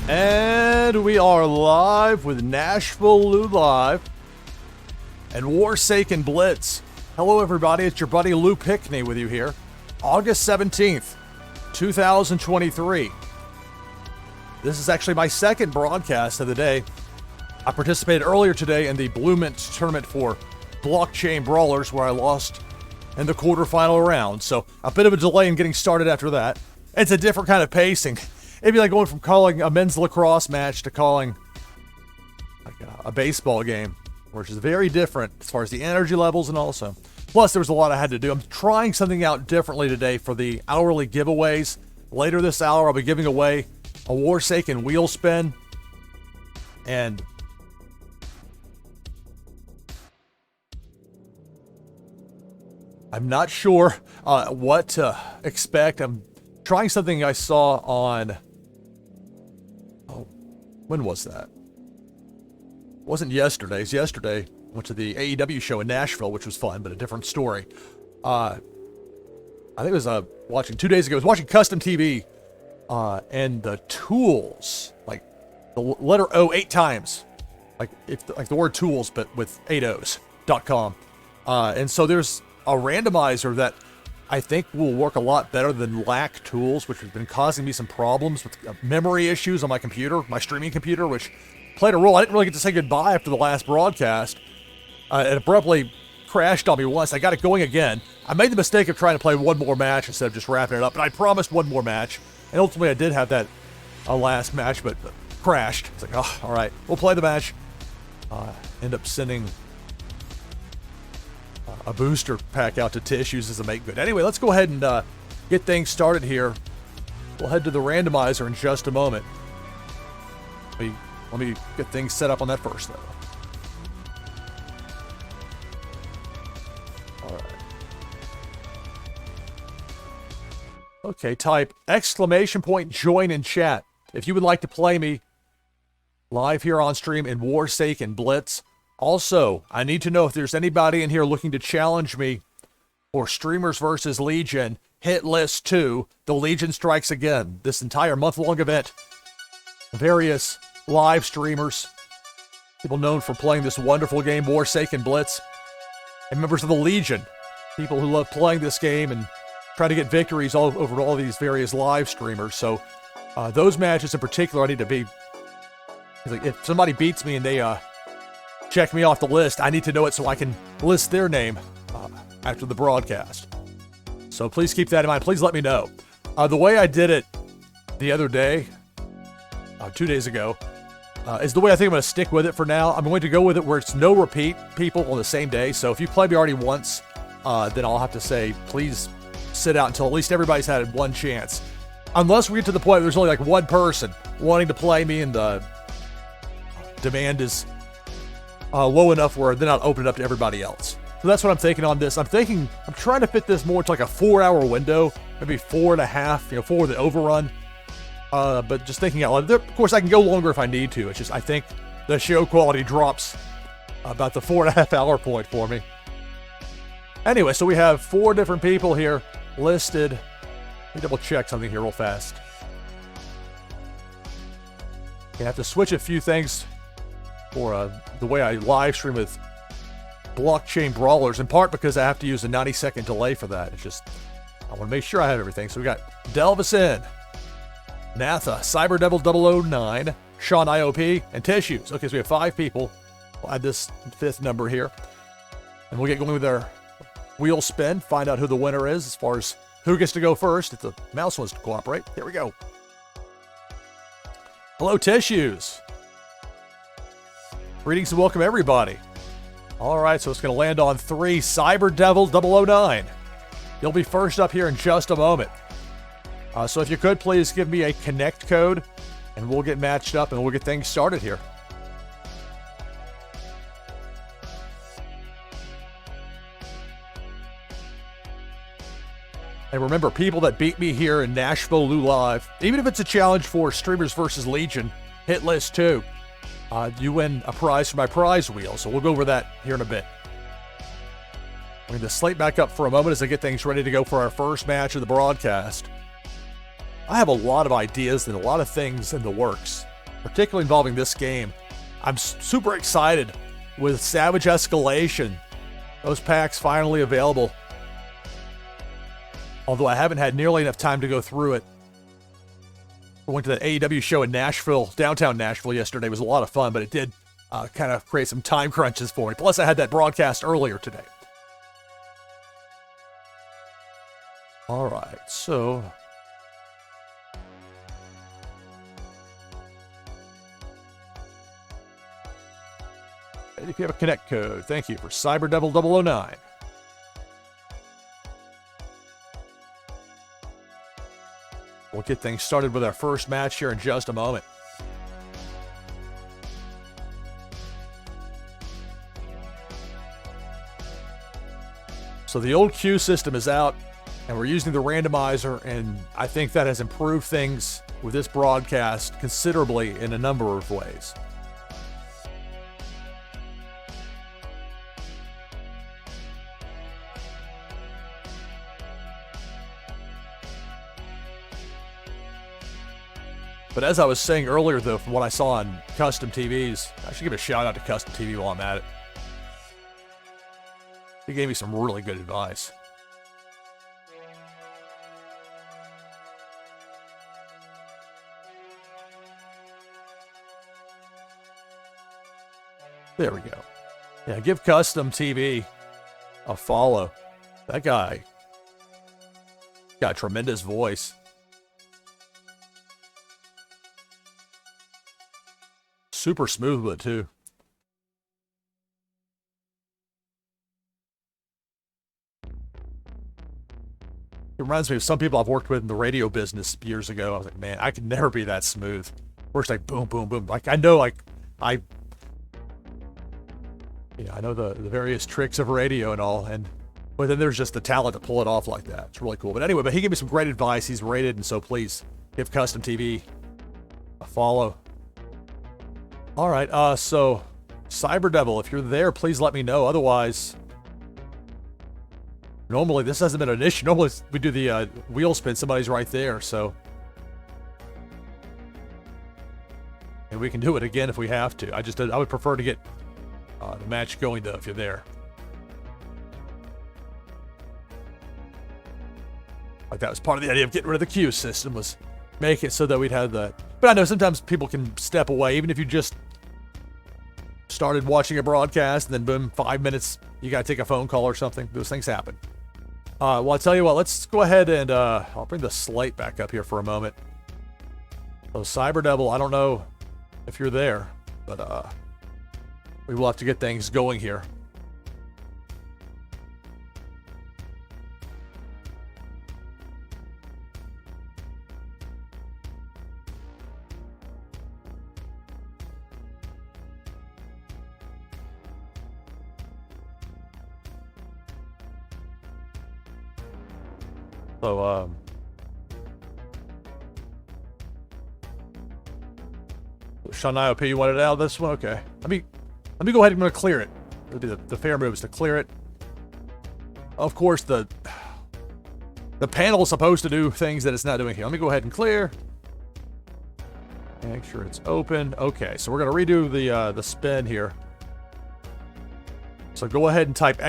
And we are live with NashvilleLou Live and Warsaken Blitz. Hello everybody, it's your buddy Lou Pickney with you here. August 17th, 2023. This is actually my second broadcast of the day. I participated earlier today in the Blue Mint tournament for Blockchain Brawlers where I lost in the quarterfinal round. So a bit of a delay in getting started after that. It's a different kind of pacing. It'd be like going from calling a men's lacrosse match to calling like a baseball game, which is very different as far as the energy levels and also. Plus, there was a lot I had to do. I'm trying something out differently today for the hourly giveaways. Later this hour, I'll be giving away a Warsaken wheel spin. And I'm not sure what to expect. I'm trying something I saw on... When was that? It wasn't yesterday's. Yesterday, I went to the AEW show in Nashville, which was fun, but a different story. I think it was watching 2 days ago. I was watching Custom TV, and the tools, like the letter O 8 times, like the word tools, but with 8 O's.com. And so there's a randomizer that I think will work a lot better than LAC tools, which has been causing me some problems with memory issues on my computer, my streaming computer, which played a role. I didn't really get to say goodbye after the last broadcast. It abruptly crashed on me once. I got it going again. I made the mistake of trying to play one more match instead of just wrapping it up, but I promised one more match. And ultimately I did have that last match, but crashed. It's like, oh, all right, we'll play the match. End up sending a booster pack out to Tissues as a make good. Anyway, let's go ahead and get things started here. We'll head to the randomizer in just a moment. Let me get things set up on that first, though. All right. Okay, type !join in chat if you would like to play me live here on stream in Warsaken Blitz. Also, I need to know if there's anybody in here looking to challenge me for Streamers vs. Legion Hit List 2, The Legion Strikes Again. This entire month-long event. Various live streamers, people known for playing this wonderful game, Warsaken Blitz, and members of the Legion, people who love playing this game and trying to get victories all over all these various live streamers. So those matches in particular, I need to be, like, if somebody beats me and they check me off the list, I need to know it so I can list their name after the broadcast. So please keep that in mind. Please let me know. The way I did it the other day, 2 days ago, is the way I think I'm going to stick with it for now. I'm going to go with it where it's no repeat people on the same day. So if you played me already once, then I'll have to say, please sit out until at least everybody's had one chance. Unless we get to the point where there's only like one person wanting to play me and the demand is low enough where then I'll open it up to everybody else. So that's what I'm thinking on this. I'm trying to fit this more to like a 4-hour window, maybe 4.5, 4 with the overrun. But just thinking out loud, of course I can go longer if I need to. It's just, I think the show quality drops about the 4.5-hour point for me. Anyway, so we have 4 different people here listed. Let me double check something here real fast. I have to switch a few things for the way I live stream with Blockchain Brawlers, in part because I have to use a 90-second delay for that. It's just, I want to make sure I have everything. So we got Delvison, Natha, CyberDevil009, Sean IOP, and Tissues. Okay, so we have 5 people. We'll add this 5th number here. And we'll get going with our wheel spin, find out who the winner is as far as who gets to go first if the mouse wants to cooperate. Here we go. Hello, Tissues. Greetings and welcome, everybody. All right, so it's going to land on 3, CyberDevil009. You'll be first up here in just a moment. So if you could, please give me a connect code, and we'll get matched up, and we'll get things started here. And remember, people that beat me here in NashvilleLou Live, even if it's a challenge for Streamers vs. Legion Hit List 2, you win a prize for my prize wheel. So we'll go over that here in a bit. I'm going to slate back up for a moment as I get things ready to go for our first match of the broadcast. I have a lot of ideas and a lot of things in the works particularly involving this game. I'm super excited with Savage Escalation. Those packs finally available. Although I haven't had nearly enough time to go through it. I went to that AEW show in Nashville, downtown Nashville yesterday. It was a lot of fun, but it did kind of create some time crunches for me. Plus, I had that broadcast earlier today. All right, so... if you have a Connect code, thank you for CyberDevil009. We'll get things started with our first match here in just a moment. So the old queue system is out, and we're using the randomizer, and I think that has improved things with this broadcast considerably in a number of ways. But as I was saying earlier, though, from what I saw on Custom TVs, I should give a shout out to Custom TV while I'm at it. He gave me some really good advice. There we go. Yeah, give Custom TV a follow. That guy got a tremendous voice. Super smooth with it, too. It reminds me of some people I've worked with in the radio business years ago. I was like, man, I could never be that smooth. Where it's like boom, boom, boom. Like, I know, like, I know the various tricks of radio and all, but then there's just the talent to pull it off like that. It's really cool. But anyway, he gave me some great advice. He's rated, and so please give Custom TV a follow. All right, so Cyberdevil, if you're there, please let me know. Otherwise, normally this hasn't been an issue. Normally we do the wheel spin, somebody's right there, so. And we can do it again if we have to. I would prefer to get the match going, though, if you're there. Like, that was part of the idea of getting rid of the queue system, was make it so that we'd have that. But I know sometimes people can step away, even if you just started watching a broadcast and then boom, 5 minutes, you got to take a phone call or something. Those things happen. Well, I'll tell you what, let's go ahead and I'll bring the slate back up here for a moment. So Cyberdevil, I don't know if you're there, but we will have to get things going here. So, Shania OP, you wanted it out of this one? Okay. Let me go ahead and I'm going to clear it. It'll be the fair move is to clear it. Of course, the panel is supposed to do things that it's not doing here. Let me go ahead and clear. Make sure it's open. Okay, so we're going to redo the spin here. So go ahead and type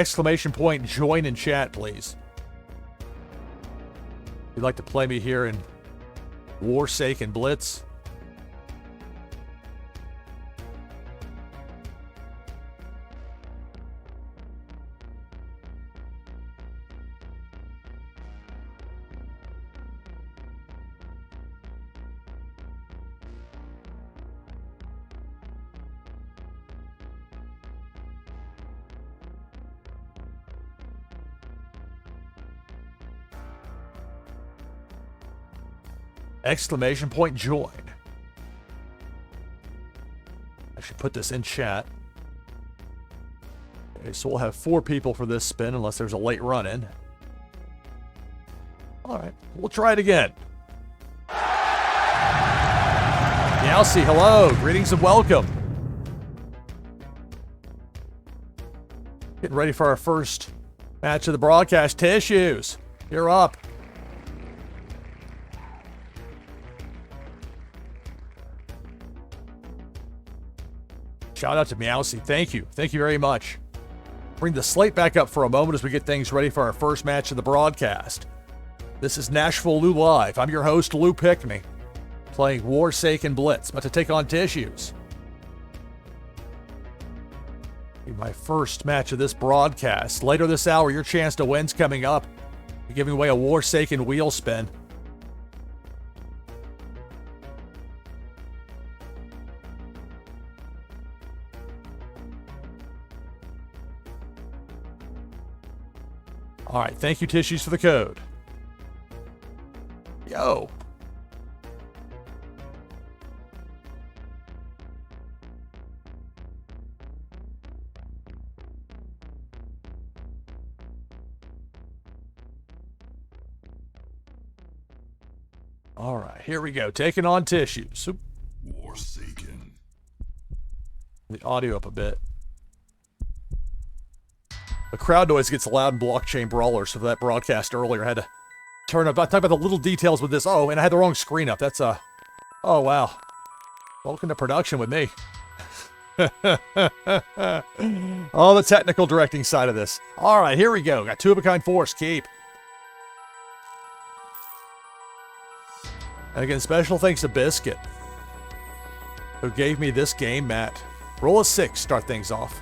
!join in chat, please. If you'd like to play me here in Warsaken Blitz. !join. I should put this in chat. Okay, so we'll have 4 people for this spin unless there's a late run-in. All right, we'll try it again. Yalcy, hello, greetings and welcome. Getting ready for our first match of the broadcast. Tissues, you're up. Shout out to Meowsy. Thank you. Thank you very much. Bring the slate back up for a moment as we get things ready for our first match of the broadcast. This is NashvilleLou Live. I'm your host, Lou Pickney, playing Warsaken Blitz, about to take on Tissues. My first match of this broadcast. Later this hour, your chance to win's coming up. We're giving away a Warsaken wheel spin. All right, thank you, Tissues, for the code. Yo. All right, here we go. Taking on Tissues. Warsaken. The audio up a bit. The crowd noise gets loud in Blockchain Brawler, so for that broadcast earlier, I had to turn up. I talked about the little details with this. Oh, and I had the wrong screen up. That's oh, wow. Welcome to production with me. Oh, the technical directing side of this. All right, here we go. Got two-of-a-kind force. Keep. And again, special thanks to Biscuit, who gave me this game mat. Roll a 6, start things off.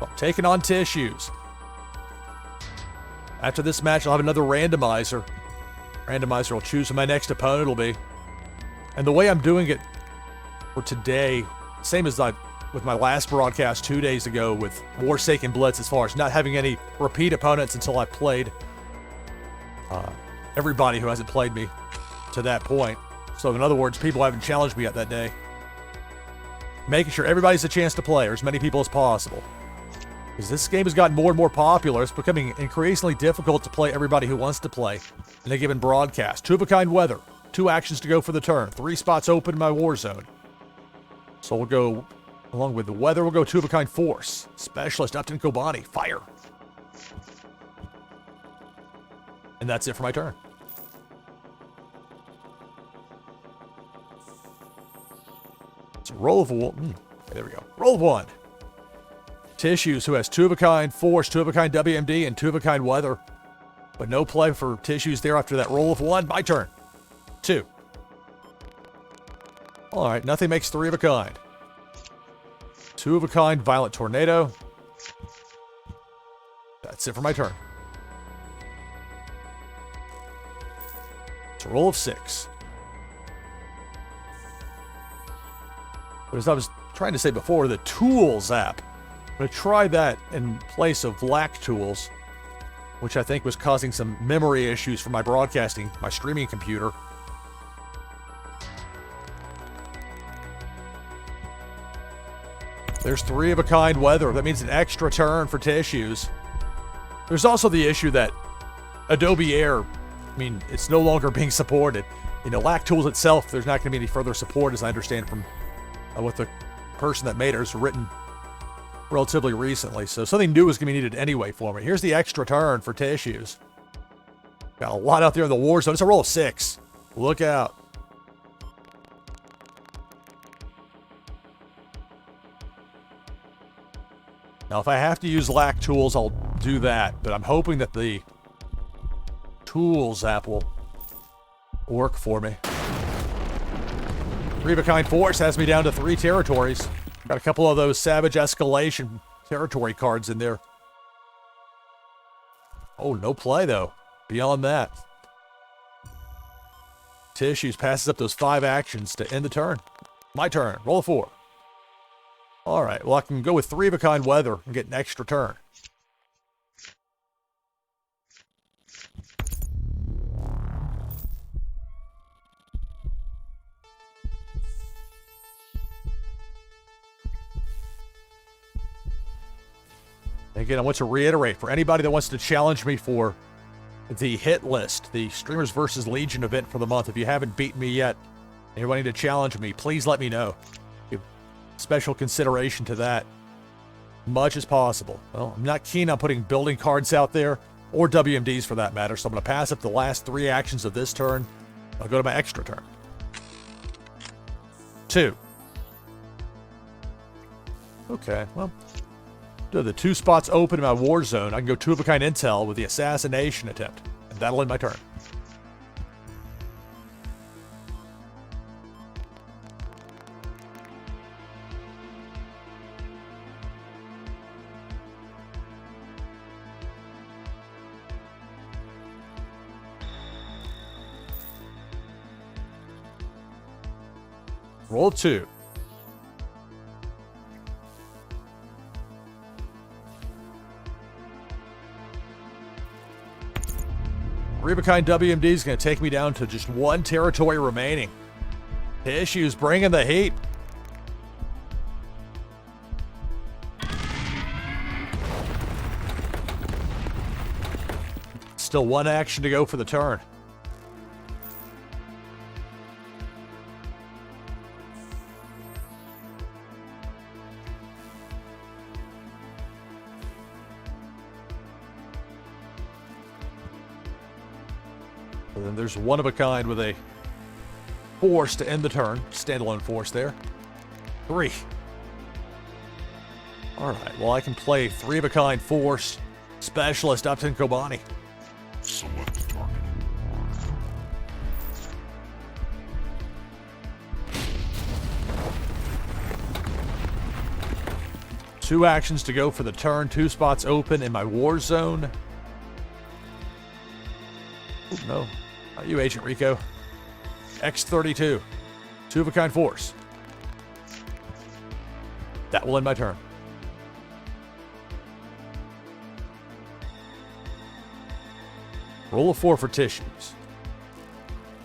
Well, taking on Tissues. After this match, I'll have another randomizer. Randomizer will choose who my next opponent will be. And the way I'm doing it for today, same as with my last broadcast 2 days ago with Warsaken Blitz, as far as not having any repeat opponents until I played everybody who hasn't played me to that point. So in other words, people haven't challenged me yet that day. Making sure everybody's a chance to play, or as many people as possible. Because this game has gotten more and more popular, it's becoming increasingly difficult to play everybody who wants to play in a given broadcast. Two-of-a-kind weather. 2 actions to go for the turn. 3 spots open in my war zone. So we'll go, along with the weather, we'll go two-of-a-kind force. Specialist Upton Kobani. Fire. And that's it for my turn. So roll of one. There we go. Roll of 1. Tissues, who has two-of-a-kind force, two-of-a-kind WMD, and two-of-a-kind weather. But no play for Tissues there after that roll of 1. My turn. 2. All right, nothing makes 3-of-a-kind. 2-of-a-kind violent tornado. That's it for my turn. It's a roll of 6. But as I was trying to say before, the Tools app, I'm going to try that in place of Lack Tools, which I think was causing some memory issues for my broadcasting, my streaming computer. There's 3-of-a-kind weather. That means an extra turn for Tissues. There's also the issue that Adobe Air, I mean, it's no longer being supported. You know, Lack Tools itself, there's not going to be any further support, as I understand from what the person that made it has written relatively recently. So something new is going to be needed anyway for me. Here's the extra turn for Tissues. Got a lot out there in the war zone. It's a roll of 6. Look out. Now, if I have to use Lack Tools, I'll do that. But I'm hoping that the Tools app will work for me. 3-of-a-kind force has me down to 3 territories. Got a couple of those Savage Escalation territory cards in there. Oh, no play, though. Beyond that. Tissues passes up those 5 actions to end the turn. My turn. Roll a 4. All right, well, I can go with 3-of-a-kind weather and get an extra turn. Again, I want to reiterate, for anybody that wants to challenge me for the hit list, the Streamers vs. Legion event for the month, if you haven't beaten me yet, and you're wanting to challenge me, please let me know. Give special consideration to that. Much as possible. Well, I'm not keen on putting building cards out there, or WMDs for that matter, so I'm going to pass up the last 3 actions of this turn. I'll go to my extra turn. 2. Okay, well, do the 2 spots open in my war zone. I can go 2-of-a-kind intel with the assassination attempt, and that'll end my turn. Roll 2. Three-of-a-kind WMD is going to take me down to just 1 territory remaining. Tissues bringing the heat. Still 1 action to go for the turn. And then there's 1-of-a-kind with a force to end the turn. Standalone force there. 3. Alright, well I can play 3-of-a-kind force specialist up in Kobani. Select target. Two actions to go for the turn. 2 spots open in my war zone. Ooh, no. Not you, Agent Rico. X-32. 2-of-a-kind force. That will end my turn. Roll a 4 for tissues.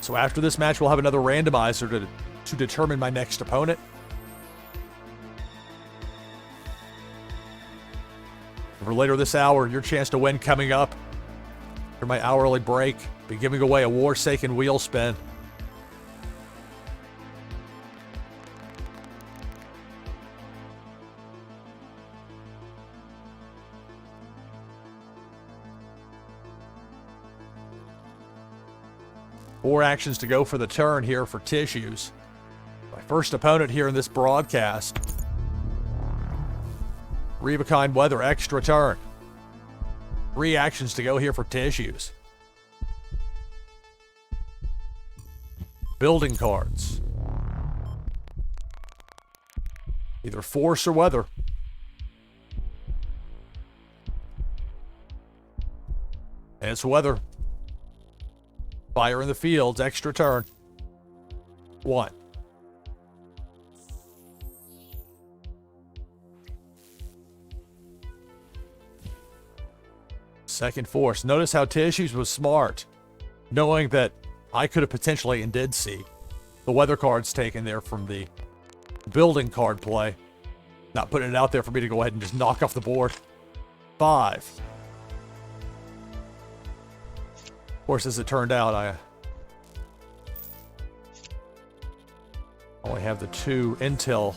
So after this match, we'll have another randomizer to determine my next opponent. For later this hour, your chance to win coming up. For my hourly break, be giving away a Warsaken wheel spin. Four actions to go for the turn here for tissues. My first opponent here in this broadcast. 3-of-a-kind weather extra turn. 3 actions to go here for tissues. Building cards. Either force or weather. And it's weather. Fire in the fields, extra turn. 1. Second force. Notice how Tissues was smart, knowing that I could have potentially and did see the weather cards taken there from the building card play. Not putting it out there for me to go ahead and just knock off the board. 5. Of course, as it turned out, I only have the 2 intel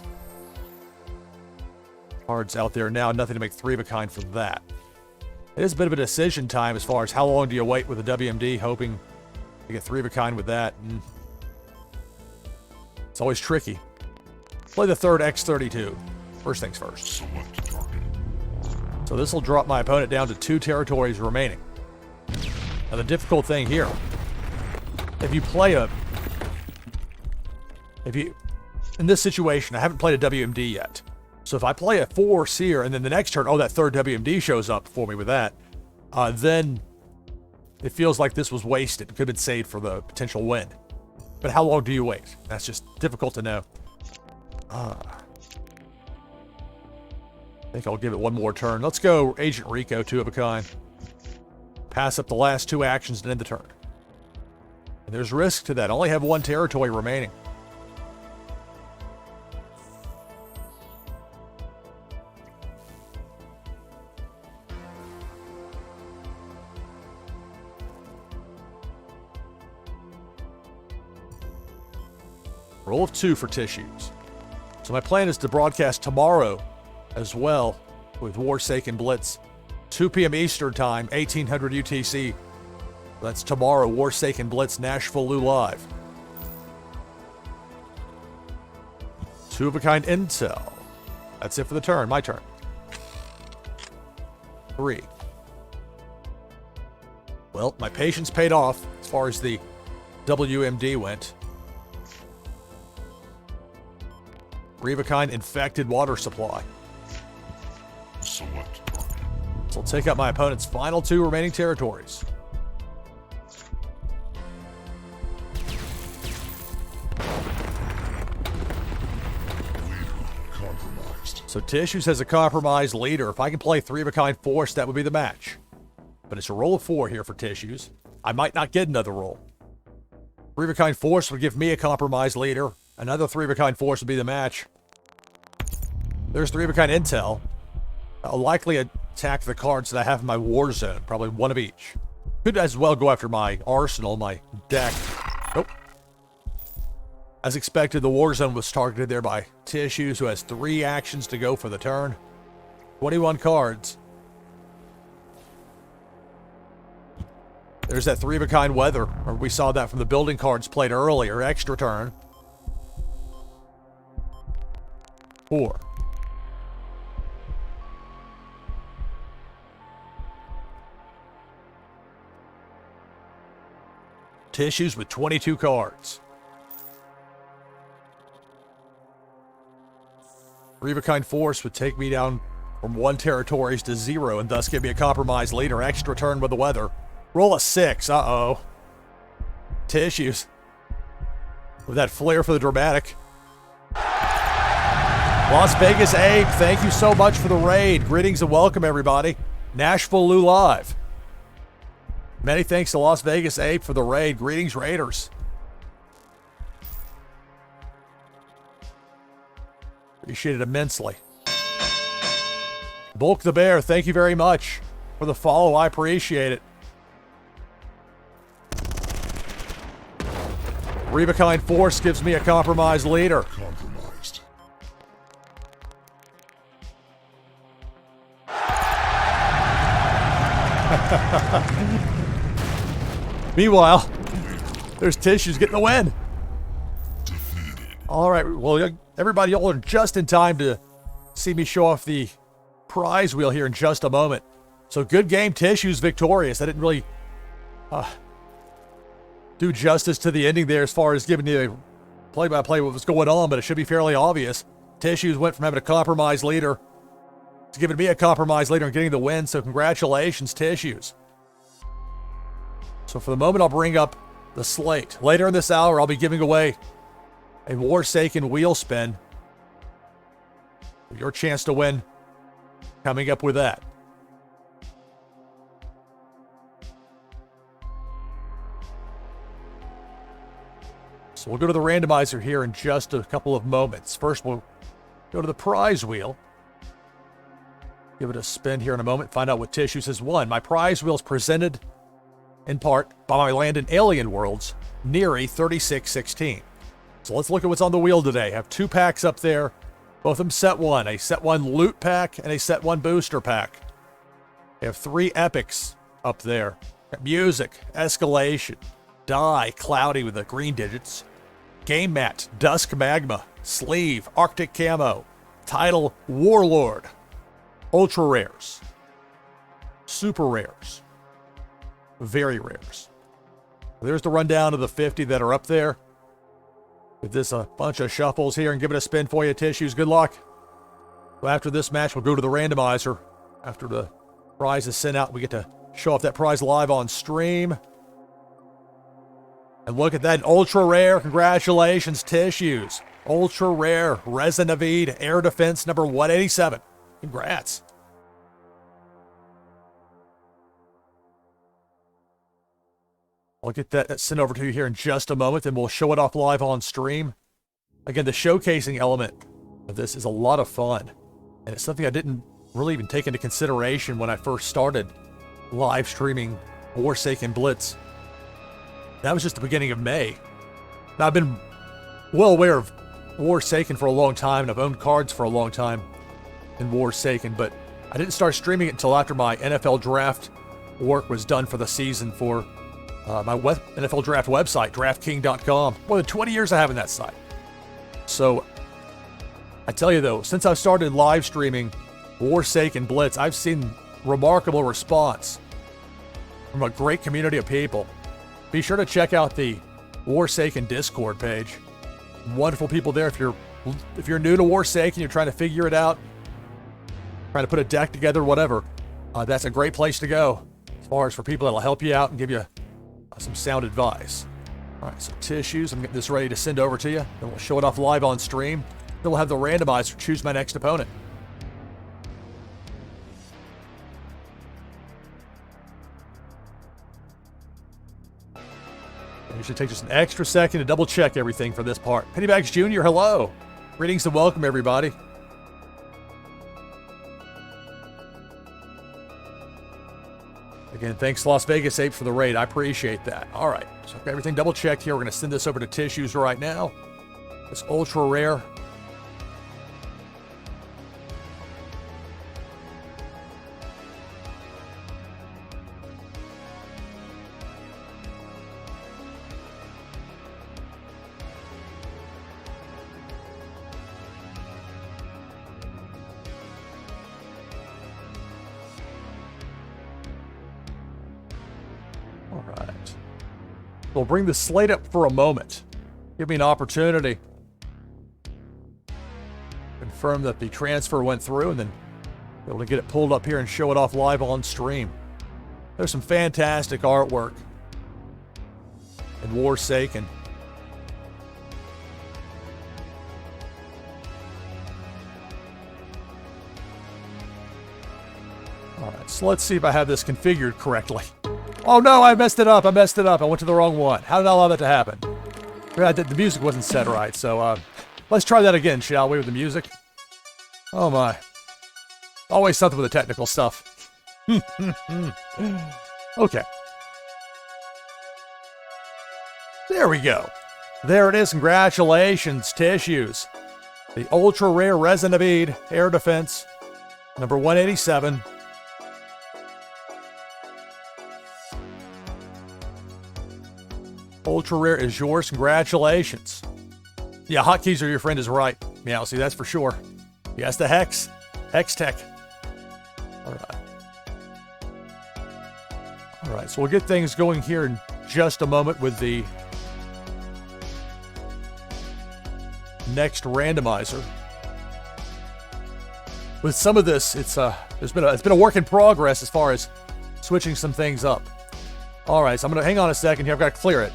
cards out there now. Nothing to make 3-of-a-kind for that. It is a bit of a decision time as far as how long do you wait with a WMD, hoping to get 3-of-a-kind with that. And it's always tricky. Play the third X-32. First things first. Select target. So this will drop my opponent down to 2 territories remaining. Now the difficult thing here, if you in this situation, I haven't played a WMD yet. So if I play a force here, and then the next turn, oh, that third WMD shows up for me with that, then it feels like this was wasted. It could have been saved for the potential win. But how long do you wait? That's just difficult to know. I think I'll give it one more turn. Let's go Agent Rico, 2-of-a-kind. Pass up the last 2 actions and end the turn. And there's risk to that. I only have 1 territory remaining. Roll of 2 for tissues. So my plan is to broadcast tomorrow as well with Warsaken Blitz. 2 p.m. Eastern Time, 1800 UTC. That's tomorrow, Warsaken Blitz, NashvilleLou Live. 2-of-a-kind intel. That's it for the turn. My turn. 3. Well, my patience paid off as far as the WMD went. 3 of a kind infected water supply. Select target. So I'll take out my opponent's final 2 remaining territories. Compromised. So Tissues has a compromised leader. If I can play 3 of a kind force, that would be the match. But it's a roll of 4 here for Tissues. I might not get another roll. 3 of a kind force would give me a compromised leader. Another 3 of a kind force would be the match. There's 3 of a kind intel. I'll likely attack the cards that I have in my war zone. Probably 1 of each. Could as well go after my arsenal, my deck. Nope. As expected, the war zone was targeted there by Tissues, who has 3 actions to go for the turn. 21 cards. There's that 3 of a kind weather. Or we saw that from the building cards played earlier. Extra turn. 4. Tissues with 22 cards. 3 of a kind force would take me down from 1 territories to 0 and thus give me a compromised leader. Extra turn with the weather. Roll a 6. Uh-oh. Tissues. With that flair for the dramatic. Las Vegas Ape, thank you so much for the raid. Greetings and welcome, everybody. NashvilleLou Live. Many thanks to Las Vegas Ape for the raid. Greetings, Raiders. Appreciate it immensely. Bulk the Bear, thank you very much for the follow. I appreciate it. 3 of a kind force gives me a compromised leader. Compromised. Meanwhile, there's Tissues getting the win. Defeated. All right, well, everybody, y'all are just in time to see me show off the prize wheel here in just a moment. So good game, Tissues victorious. I didn't really do justice to the ending there as far as giving you a play-by-play what was going on, but it should be fairly obvious. Tissues went from having a compromised leader to giving me a compromised leader and getting the win, so congratulations, Tissues. So for the moment, I'll bring up the slate. Later in this hour, I'll be giving away a Warsaken wheel spin. Your chance to win coming up with that. So we'll go to the randomizer here in just a couple of moments. First, we'll go to the prize wheel. Give it a spin here in a moment. Find out what Tissues has won. My prize wheel is presented in part by my land in Alien Worlds, Neary 3616. So let's look at what's on the wheel today. I have 2 packs up there. Both of them set 1. A set 1 loot pack and a set 1 booster pack. I have 3 epics up there. Music, Escalation, Die, Cloudy with the green digits, Game Mat, Dusk Magma, Sleeve, Arctic Camo, Title, Warlord, Ultra Rares, Super Rares, Very Rares. There's the rundown of the 50 that are up there. Give this a bunch of shuffles here and give it a spin for you, Tissues. Good luck. So after this match, we'll go to the randomizer. After the prize is sent out, we get to show off that prize live on stream. And look at that ultra rare. Congratulations, Tissues. Ultra rare Resin Avid Air Defense number 187. Congrats. I'll get that sent over to you here in just a moment, and we'll show it off live on stream. Again, the showcasing element of this is a lot of fun, and it's something I didn't really even take into consideration when I first started live streaming Warsaken Blitz. That was just the beginning of May. Now, I've been well aware of Warsaken for a long time, and I've owned cards for a long time in Warsaken, but I didn't start streaming it until after my NFL draft work was done for the season for my NFL draft website, DraftKing.com. More than 20 years I have in that site. So I tell you though, since I've started live streaming Warsaken Blitz, I've seen remarkable response from a great community of people. Be sure to check out the Warsaken Discord page. Wonderful people there. If you're new to Warsaken, you're trying to figure it out, trying to put a deck together, whatever, that's a great place to go as far as for people that'll help you out and give you some sound advice. All right, so tissues, I'm getting this ready to send over to you. Then we'll show it off live on stream. Then we'll have the randomizer choose my next opponent. And you should take just an extra second to double check everything for this part. Pennybags Jr., hello. Greetings and welcome, everybody. Again, thanks Las Vegas Ape for the raid. I appreciate that. All right, so I've got everything double checked here. We're going to send this over to Tissues right now. It's ultra rare. We'll bring the slate up for a moment. Give me an opportunity. Confirm that the transfer went through and then be able to get it pulled up here and show it off live on stream. There's some fantastic artwork in Warsaken. All right, so let's see if I have this configured correctly. Oh no, I messed it up. I went to the wrong one. How did I allow that to happen? The music wasn't set right, so let's try that again, shall we, with the music? Oh my. Always something with the technical stuff. Okay. There we go. There it is. Congratulations, Tissues. The ultra rare Resin of Bead Air Defense, number 187. Ultra rare is yours. Congratulations. Yeah, hotkeys are your friend is right. Yeah, see, that's for sure. Yes, the Hex. Hex Tech. All right. All right, so we'll get things going here in just a moment with the next randomizer. With some of this, it's been a work in progress as far as switching some things up. All right, so I'm going to hang on a second here. I've got to clear it.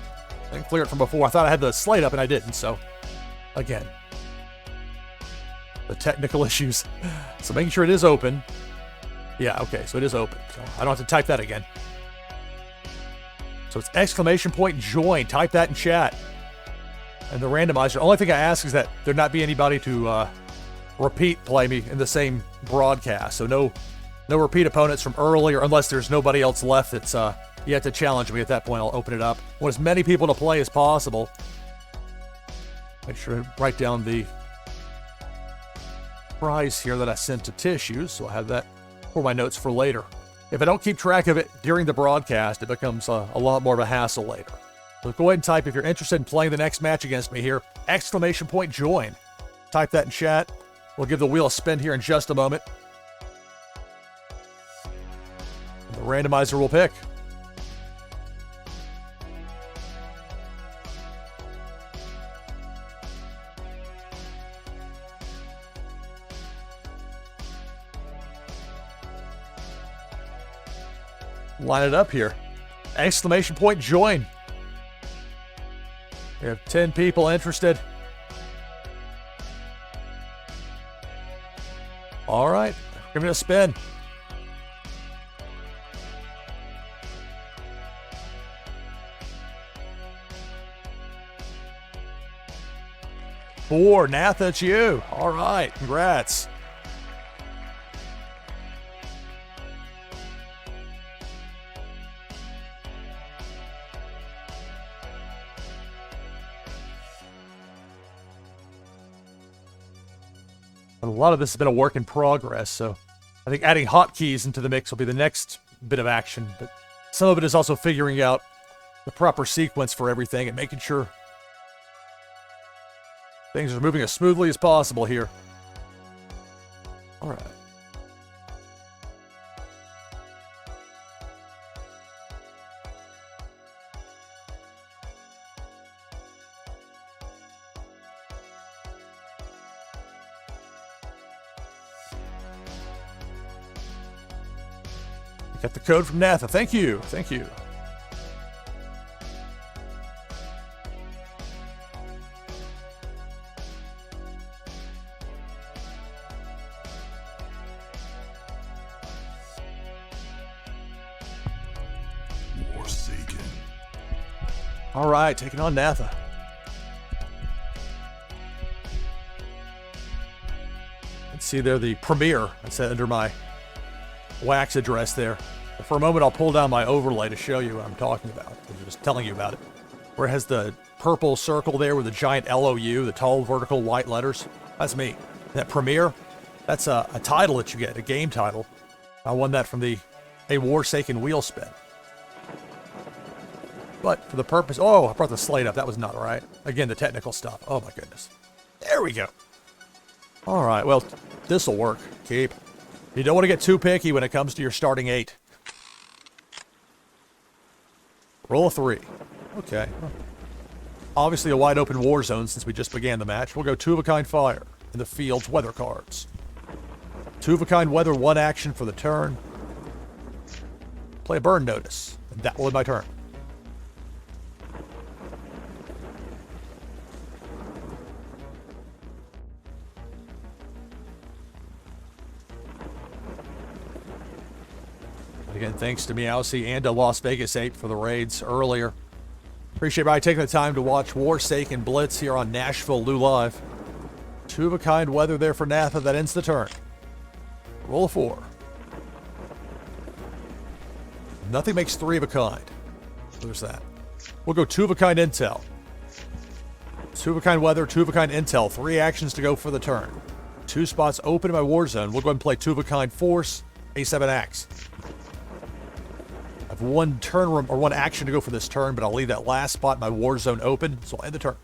I didn't clear it from before. I thought I had the slate up and I didn't, so again, the technical issues. So making sure it is open. Yeah, okay, so it is open. So I don't have to type that again. So it's exclamation point join. Type that in chat. And the randomizer. The only thing I ask is that there not be anybody to repeat play me in the same broadcast. So no repeat opponents from earlier, unless there's nobody else left that's you have to challenge me. At that point, I'll open it up. I want as many people to play as possible. Make sure to write down the prize here that I sent to Tissues, so I have that for my notes for later. If I don't keep track of it during the broadcast, it becomes a lot more of a hassle later. So go ahead and type if you're interested in playing the next match against me here. Exclamation point join. Type that in chat. We'll give the wheel a spin here in just a moment. And the randomizer will pick. Line it up here. Exclamation point join. We have 10 people interested. All right, give it a spin. Four, Nath, that's you. All right, congrats. A lot of this has been a work in progress, so I think adding hotkeys into the mix will be the next bit of action, but some of it is also figuring out the proper sequence for everything and making sure things are moving as smoothly as possible here. All right. Got the code from Natha. Thank you. Thank you. Warsaken. All right, taking on Natha. Let's see there, the premiere. That's under my wax address there. For a moment, I'll pull down my overlay to show you what I'm talking about. I'm just telling you about it. Where it has the purple circle there with the giant LOU, the tall vertical white letters. That's me. That premiere, that's a title that you get, a game title. I won that from a Warsaken wheel spin. But for the purpose, oh, I brought the slate up. That was not right. Again, the technical stuff. Oh my goodness. There we go. All right, well, this'll work. Keep. You don't want to get too picky when it comes to your starting 8. Roll a 3. Okay. Obviously a wide open war zone since we just began the match. We'll go 2 of a kind fire in the field's weather cards. 2 of a kind weather, 1 action for the turn. Play a burn notice, and that will end my turn. Again, thanks to Meowsy and to Las Vegas 8 for the raids earlier. Appreciate everybody taking the time to watch Warsaken Blitz here on NashvilleLou Live. 2 of a kind weather there for Natha. That ends the turn. Roll a 4. Nothing makes 3 of a kind. There's that. We'll go 2 of a kind intel. 2 of a kind weather, 2 of a kind intel. 3 actions to go for the turn. 2 spots open in my war zone. We'll go ahead and play 2 of a kind force, A7 axe. I have 1 turn or 1 action to go for this turn, but I'll leave that last spot in my war zone open, so I'll end the turn.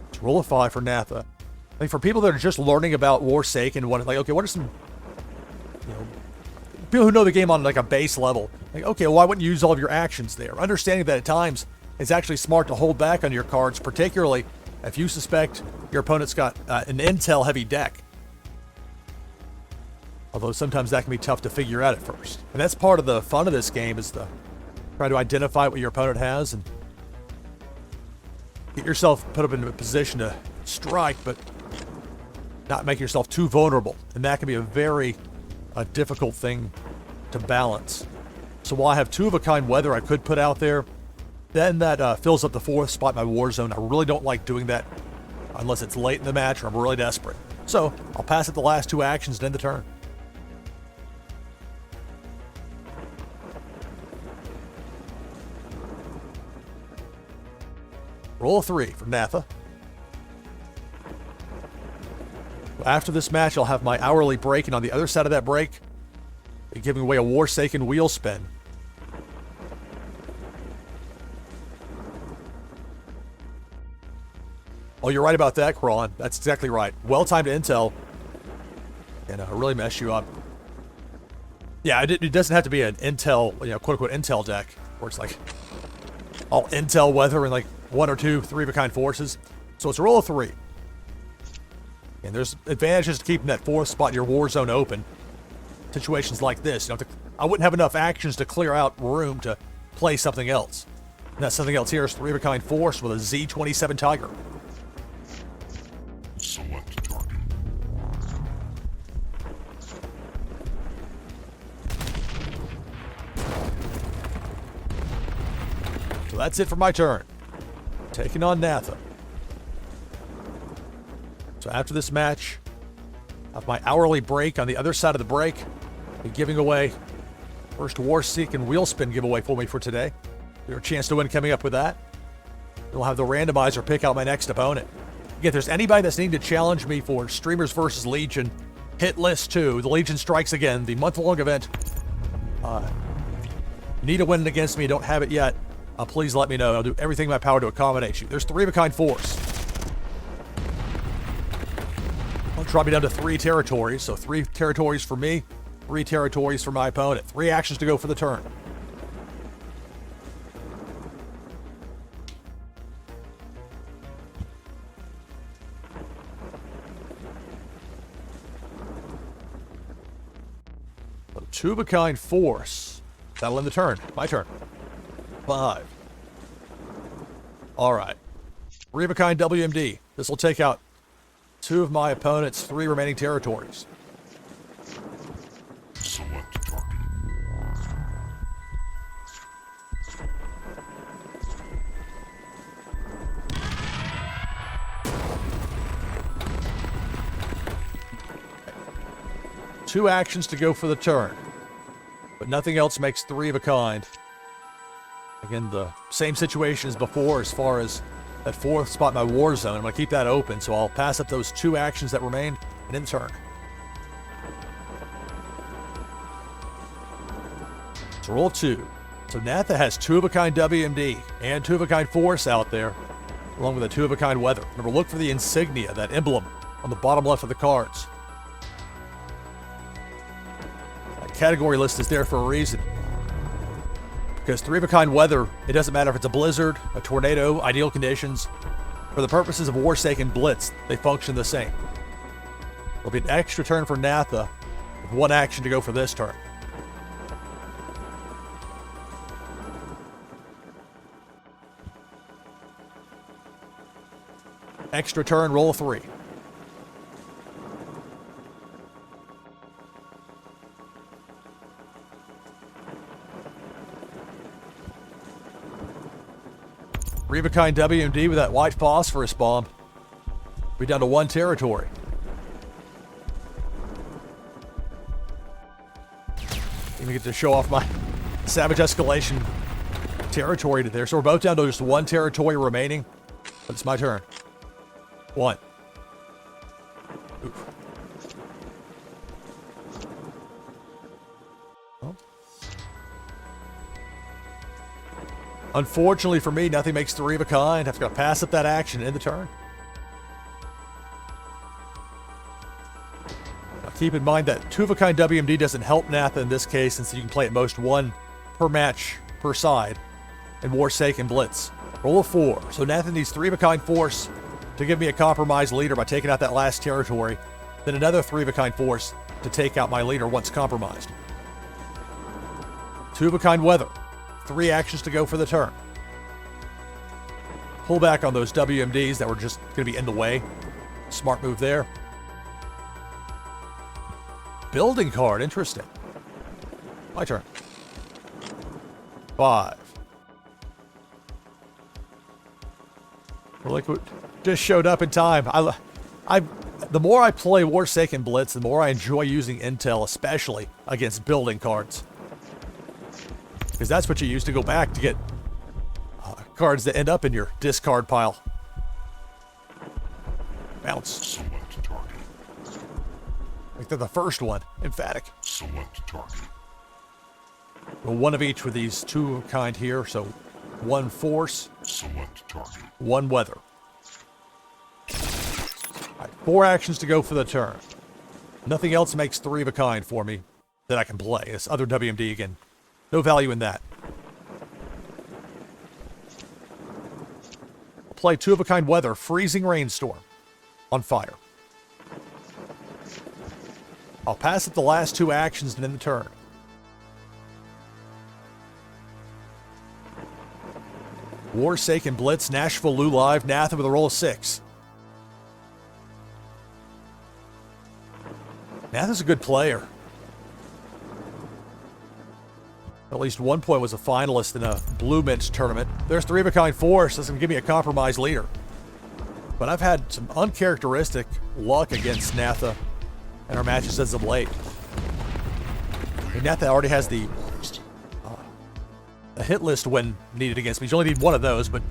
Let's roll a 5 for Natha. I think for people that are just learning about Warsaken and want to, like, okay, what are some, people who know the game on like a base level, like, okay, well, why wouldn't you use all of your actions there? Understanding that at times it's actually smart to hold back on your cards, particularly if you suspect your opponent's got an intel heavy deck. Although sometimes that can be tough to figure out at first. And that's part of the fun of this game, is to try to identify what your opponent has and get yourself put up in a position to strike, but not make yourself too vulnerable. And that can be a very difficult thing to balance. So while I have 2 of a kind weather I could put out there, then that fills up the 4th spot in my war zone. I really don't like doing that unless it's late in the match or I'm really desperate. So I'll pass it the last 2 actions and end the turn. Roll a 3 for Natha. After this match, I'll have my hourly break, and on the other side of that break, be giving away a Warsaken wheel spin. Oh, you're right about that, Kron. That's exactly right. Well-timed intel can really mess you up. Yeah, it doesn't have to be an intel, quote-unquote intel deck, where it's like all intel weather and like 1 or 2 3-of-a-kind forces. So it's a roll of 3. And there's advantages to keeping that 4th spot in your war zone open. Situations like this, I wouldn't have enough actions to clear out room to play something else. And that something else here is 3-of-a-kind force with a Z-27 Tiger. Select target. So that's it for my turn. Taking on Natha. So after this match, I have my hourly break. On the other side of the break, I'll be giving away first Warsaken wheel spin giveaway for me for today. There's a chance to win coming up with that. We'll have the randomizer pick out my next opponent. Again, if there's anybody that's needing to challenge me for Streamers vs. Legion, Hit List 2, the Legion Strikes Again, the month-long event. Need a win against me, don't have it yet. Please let me know. I'll do everything in my power to accommodate you. There's 3-of-a-kind force. drop me down to 3 territories. So 3 territories for me, 3 territories for my opponent. 3 actions to go for the turn. So 2-of-a-kind force. That'll end the turn. My turn. 5. All right. 3-of-a-kind WMD. This will take out 2 of my opponent's 3 remaining territories. Select target. Two actions to go for the turn, but nothing else makes 3 of a kind. Again, the same situation as before as far as that 4th spot, my war zone. I'm going to keep that open, so I'll pass up those 2 actions that remain and end the turn. So roll 2. So Natha has 2-of-a-kind WMD and 2-of-a-kind force out there, along with a 2-of-a-kind weather. Remember, look for the insignia, that emblem on the bottom left of the cards. That category list is there for a reason. Because 3-of-a-kind weather, it doesn't matter if it's a blizzard, a tornado, ideal conditions. For the purposes of Warsaken Blitz, they function the same. There'll be an extra turn for Natha, with 1 action to go for this turn. Extra turn, roll 3. Three-of-a-kind WMD with that white phosphorus bomb. Be down to 1 territory. Even get to show off my Savage Escalation territory to there. So we're both down to just 1 territory remaining. But it's my turn. 1. Oof. Oh. Unfortunately for me, nothing makes 3 of a kind. I've got to pass up that action in the turn. Now keep in mind that 2-of-a-kind WMD doesn't help Natha in this case, since you can play at most 1 per match per side in Warsaken Blitz. Roll a 4. So Natha needs 3-of-a-kind force to give me a compromised leader by taking out that last territory, then another 3-of-a-kind force to take out my leader once compromised. 2-of-a-kind weather. 3 actions to go for the turn. Pull back on those WMDs that were just going to be in the way. Smart move there. Building card, interesting. My turn. 5. Liquid just showed up in time. The more I play Warsaken Blitz, the more I enjoy using intel, especially against building cards. Because that's what you use to go back to get cards that end up in your discard pile. Bounce. Select target. Like they're the first one. Emphatic. Select target. Well, 1 of each with these 2 kind here. So 1 force. Select target. 1 weather. All right, 4 actions to go for the turn. Nothing else makes 3 of a kind for me that I can play. This other WMD again. No value in that. I'll play 2-of-a-kind weather, freezing rainstorm, on fire. I'll pass up the last 2 actions and end the turn. Warsaken Blitz, NashvilleLou live, Natha with a roll of 6. Natha's a good player. At least 1 point was a finalist in a Blue Mint tournament. There's 3-of-a-kind force. That's going to give me a compromised leader. But I've had some uncharacteristic luck against Natha in our matches as of late. I mean, Natha already has the a hit list win needed against me. You only need 1 of those, but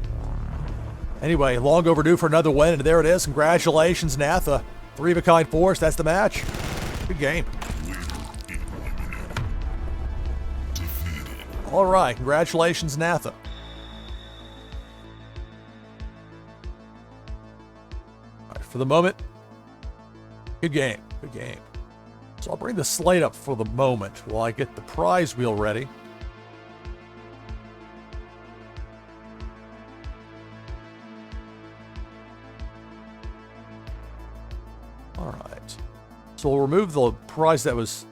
anyway, long overdue for another win, and there it is. Congratulations, Natha. 3-of-a-kind force. That's the match. Good game. All right, congratulations, Natha. All right, for the moment, Good game. Good game. So I'll bring the slate up for the moment while I get the prize wheel ready. All right. So we'll remove the prize that was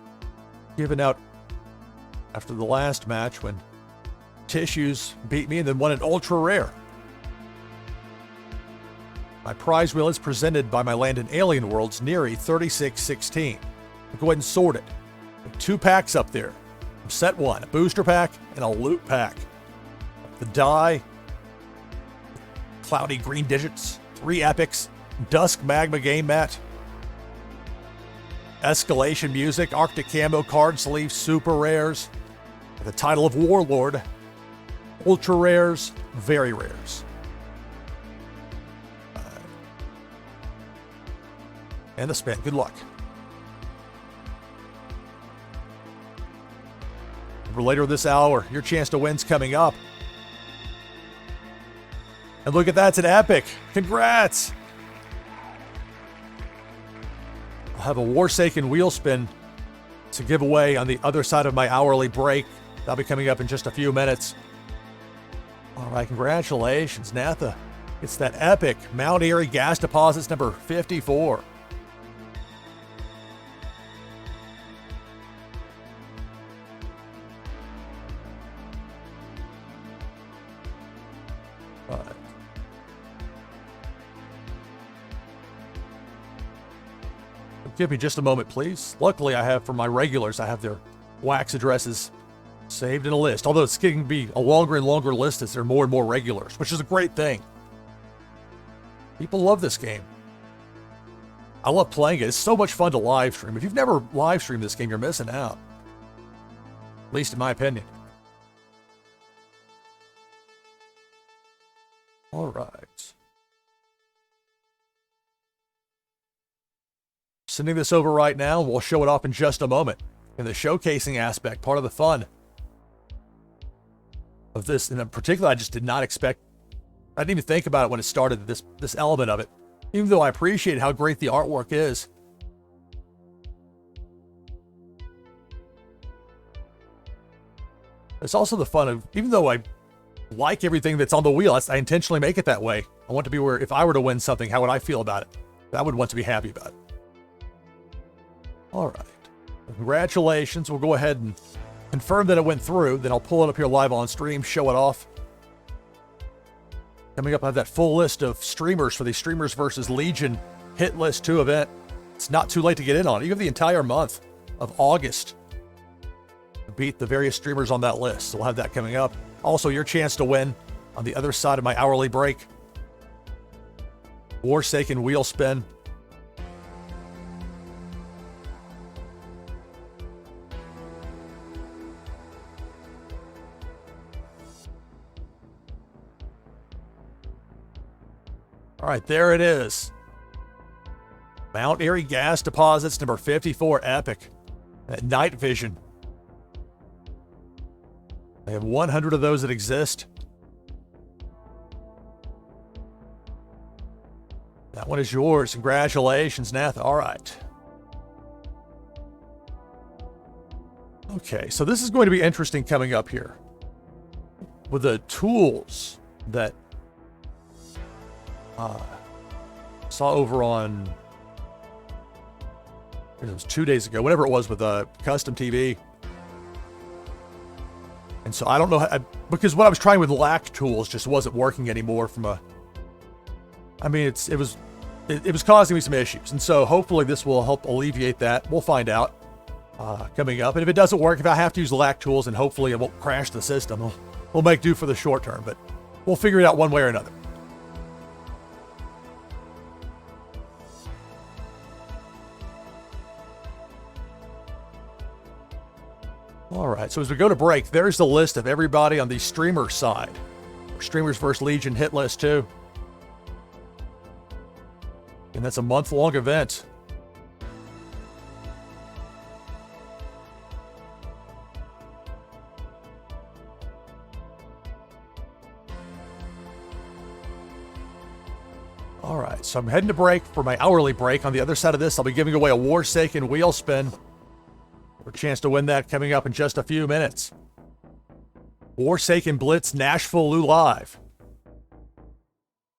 given out after the last match when Tissues beat me and then won an ultra rare. My prize wheel is presented by my land in Alien Worlds, Neri 3616. I'll go ahead and sort it. 2 packs up there. From set 1, a booster pack and a loot pack. The die, cloudy green digits, 3 epics, dusk magma game mat, escalation music, Arctic camo card sleeve, super rares, the title of Warlord, ultra rares, very rares. And the spin. Good luck. Later this hour, your chance to win's coming up. And look at that, it's an epic. Congrats! I'll have a Warsaken wheel spin to give away on the other side of my hourly break. That'll be coming up in just a few minutes. All right, congratulations, Natha. It's that epic Mount Erie gas deposits number 54. Give me just a moment, please. Luckily, I have, for my regulars, I have their wax addresses saved in a list. Although it's getting to be a longer and longer list as there are more and more regulars, which is a great thing. People love this game. I love playing it. It's so much fun to live stream. If you've never live streamed this game, you're missing out. At least in my opinion. All right. Sending this over right now. We'll show it off in just a moment. In the showcasing aspect, part of the fun of this, and in particular, I just did not expect, I didn't even think about it when it started, this element of it. Even though I appreciate how great the artwork is. It's also the fun of, even though I like everything that's on the wheel, I intentionally make it that way. I want to be where, if I were to win something, how would I feel about it? I would want to be happy about it. All right. Congratulations. We'll go ahead and confirm that it went through. Then I'll pull it up here live on stream, show it off. Coming up, I have that full list of streamers for the Streamers vs. Legion Hit List 2 event. It's not too late to get in on it. You have the entire month of August to beat the various streamers on that list. So we'll have that coming up. Also, your chance to win on the other side of my hourly break. Warsaken wheel spin. All right, there it is. Mount Erie gas deposits number 54 epic. That night vision. They have 100 of those that exist. That one is yours. Congratulations, Nath. All right. Okay, so this is going to be interesting coming up here. With the tools that saw over on, it was 2 days ago, whatever it was, with custom TV. And so I don't know how, because what I was trying with lack tools just wasn't working anymore from a, I mean, it was causing me some issues. And so hopefully this will help alleviate that. We'll find out coming up. And if it doesn't work, if I have to use lack tools, and hopefully it won't crash the system, we'll make do for the short term, but we'll figure it out one way or another. All right, so as we go to break, there's the list of everybody on the streamer side. Streamers vs. Legion Hit List 2. And that's a month-long event. All right, So I'm heading to break for my hourly break. On the other side of this, I'll be giving away a Warsaken wheel spin. For a chance to win that coming up in just a few minutes. Warsaken Blitz NashvilleLou live.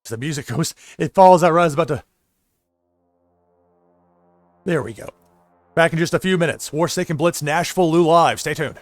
As the music goes, it falls out right as about to... There we go. Back in just a few minutes. Warsaken Blitz NashvilleLou live. Stay tuned.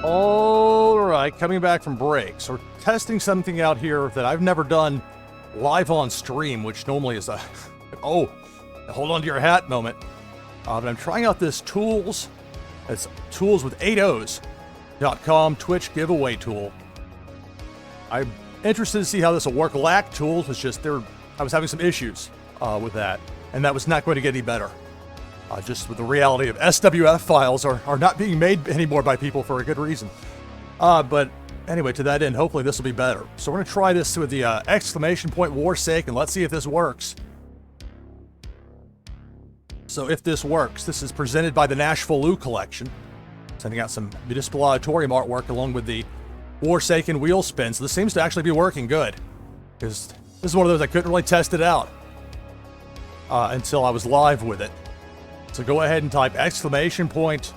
All right, coming back from break. So we're testing something out here that I've never done live on stream, which normally is a, oh, hold on to your hat moment. But I'm trying out this tools. It's tools with 8 O's.com Twitch giveaway tool. I'm interested to see how this will work. LAC tools was just there. I was having some issues with that, and that was not going to get any better. Just with the reality of SWF files are not being made anymore by people for a good reason. But anyway, to that end, hopefully this will be better. So we're going to try this with the exclamation point Warsaken. Let's see if this works. So if this works, this is presented by the NashvilleLou collection. Sending out some municipal auditorium artwork along with the Warsaken wheel spin. So this seems to actually be working good, because this is one of those I couldn't really test it out until I was live with it. So go ahead and type exclamation point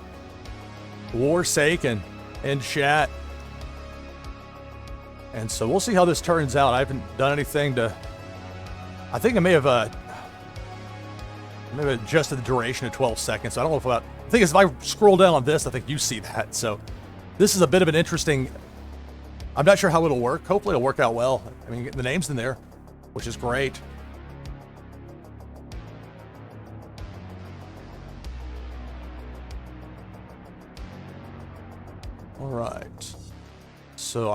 Warsaken in chat. And so we'll see how this turns out. I haven't done anything to... I think I may have adjusted the duration to 12 seconds. I don't know if about... The thing is, if I scroll down on this, I think you see that. So this is a bit of an interesting... I'm not sure how it'll work. Hopefully it'll work out well. I mean, the name's in there, which is great. All right. So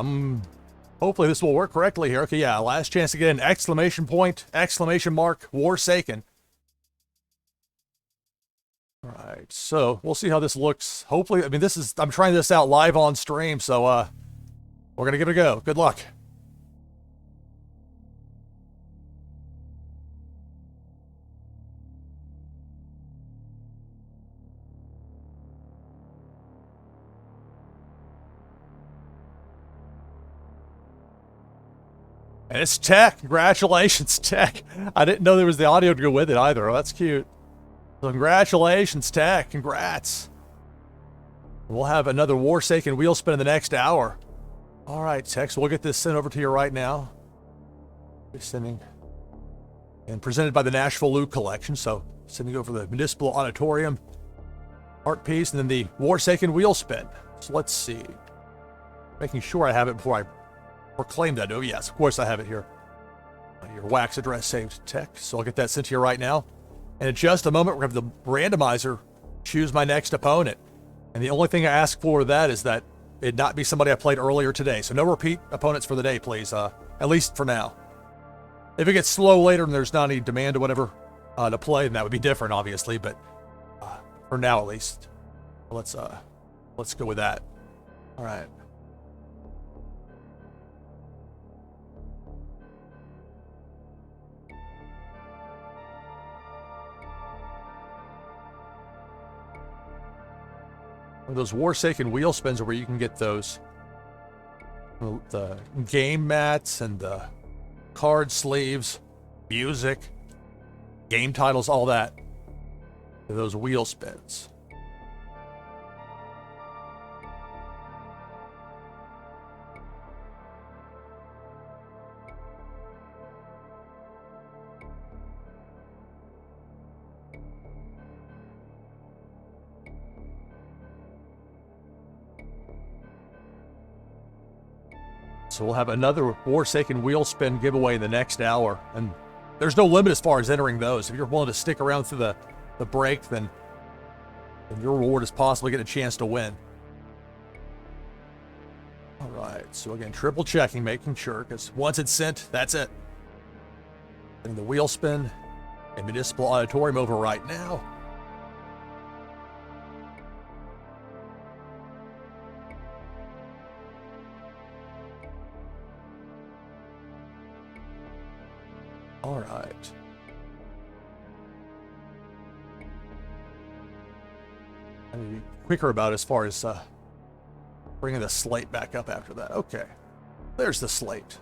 hopefully this will work correctly here. Okay, yeah, last chance to get an exclamation point, exclamation mark, Warsaken. All right, so we'll see how this looks. Hopefully, I mean, I'm trying this out live on stream, so we're gonna give it a go. Good luck. And it's Tech. Congratulations, Tech. I didn't know there was the audio to go with it either. Oh, that's cute. So congratulations, Tech. Congrats. We'll have another Warsaken wheel spin in the next hour. All right, Tech. So we'll get this sent over to you right now. Just sending. And presented by the NashvilleLou collection. So sending over the municipal auditorium art piece and then the Warsaken wheel spin. So let's see. Making sure I have it before I proclaim that. Oh, yes, of course I have it here. Your wax address saved, Tech. So I'll get that sent to you right now. And in just a moment, we're going to have the randomizer choose my next opponent. And the only thing I ask for that is that it not be somebody I played earlier today. So no repeat opponents for the day, please. At least for now. If it gets slow later and there's not any demand or whatever to play, then that would be different, obviously. But for now, at least, let's go with that. All right. Those Warsaken wheel spins are where you can get those, the game mats and the card sleeves, music, game titles, all that. Those wheel spins. So we'll have another Warsaken wheel spin giveaway in the next hour. And there's no limit as far as entering those. If you're willing to stick around through the break, then your reward is possibly getting a chance to win. All right, so again, triple checking, making sure, because once it's sent, that's it. Getting the wheel spin and municipal auditorium over right now. All right. I need to be quicker about as far as bringing the slate back up after that. Okay. There's the slate.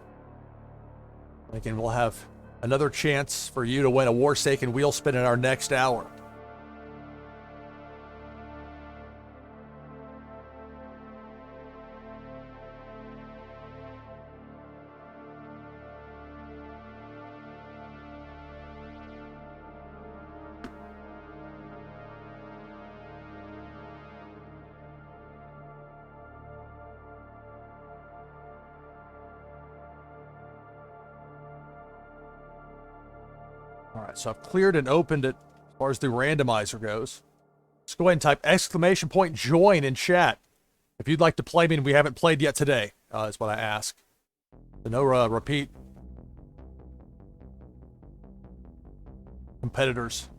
Again, we'll have another chance for you to win a Warsaken wheel spin in our next hour. All right, so I've cleared and opened it as far as the randomizer goes. Let's go ahead and type exclamation point join in chat if you'd like to play me and we haven't played yet today, is what I ask. So no repeat competitors.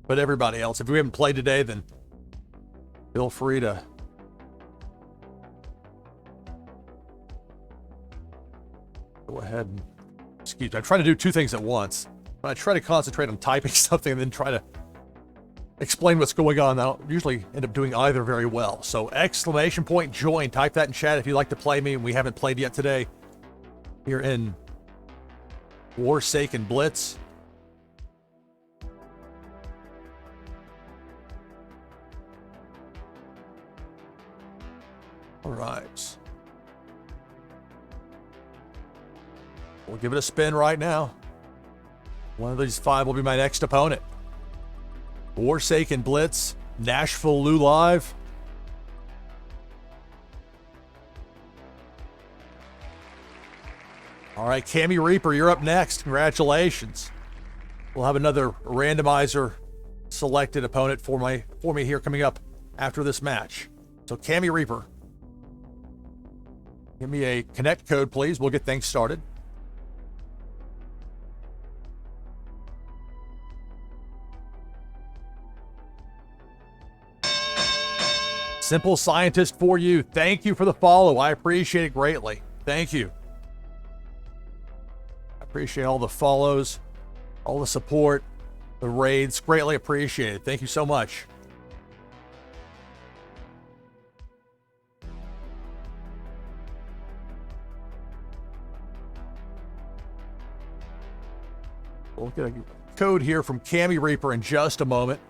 But everybody else, if we haven't played today, then feel free to go ahead and, excuse me, I'm trying to do two things at once. When I try to concentrate on typing something and then try to explain what's going on, I don't usually end up doing either very well. So exclamation point join, type that in chat if you'd like to play me and we haven't played yet today. Here in Warsaken Blitz. All right. We'll give it a spin right now. One of these five will be my next opponent. Warsaken Blitz, NashvilleLou live. All right, Cammy Reaper, you're up next. Congratulations. We'll have another randomizer selected opponent for me here coming up after this match. So Cammy Reaper, give me a connect code, please. We'll get things started. Simple Scientist for you. Thank you for the follow. I appreciate it greatly. Thank you. I appreciate all the follows, all the support, the raids. Greatly appreciated. Thank you so much. We'll get a code here from Cammy Reaper in just a moment.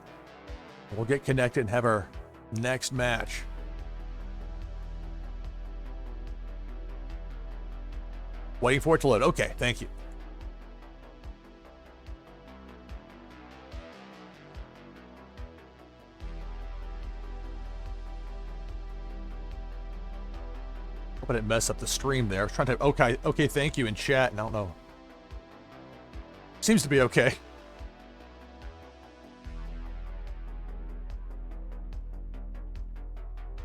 We'll get connected and have our next match. Waiting for it to load. Okay, thank you. Hope I didn't mess up the stream there. I was trying to okay, thank you in chat, and I don't know. Seems to be okay.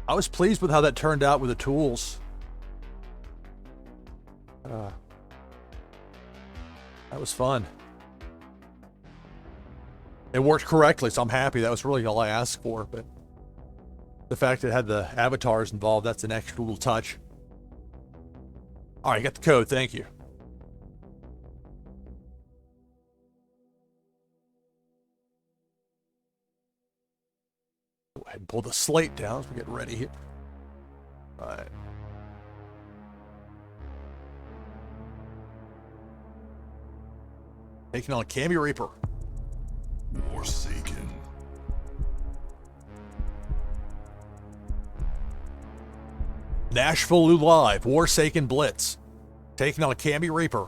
I was pleased with how that turned out with the tools. That was fun. It worked correctly, so I'm happy. That was really all I asked for, but the fact that it had the avatars involved, that's an extra little touch. All right, got the code. Thank you. Go ahead and pull the slate down as we get ready here. All right. Taking on Cammy Reaper. Warsaken. NashvilleLou live. Warsaken Blitz. Taking on Cammy Reaper.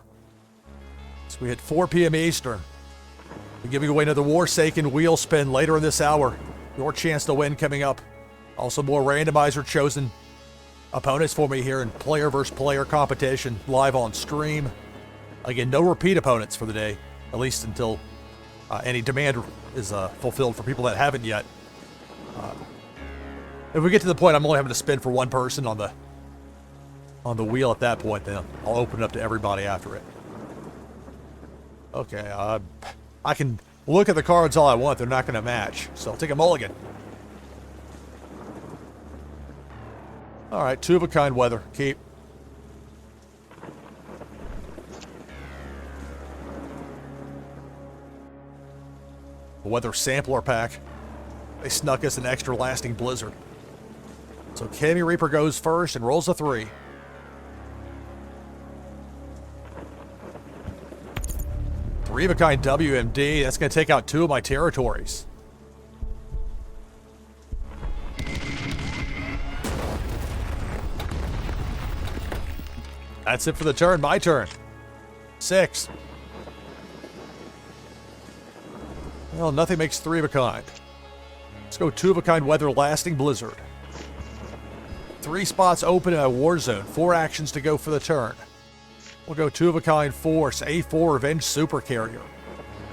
So we hit 4 p.m. Eastern. We're giving away another Warsaken wheel spin later in this hour. Your chance to win coming up. Also more randomizer chosen opponents for me here in player versus player competition live on stream. Again, no repeat opponents for the day, at least until any demand is fulfilled for people that haven't yet. If we get to the point I'm only having to spin for one person on the wheel at that point, then I'll open it up to everybody after it. Okay, I can look at the cards all I want. They're not going to match, so I'll take a mulligan. All right, 2 of a kind weather. Keep. Weather sampler pack. They snuck us an extra lasting blizzard. So Cammy Reaper goes first and rolls a 3. Three of a kind WMD. That's going to take out 2 of my territories. That's it for the turn. My turn. 6. Well, nothing makes 3 of a kind. Let's go 2 of a kind weather lasting blizzard. 3 spots open in a war zone. 4 actions to go for the turn. We'll go two-of-a-kind Force, A4 Revenge Super Carrier.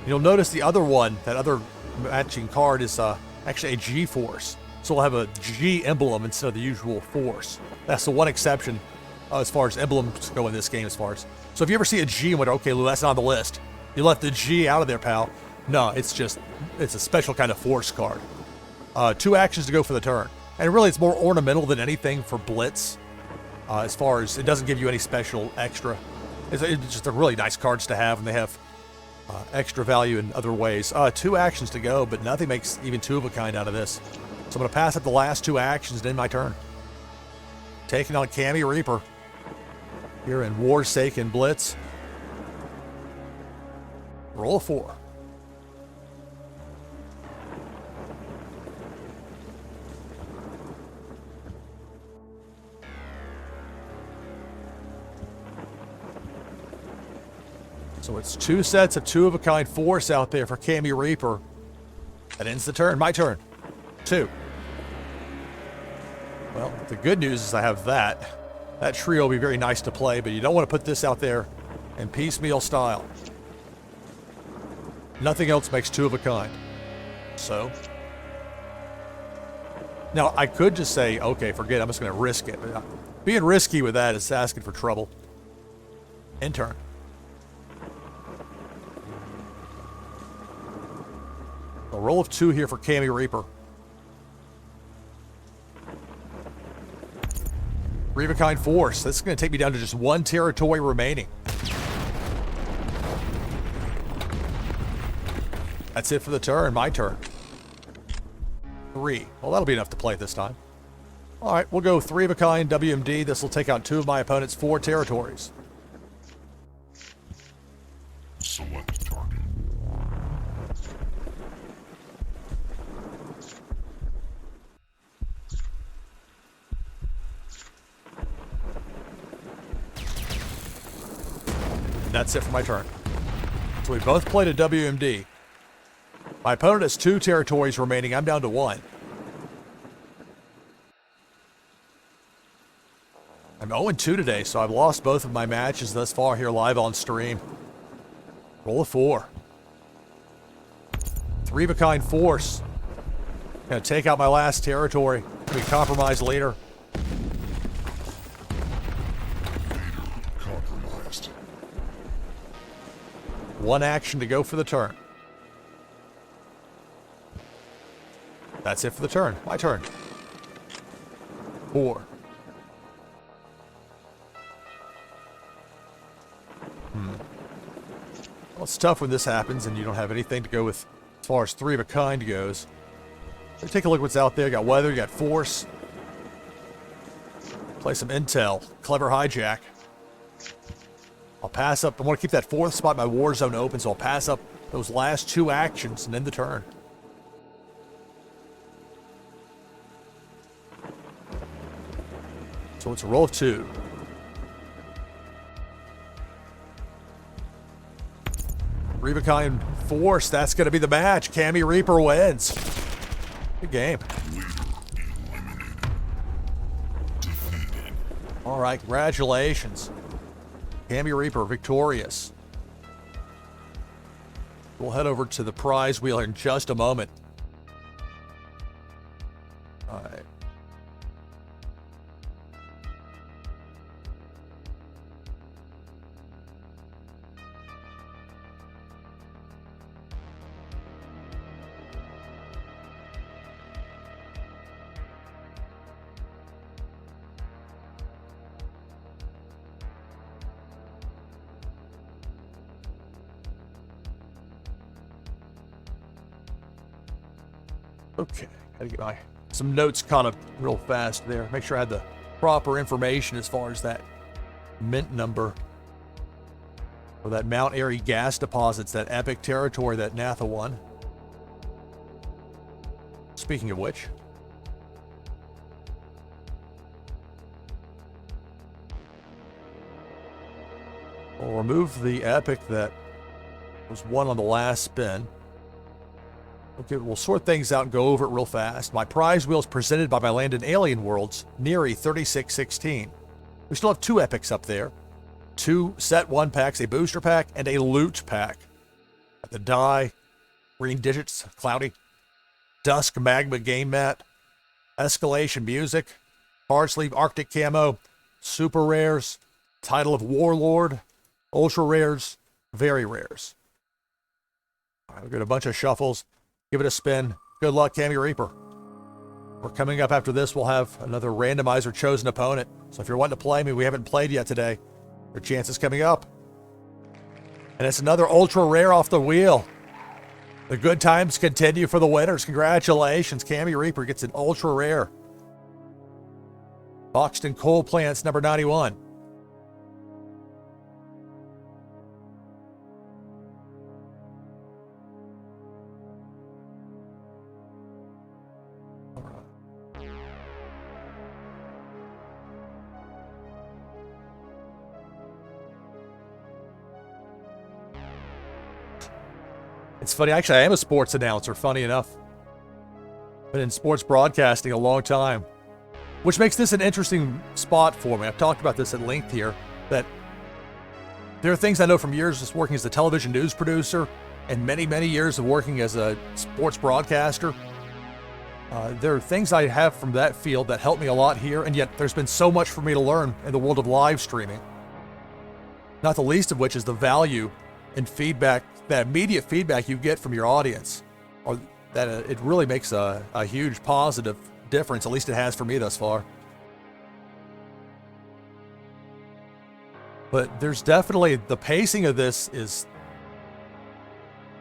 You'll notice the other one, that other matching card is actually a G-Force. So we'll have a G emblem instead of the usual Force. That's the one exception as far as emblems go in this game. So if you ever see a G and went, okay, Lou, that's not on the list. You left the G out of there, pal. No, it's a special kind of Force card. 2 actions to go for the turn. And really, it's more ornamental than anything for Blitz. As far as it doesn't give you any special extra. It's just they're really nice cards to have, and they have extra value in other ways. 2 actions to go, but nothing makes even 2-of-a-kind out of this. So I'm going to pass up the last 2 actions and end my turn. Taking on Cammy Reaper here in Warsaken Blitz. Roll a 4. So it's 2 sets of 2-of-a-kind Force out there for Cammy Reaper. That ends the turn. My turn. 2. Well, the good news is I have that. That trio will be very nice to play, but you don't want to put this out there in piecemeal style. Nothing else makes 2-of-a-kind. So. Now, I could just say, okay, forget it. I'm just going to risk it. But being risky with that is asking for trouble. End turn. A roll of 2 here for Cammy Reaper. 3-of-a-kind Force. That's going to take me down to just 1 territory remaining. That's it for the turn. My turn. 3. Well, that'll be enough to play this time. All right, we'll go 3-of-a-kind WMD. This will take out 2 of my opponent's 4 territories. Select target. That's it for my turn. So we both played a WMD. My opponent has 2 territories remaining. I'm down to 1. I'm 0-2 today, so I've lost both of my matches thus far here live on stream. Roll a 4. 3-of-a-kind Force. Gonna take out my last territory. We compromise later. Compromised. 1 action to go for the turn. That's it for the turn. My turn. 4. Well, it's tough when this happens and you don't have anything to go with as far as 3-of-a-kind goes. So take a look at what's out there. You got weather, you got Force. Play some intel. Clever hijack. I'll pass up. I want to keep that 4th spot in my war zone open, so I'll pass up those last 2 actions and end the turn. So it's a roll of 2. 3-of-a-kind Force. That's going to be the match. Cammy Reaper wins. Good game. All right, congratulations. Cammy Reaper victorious. We'll head over to the prize wheel in just a moment. All right. Okay, gotta get some notes caught up real fast there. Make sure I had the proper information as far as that mint number. Or that Mount Airy gas deposits, that epic territory that Natha won. Speaking of which. We'll remove the epic that was won on the last spin. Okay, we'll sort things out and go over it real fast. My prize wheel is presented by my land in Alien Worlds, Neary 3616. We still have 2 epics up there. 2 set 1 packs, a booster pack, and a loot pack. The die, green digits, cloudy, dusk magma game mat, escalation music, hard sleeve arctic camo, super rares, title of warlord, ultra rares, very rares. All right, we've got a bunch of shuffles. Give it a spin. Good luck, Cammy Reaper. We're coming up after this. We'll have another randomizer chosen opponent. So if you're wanting to play me, we haven't played yet today. Your chance is coming up. And it's another ultra rare off the wheel. The good times continue for the winners. Congratulations. Cammy Reaper gets an ultra rare. Boxed in coal plants, number 91. It's funny, actually, I am a sports announcer, funny enough. Been in sports broadcasting a long time, which makes this an interesting spot for me. I've talked about this at length here, that there are things I know from years just working as a television news producer and many, many years of working as a sports broadcaster. There are things I have from that field that help me a lot here, and yet there's been so much for me to learn in the world of live streaming. Not the least of which is the value and feedback, that immediate feedback you get from your audience, or that it really makes a huge positive difference. At least it has for me thus far. But there's definitely, the pacing of this is,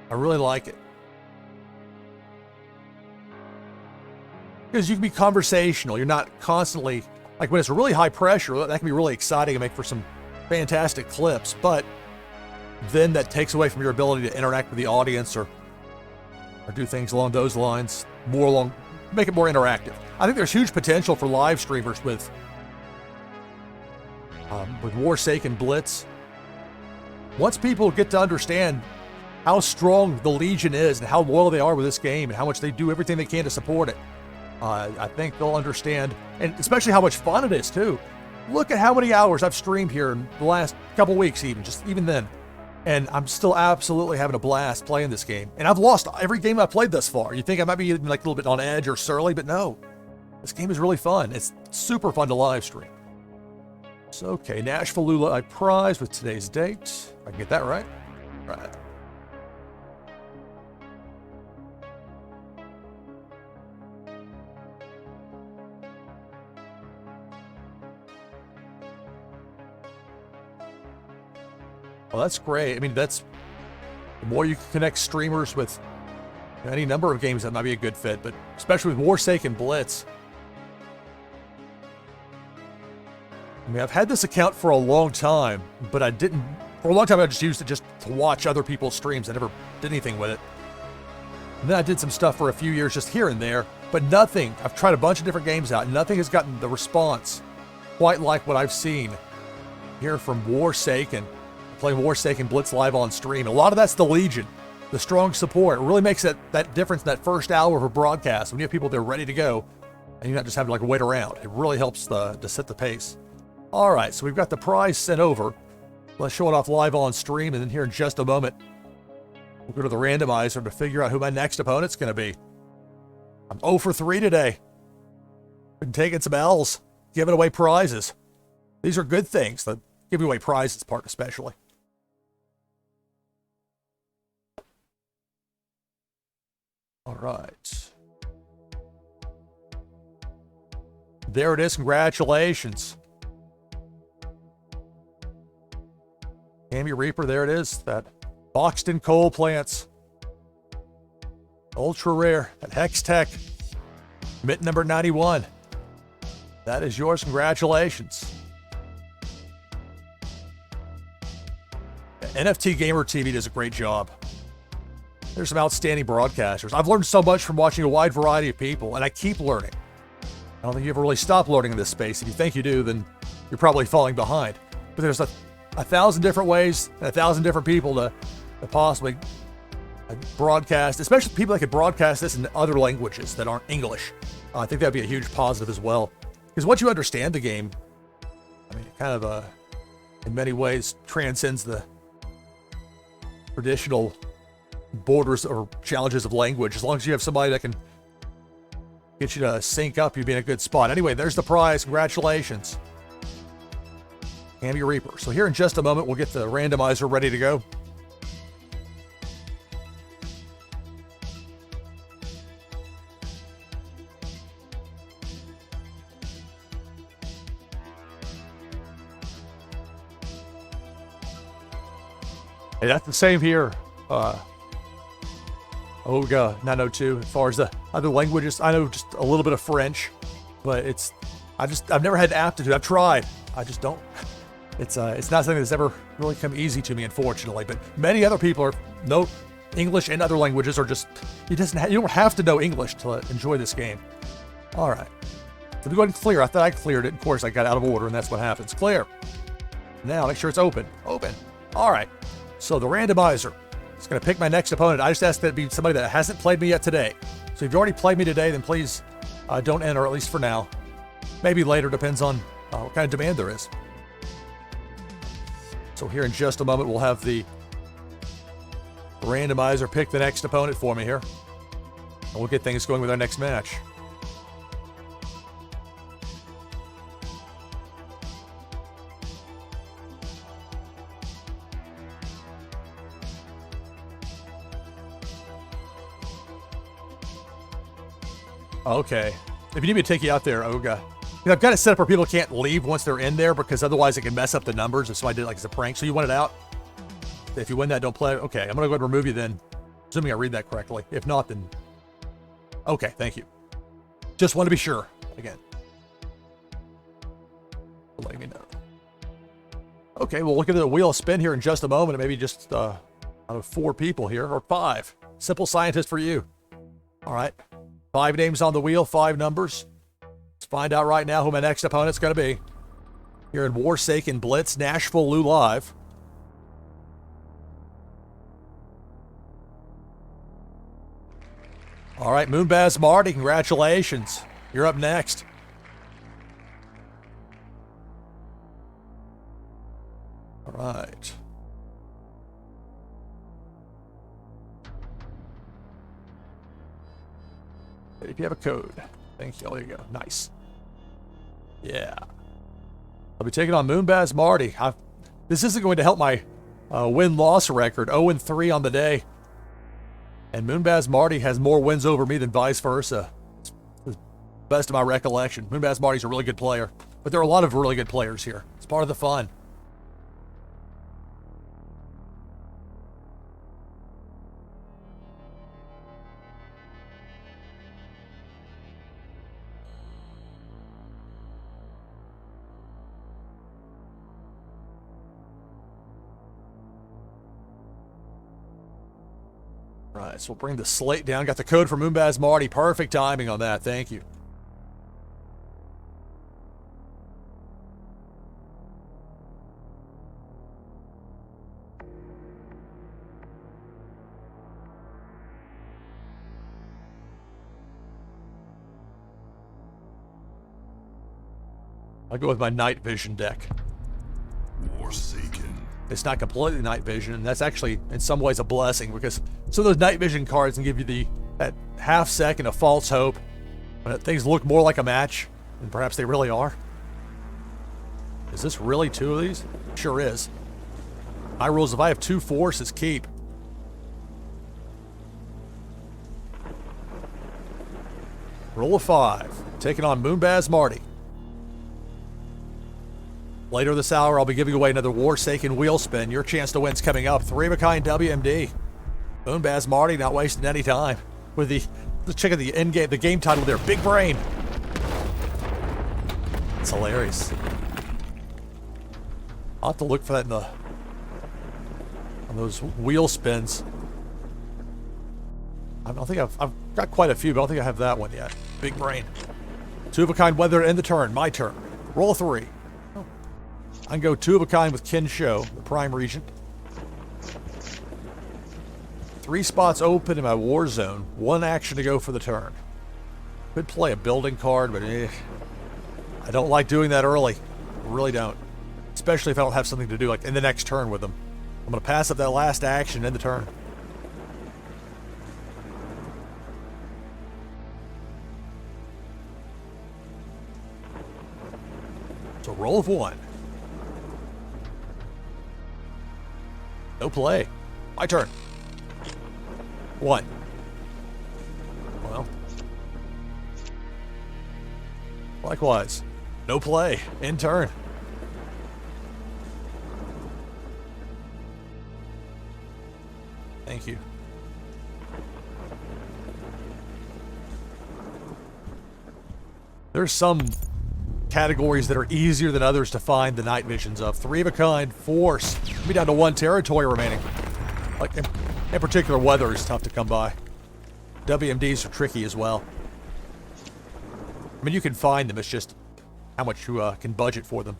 I really like it. Because you can be conversational. You're not constantly, like when it's really high pressure, that can be really exciting and make for some fantastic clips, but then that takes away from your ability to interact with the audience or do things along those lines, make it more interactive. I think there's huge potential for live streamers with Warsaken Blitz. Once people get to understand how strong the Legion is and how loyal they are with this game and how much they do everything they can to support it, I think they'll understand, and especially how much fun it is too. Look at how many hours I've streamed here in the last couple weeks, even then. And I'm still absolutely having a blast playing this game. And I've lost every game I've played thus far. You think I might be like a little bit on edge or surly, but no. This game is really fun. It's super fun to live stream. So, okay, NashvilleLou I prize with today's date. If I can get that right. Right. Well, that's great. I mean, the more you can connect streamers with any number of games, that might be a good fit, but especially with Warsaken Blitz. I mean, I've had this account for a long time, but for a long time I just used it just to watch other people's streams. I never did anything with it. And then I did some stuff for a few years just here and there, but nothing. I've tried a bunch of different games out. Nothing has gotten the response quite like what I've seen here from Warsaken. Playing Warsaken Blitz live on stream. A lot of that's the Legion, the strong support. It really makes that difference in that first hour of a broadcast when you have people there ready to go and you're not just having to like wait around. It really helps to set the pace. All right, so we've got the prize sent over. Let's show it off live on stream, and then here in just a moment, we'll go to the randomizer to figure out who my next opponent's going to be. I'm 0 for 3 today. Been taking some L's, giving away prizes. These are good things, the giving away prizes part especially. All right. There it is. Congratulations. Cammy Reaper, there it is. That boxed in coal plants. Ultra rare. That Hex Tech. Mint number 91. That is yours. Congratulations. NFT Gamer TV does a great job. There's some outstanding broadcasters. I've learned so much from watching a wide variety of people, and I keep learning. I don't think you ever really stop learning in this space. If you think you do, then you're probably falling behind. But there's a 1,000 different ways and 1,000 different people to possibly broadcast, especially people that could broadcast this in other languages that aren't English. I think that'd be a huge positive as well. Because once you understand the game, I mean, it kind of in many ways transcends the traditional borders or challenges of language. As long as you have somebody that can get you to sync up, you'd be in a good spot. Anyway, there's the prize. Congratulations. Hammy Reaper. So here in just a moment, we'll get the randomizer ready to go. Hey, that's the same here. Oga 902. As far as the other languages, I know just a little bit of French, but I've never had aptitude. I've tried. I just don't. It's not something that's ever really come easy to me, unfortunately. But many other people know English and other languages, or just you don't have to know English to enjoy this game. All right. So we go ahead and clear. I thought I cleared it. Of course, I got out of order, and that's what happens. Clear. Now make sure it's open. Open. All right. So the randomizer is going to pick my next opponent. I just ask that it be somebody that hasn't played me yet today. So if you've already played me today, then please don't enter, at least for now. Maybe later, depends on what kind of demand there is. So here in just a moment, we'll have the randomizer pick the next opponent for me here. And we'll get things going with our next match. Okay. If you need me to take you out there, Oga. I've got it set up where people can't leave once they're in there, because otherwise it can mess up the numbers if somebody did it like as a prank. So you want it out? If you win that, don't play. Okay, I'm going to go ahead and remove you then. Assuming I read that correctly. If not, then... Okay, thank you. Just want to be sure. Again. Let me know. Okay, we'll look at the wheel spin here in just a moment. Maybe just out of 4 people here, or 5. Simple scientist for you. All right. 5 names on the wheel, 5 numbers. Let's find out right now who my next opponent's going to be. Here in Warsaken Blitz, NashvilleLou Live. All right, Moonbaz Marty, congratulations. You're up next. All right. If you have a code. Thank you. Oh, there you go. Nice. Yeah. I'll be taking on Moonbaz Marty. This isn't going to help my win-loss record. 0-3 on the day. And Moonbaz Marty has more wins over me than vice versa. It's the best of my recollection. Moonbaz Marty's a really good player. But there are a lot of really good players here. It's part of the fun. Right, so we'll bring the slate down. Got the code for Moonbaz Marty. Perfect timing on that. Thank you. I'll go with my night vision deck. Warsaken. It's not completely night vision, and that's actually in some ways a blessing, because some of those night vision cards can give you that half second of false hope when things look more like a match than perhaps they really are. Is this really 2 of these? Sure is. My rules, if I have 2 forces, keep. Roll of 5. Taking on Moonbaz Marty. Later this hour, I'll be giving away another Warsaken wheel spin. Your chance to win's coming up. 3-of-a-kind WMD. Moonbaz Marty not wasting any time. With let's check out the end game, the game title there. Big Brain. It's hilarious. I'll have to look for that on those wheel spins. I don't think I've got quite a few, but I don't think I have that one yet. Big Brain. 2-of-a-kind weather in the turn. My turn. Roll 3. I can go 2-of-a-kind with Kin Show, the Prime Regent. 3 spots open in my war zone. 1 action to go for the turn. Could play a building card, but I don't like doing that early. I really don't. especially if I don't have something to do like in the next turn with them. I'm going to pass up that last action in the turn. So roll of 1. No play. My turn. 1. Well. Likewise. No play. In turn. Thank you. There's some categories that are easier than others to find the night visions of. 3 of a kind, force. Be down to 1 territory remaining. Like in particular, weather is tough to come by. WMDs are tricky as well. I mean, you can find them. It's just how much you can budget for them.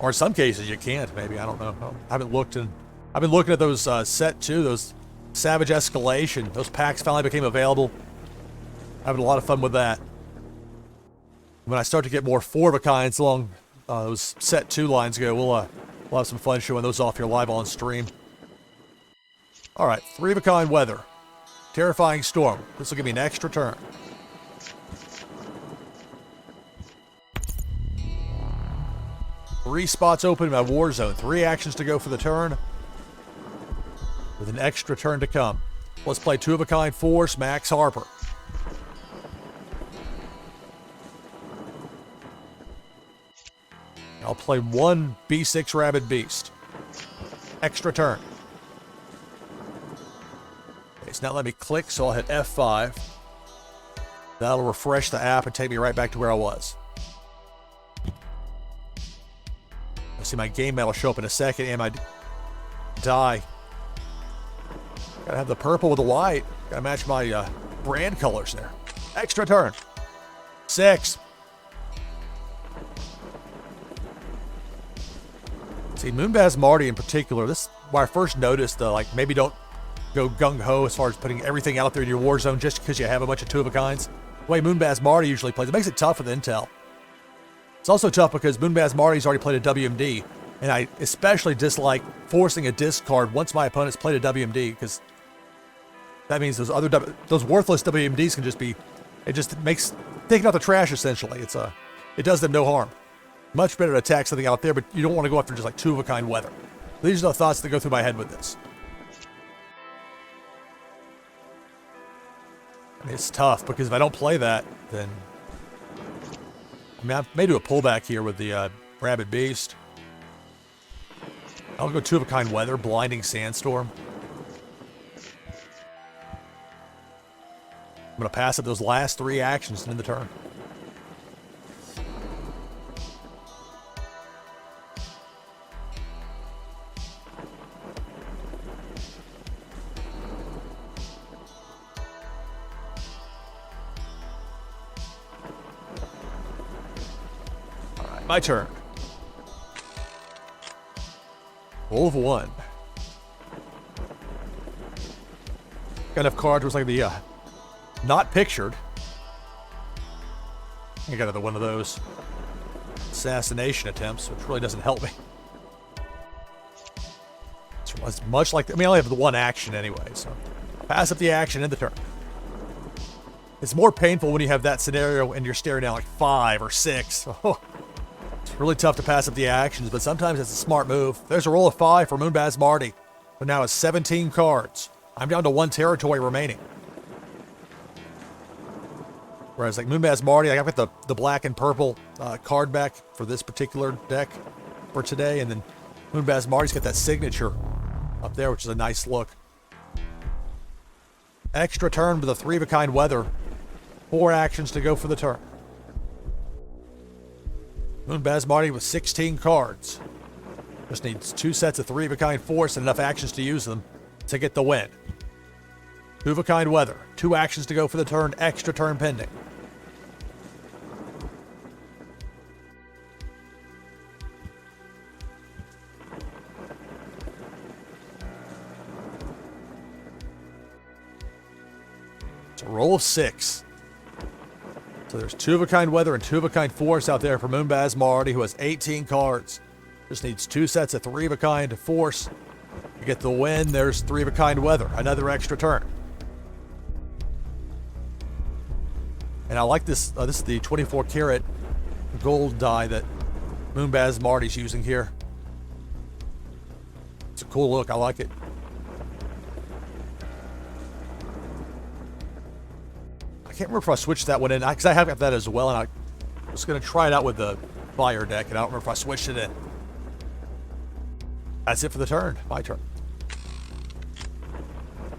Or in some cases, you can't. Maybe, I don't know. I've been looking at those set 2, those Savage Escalation. Those packs finally became available. Having a lot of fun with that. When I start to get more 4 of a kinds along those set 2 lines go, we'll have some fun showing those off here live on stream. All right, 3 of a kind weather. Terrifying storm. This will give me an extra turn. Three spots open in my war zone. 3 actions to go for the turn, with an extra turn to come. Let's play 2 of a kind force, Max Harper. I'll play 1 B6 Rabid Beast. Extra turn. Okay, it's not letting me click, so I'll hit F5. That'll refresh the app and take me right back to where I was. I see my game map will show up in a second, and my die. Gotta have the purple with the white. Gotta match my brand colors there. Extra turn. 6. See, Moonbaz Marty in particular, this is where I first noticed, like, maybe don't go gung-ho as far as putting everything out there in your war zone just because you have a bunch of 2 of a kinds. The way Moonbaz Marty usually plays, it makes it tough with intel. It's also tough because Moonbaz Marty's already played a WMD, and I especially dislike forcing a discard once my opponent's played a WMD, because that means those worthless WMDs can just be, it just makes taking out the trash essentially. It does them no harm. Much better to attack something out there, but you don't want to go after just like 2 of a kind weather. These are the thoughts that go through my head with this. I mean, it's tough because if I don't play that, then I mean, I may do a pullback here with the Rabid Beast. I'll go 2 of a kind weather, Blinding Sandstorm. I'm going to pass up those last 3 actions and end the turn. My turn. Roll of 1. Got enough cards where it's like the not pictured. I got another one of those assassination attempts, which really doesn't help me. It's much like, I mean, I only have the 1 action anyway, so pass up the action in the turn. It's more painful when you have that scenario and you're staring down like 5 or 6. Oh. Really tough to pass up the actions, but sometimes it's a smart move. There's a roll of 5 for Moonbaz Marty, who now has 17 cards. I'm down to 1 territory remaining. Whereas like Moonbaz Marty, I've got the black and purple card back for this particular deck for today, and then Moonbaz Marty's got that signature up there, which is a nice look. Extra turn with a 3 of a kind weather. 4 actions to go for the turn. Moonbaz Marty with 16 cards. Just needs 2 sets of 3 of a kind force and enough actions to use them to get the win. 2 of a kind weather. 2 actions to go for the turn. Extra turn pending. It's a roll of 6. So there's 2-of-a-kind weather and 2-of-a-kind force out there for Moonbaz Marty, who has 18 cards. Just needs 2 sets of 3-of-a-kind force to get the win. There's 3-of-a-kind weather, another extra turn. And I like this. This is the 24 karat gold die that Moonbaz Marty's using here. It's a cool look. I like it. I can't remember if I switched that one in, because I have got that as well, and I was going to try it out with the fire deck, and I don't remember if I switched it in. That's it for the turn. My turn.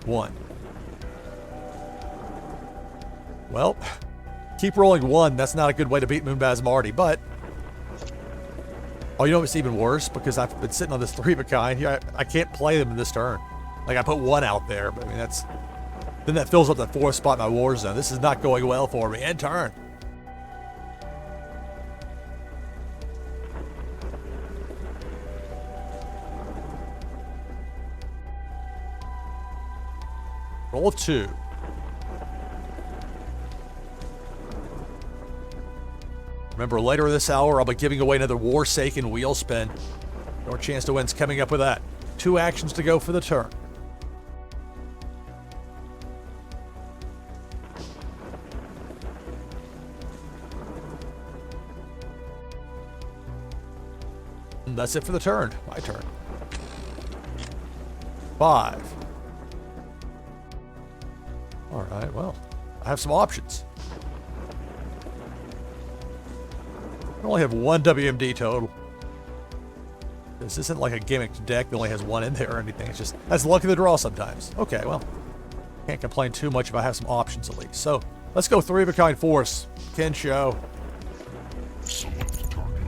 1. Well, keep rolling 1. That's not a good way to beat Moonbaz Marty, but... Oh, you know what's even worse? Because I've been sitting on this 3-of-a-kind. Here, I can't play them in this turn. Like, I put 1 out there, but I mean, that's... Then that fills up that 4th spot in my war zone. This is not going well for me. End turn. Roll of 2. Remember, later this hour, I'll be giving away another Warsaken wheel spin. Your chance to win's coming up with that. 2 actions to go for the turn. And that's it for the turn. My turn. 5. All right, well, I have some options. I only have 1 WMD total. This isn't like a gimmicked deck that only has 1 in there or anything. It's just, that's luck of the draw sometimes. Okay, well, can't complain too much if I have some options at least. So, let's go 3-of-a-kind force. Ken show. Select target.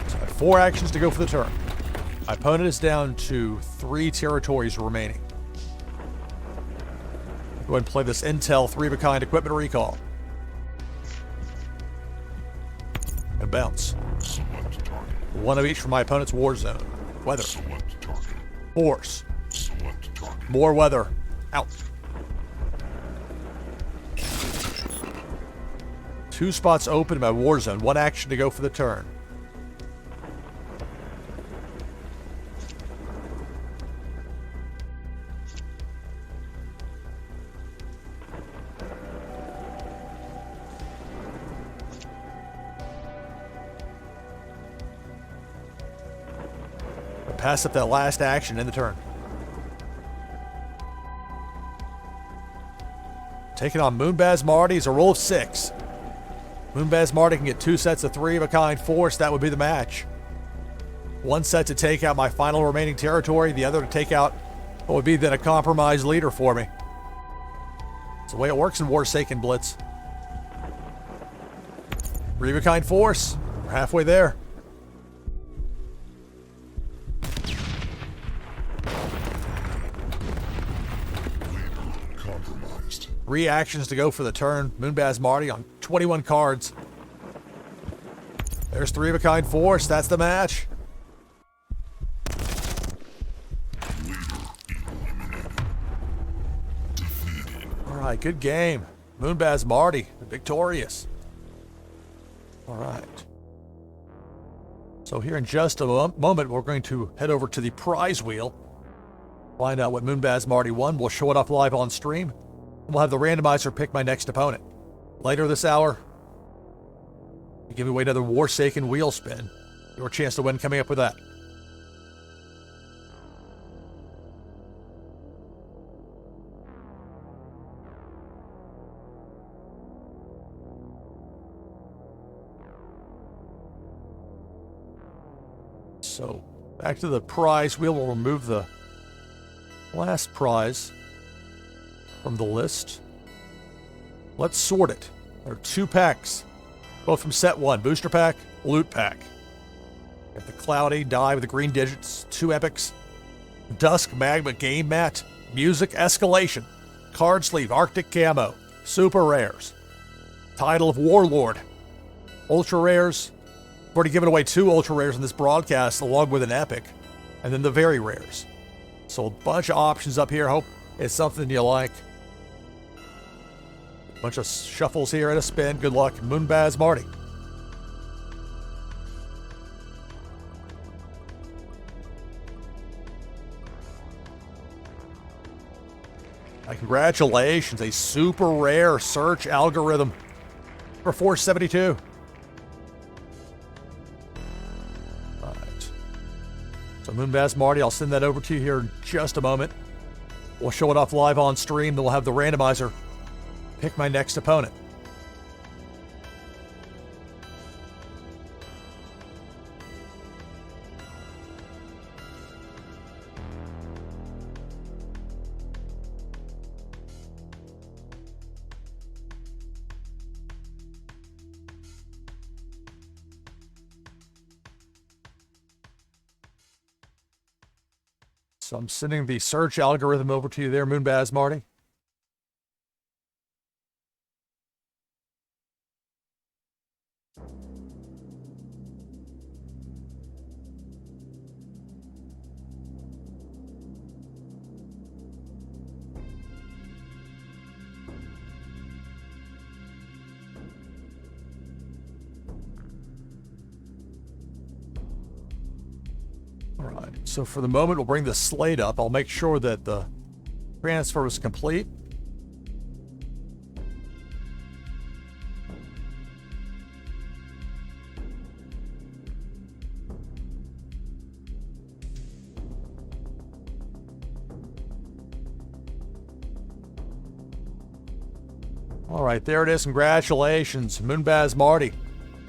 So I have 4 actions to go for the turn. My opponent is down to 3 territories remaining. Go ahead and play this Intel 3-of-a-kind equipment recall. And bounce. Select target. 1 of each from my opponent's war zone. Weather. Select target. Force. Select target. More weather. Out. 2 spots open in my war zone. 1 action to go for the turn. Pass up that last action in the turn. Taking on Moonbaz Marty is a roll of 6. Moonbaz Marty can get 2 sets of 3-of-a-kind force. That would be the match. 1 set to take out my final remaining territory. The other to take out what would be then a compromised leader for me. It's the way it works in Warsaken Blitz. 3-of-a-kind force. We're halfway there. Compromised. 3 actions to go for the turn. Moonbaz Marty on 21 cards. There's 3-of-a-kind force. That's the match. Leader eliminated. Defeated. All right, good game. Moonbaz Marty, victorious. All right. So here in just a moment, we're going to head over to the prize wheel. Find out what Moonbaz Marty won. We'll show it off live on stream. We'll have the randomizer pick my next opponent. Later this hour, we give away another Warsaken wheel spin. Your chance to win coming up with that. So, back to the prize wheel. We'll remove the last prize from the list. Let's sort it. There are 2 packs, both from set 1, booster pack, loot pack. Got the cloudy die with the green digits, 2 epics, dusk magma game mat, music escalation, card sleeve arctic camo, super rares, title of warlord, ultra rares. I've already given away 2 ultra rares in this broadcast along with an epic, and then the very rares. So a bunch of options up here. Hope it's something you like. Bunch of shuffles here and a spin. Good luck, Moonbaz Marty. Congratulations, a super rare search algorithm for 472. All right. So Moonbaz Marty, I'll send that over to you here in just a moment. We'll show it off live on stream. Then we'll have the randomizer pick my next opponent. So I'm sending the search algorithm over to you there, Moonbaz Marty. So for the moment, we'll bring the slate up. I'll make sure that the transfer is complete. All right, there it is. Congratulations, Moonbaz Marty.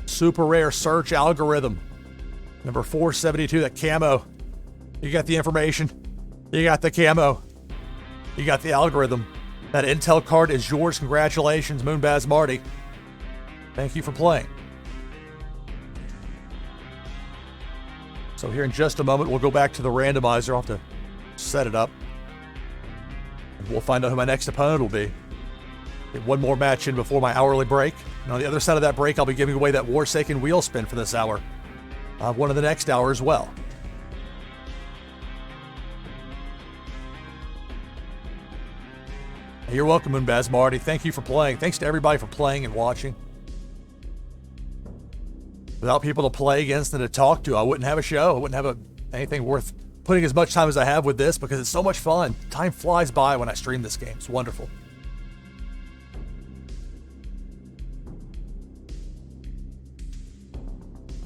Super rare search algorithm. Number 472, that camo. You got the information. You got the camo. You got the algorithm. That intel card is yours. Congratulations, Moonbaz Marty. Thank you for playing. So here in just a moment, we'll go back to the randomizer. I'll have to set it up. And we'll find out who my next opponent will be. Get one more match in before my hourly break. And on the other side of that break, I'll be giving away that Warsaken wheel spin for this hour. One of the next hour as well. You're welcome, Moonbaz Marty. Thank you for playing. Thanks to everybody for playing and watching. Without people to play against and to talk to, I wouldn't have a show. I wouldn't have anything worth putting as much time as I have with this because it's so much fun. Time flies by when I stream this game. It's wonderful.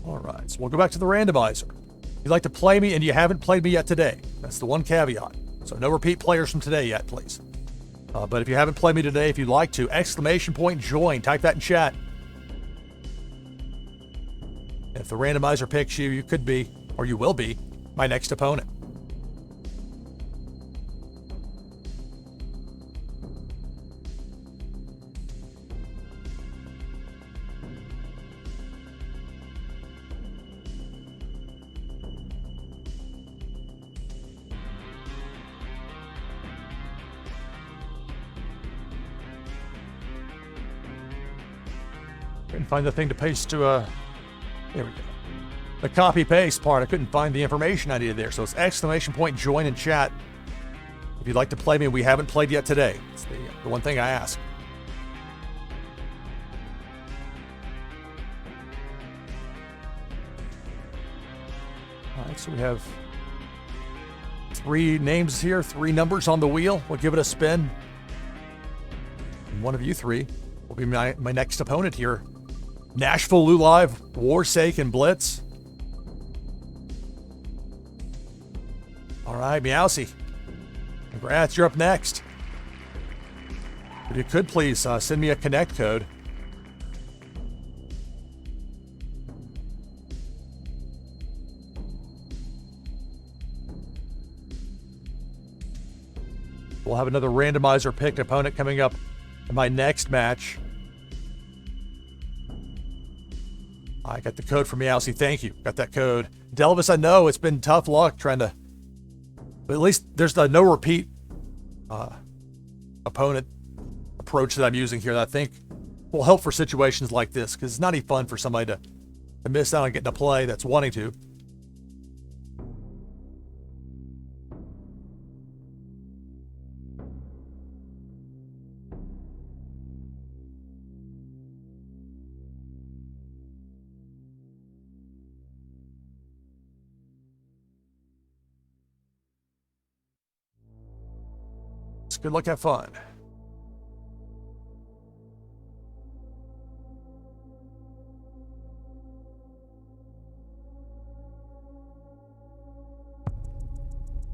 All right, so we'll go back to the randomizer. If you'd like to play me and you haven't played me yet today, that's the one caveat. So no repeat players from today yet, please. But if you haven't played me today, if you'd like to, !join, type that in chat. If the randomizer picks you, you could be, or you will be, my next opponent. Couldn't find the thing to paste to there we go. The copy paste part, I couldn't find the information I needed there. So it's !join in chat. If you'd like to play me, we haven't played yet today. It's the one thing I ask. All right, so we have 3 names here, 3 numbers on the wheel. We'll give it a spin. And one of you 3 will be my next opponent here. NashvilleLou Live, Warsaken Blitz. All right, Meowsy. Congrats, you're up next. If you could please send me a connect code. We'll have another randomizer picked opponent coming up in my next match. I got the code from Meowsy. Thank you. Got that code. Delvis, I know it's been tough luck trying to... But at least there's the no repeat opponent approach that I'm using here that I think will help for situations like this, because it's not even fun for somebody to miss out on getting to play that's wanting to. Good luck, have fun.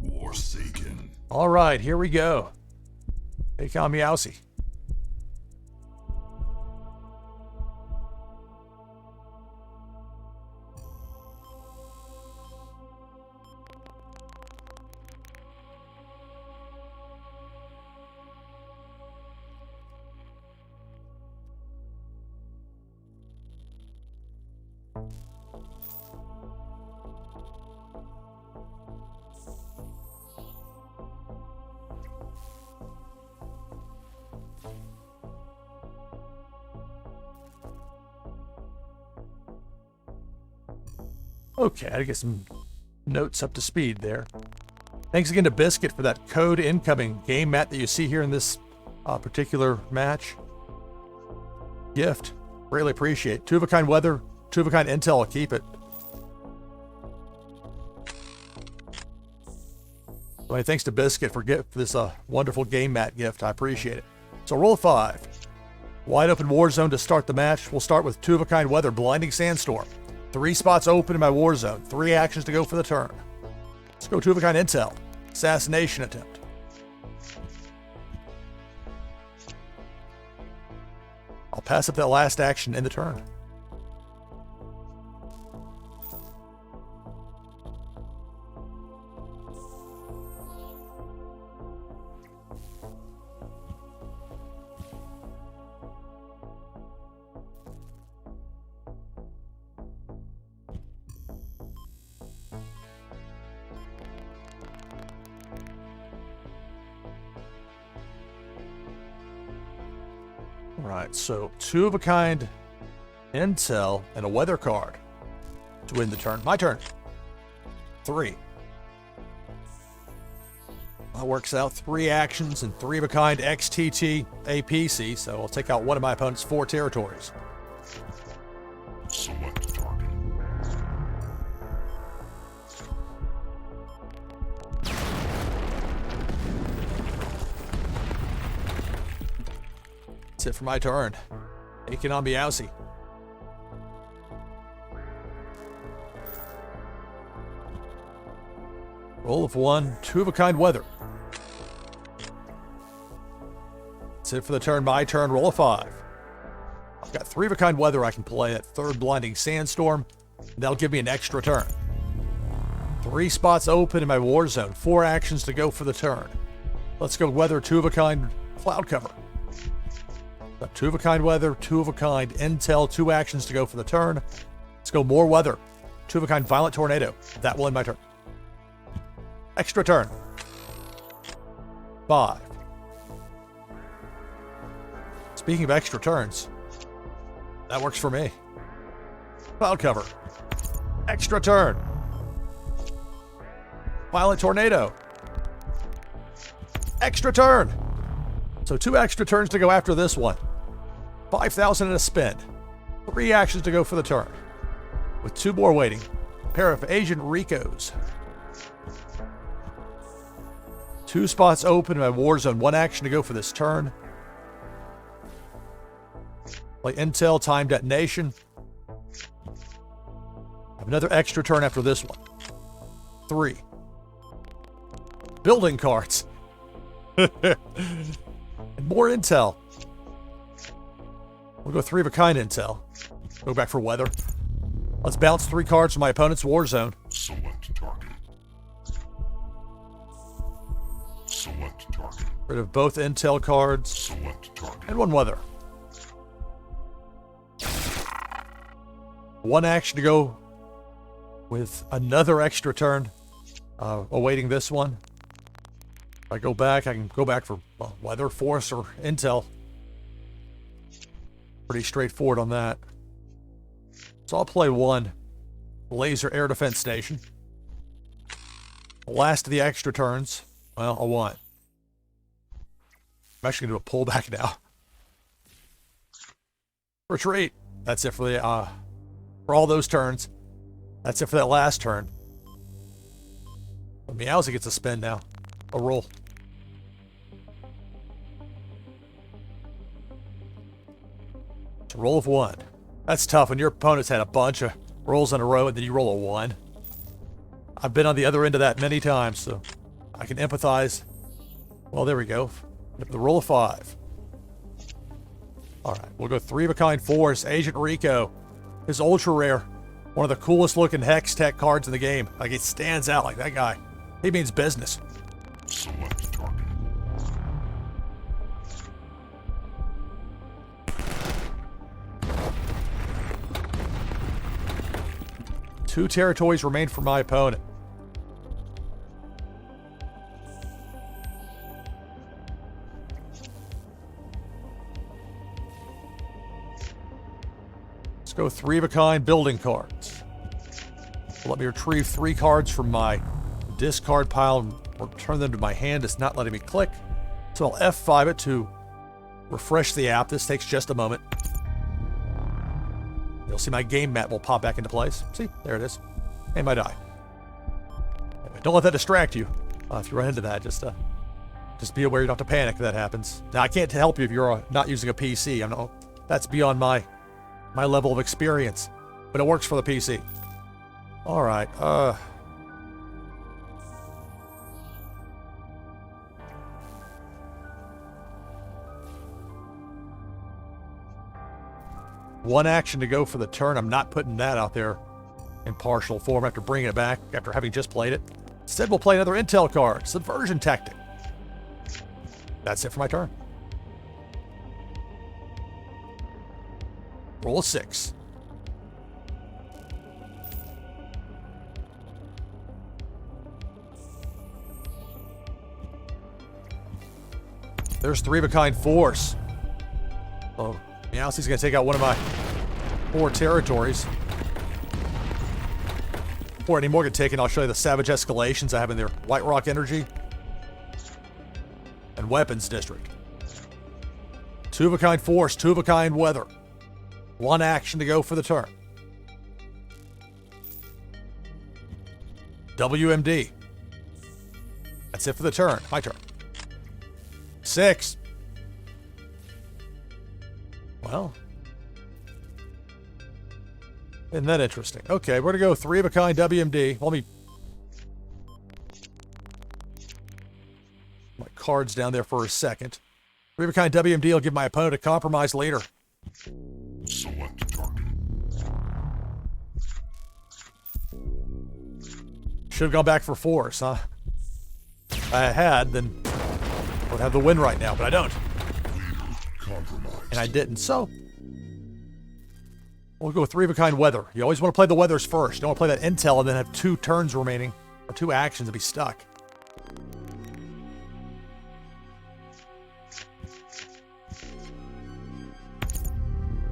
Warsaken. All right, here we go. Take on Meowsy. Okay, I had to get some notes up to speed there. Thanks again to Biscuit for that code incoming game mat that you see here in this particular match. Gift. Greatly appreciate. 2-of-a-kind weather, 2-of-a-kind intel. I'll keep it. Well, thanks to Biscuit for this wonderful game mat gift. I appreciate it. So roll 5. Wide open war zone to start the match. We'll start with 2-of-a-kind weather, blinding sandstorm. 3 spots open in my war zone. 3 actions to go for the turn. Let's go 2-of-a-kind intel. Assassination attempt. I'll pass up that last action in the turn. Right, so 2-of-a-kind intel and a weather card to win the turn. My turn. 3. That works out. 3 actions and 3-of-a-kind XTT APC, so I'll take out one of my opponent's 4 territories. Select target. That's it for my turn. Taking on Meowsy. Roll of 1, 2-of-a-kind weather. That's it for the turn. My turn. Roll of 5. I've got 3-of-a-kind weather I can play at 3rd blinding sandstorm. And that'll give me an extra turn. 3 spots open in my war zone. 4 actions to go for the turn. Let's go weather, 2-of-a-kind cloud cover. Got 2-of-a-kind weather, 2-of-a-kind intel, 2 actions to go for the turn. Let's go more weather. 2-of-a-kind violent tornado. That will end my turn. Extra turn. 5. Speaking of extra turns, that works for me. Cloud cover. Extra turn. Violent tornado. Extra turn. So 2 extra turns to go after this one. 5,000 in a spin. 3 actions to go for the turn. With 2 more waiting. A pair of Agent Ricos. 2 spots open in my war zone. 1 action to go for this turn. Play intel, time detonation. Have another extra turn after this one. 3. Building cards. And more intel. We'll go 3-of-a-kind intel. Go back for weather. Let's bounce 3 cards from my opponent's war zone. Select target. Select target. Rid of both intel cards. Select target. And 1 weather. 1 action to go with another extra turn. Awaiting this one. If I go back, I can go back for weather, force, or intel. Pretty straightforward on that. So I'll play 1 laser air defense station. Last of the extra turns. Well, I'll want. I'm actually going to do a pullback now. Retreat. That's it for the for all those turns. That's it for that last turn. But Meowsy gets a spin now. A roll. It's a roll of 1. That's tough when your opponent's had a bunch of rolls in a row and then you roll a 1. I've been on the other end of that many times, so I can empathize. Well, there we go. The roll of 5. All right, we'll go 3 of a kind force. Agent Rico is ultra rare. One of the coolest looking Hex Tech cards in the game. Like, it stands out like that guy. He means business. Select target. Two territories remain for my opponent. Let's go 3 of a kind building cards. Let me retrieve 3 cards from my discard pile and return them to my hand. It's not letting me click. So I'll F5 it to refresh the app. This takes just a moment. You'll see my game mat will pop back into place. See, there it is. And my die. Anyway, don't let that distract you. If you run into that, just be aware you don't have to panic if that happens. Now, I can't help you if you're not using a PC. That's beyond my level of experience. But it works for the PC. All right. One action to go for the turn. I'm not putting that out there in partial form after bringing it back after having just played it. Instead, we'll play another intel card, Subversion Tactic. That's it for my turn. Roll a 6. There's 3 of a kind force. Oh, Meowsie's going to take out one of my 4 territories. Before any more get taken, I'll show you the savage escalations I have in their White Rock Energy and Weapons District. 2 of a kind force, 2 of a kind weather. 1 action to go for the turn. WMD. That's it for the turn. My turn. 6. Well, isn't that interesting? Okay, we're going to go 3 of a kind WMD. Let me... my cards down there for a second. 3 of a kind WMD will give my opponent a compromised leader. Select target. Should have gone back for force, huh? If I had, then I would have the win right now, but I don't. Compromise. And I didn't, so we'll go 3 of a kind weather. You always want to play the weathers first. You don't want to play that intel and then have 2 turns remaining, or 2 actions and be stuck.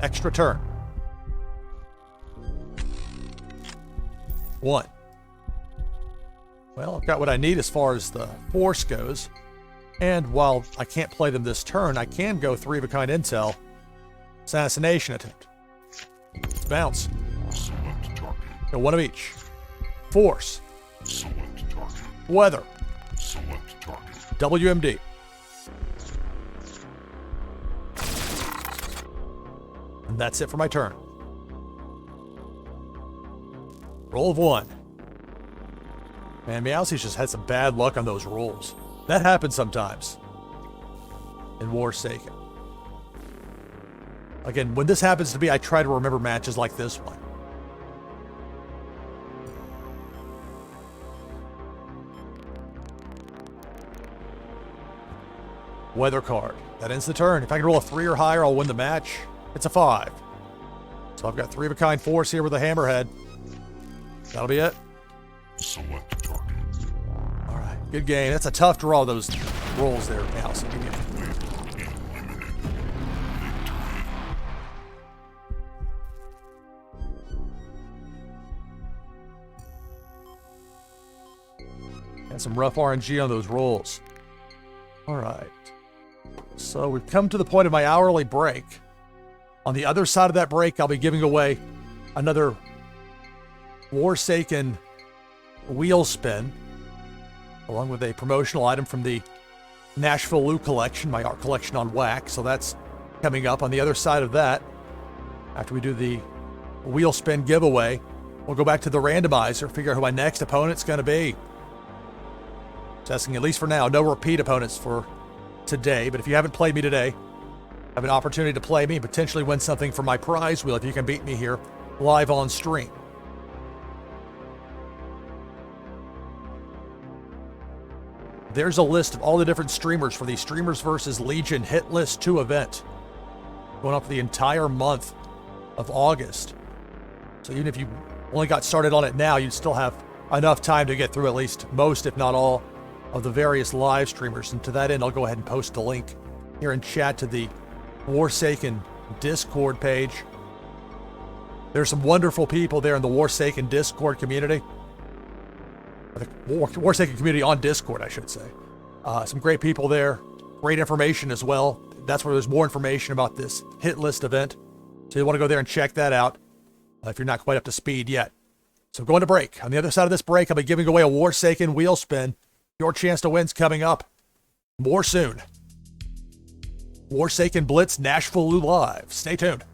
Extra turn. 1. Well, I've got what I need as far as the force goes. And while I can't play them this turn, I can go 3 of a kind intel. Assassination attempt. Let's bounce. Select target. Go 1 of each. Force. Select target. Weather. Select target. WMD. And that's it for my turn. Roll of 1. Man, Meowsie's just had some bad luck on those rolls. That happens sometimes in Warsaken. Again, when this happens to me, I try to remember matches like this one. Weather card. That ends the turn. If I can roll a 3 or higher, I'll win the match. It's a 5. So I've got 3 of a kind force here with a hammerhead. That'll be it. Select target. All right, good game. That's a tough draw, those rolls there, Meowsie. Got some rough RNG on those rolls. All right. So we've come to the point of my hourly break. On the other side of that break, I'll be giving away another Warsaken wheel spin, along with a promotional item from the NashvilleLou collection, my art collection on wax. So that's coming up. On the other side of that, After we do the wheel spin giveaway, we'll go back to the randomizer, figure out who my next opponent's going to be. Testing, at least for now, no repeat opponents for today. But if you haven't played me today, have an opportunity to play me and potentially win something for my prize wheel if you can beat me here live on stream. There's a list of all the different streamers for the Streamers vs. Legion Hit List 2 event going on for the entire month of August. So even if you only got started on it now, you'd still have enough time to get through at least most, if not all, of the various live streamers. And to that end, I'll go ahead and post a link here in chat to the Warsaken Discord page. There's some wonderful people there in the Warsaken Discord community. The Warsaken community on Discord, I should say. Some great people there. Great information as well. That's where there's more information about this hit list event. So you want to go there and check that out if you're not quite up to speed yet. So going to break. On the other side of this break, I'll be giving away a Warsaken wheel spin. Your chance to win's coming up. More soon. Warsaken Blitz, NashvilleLou Live. Stay tuned.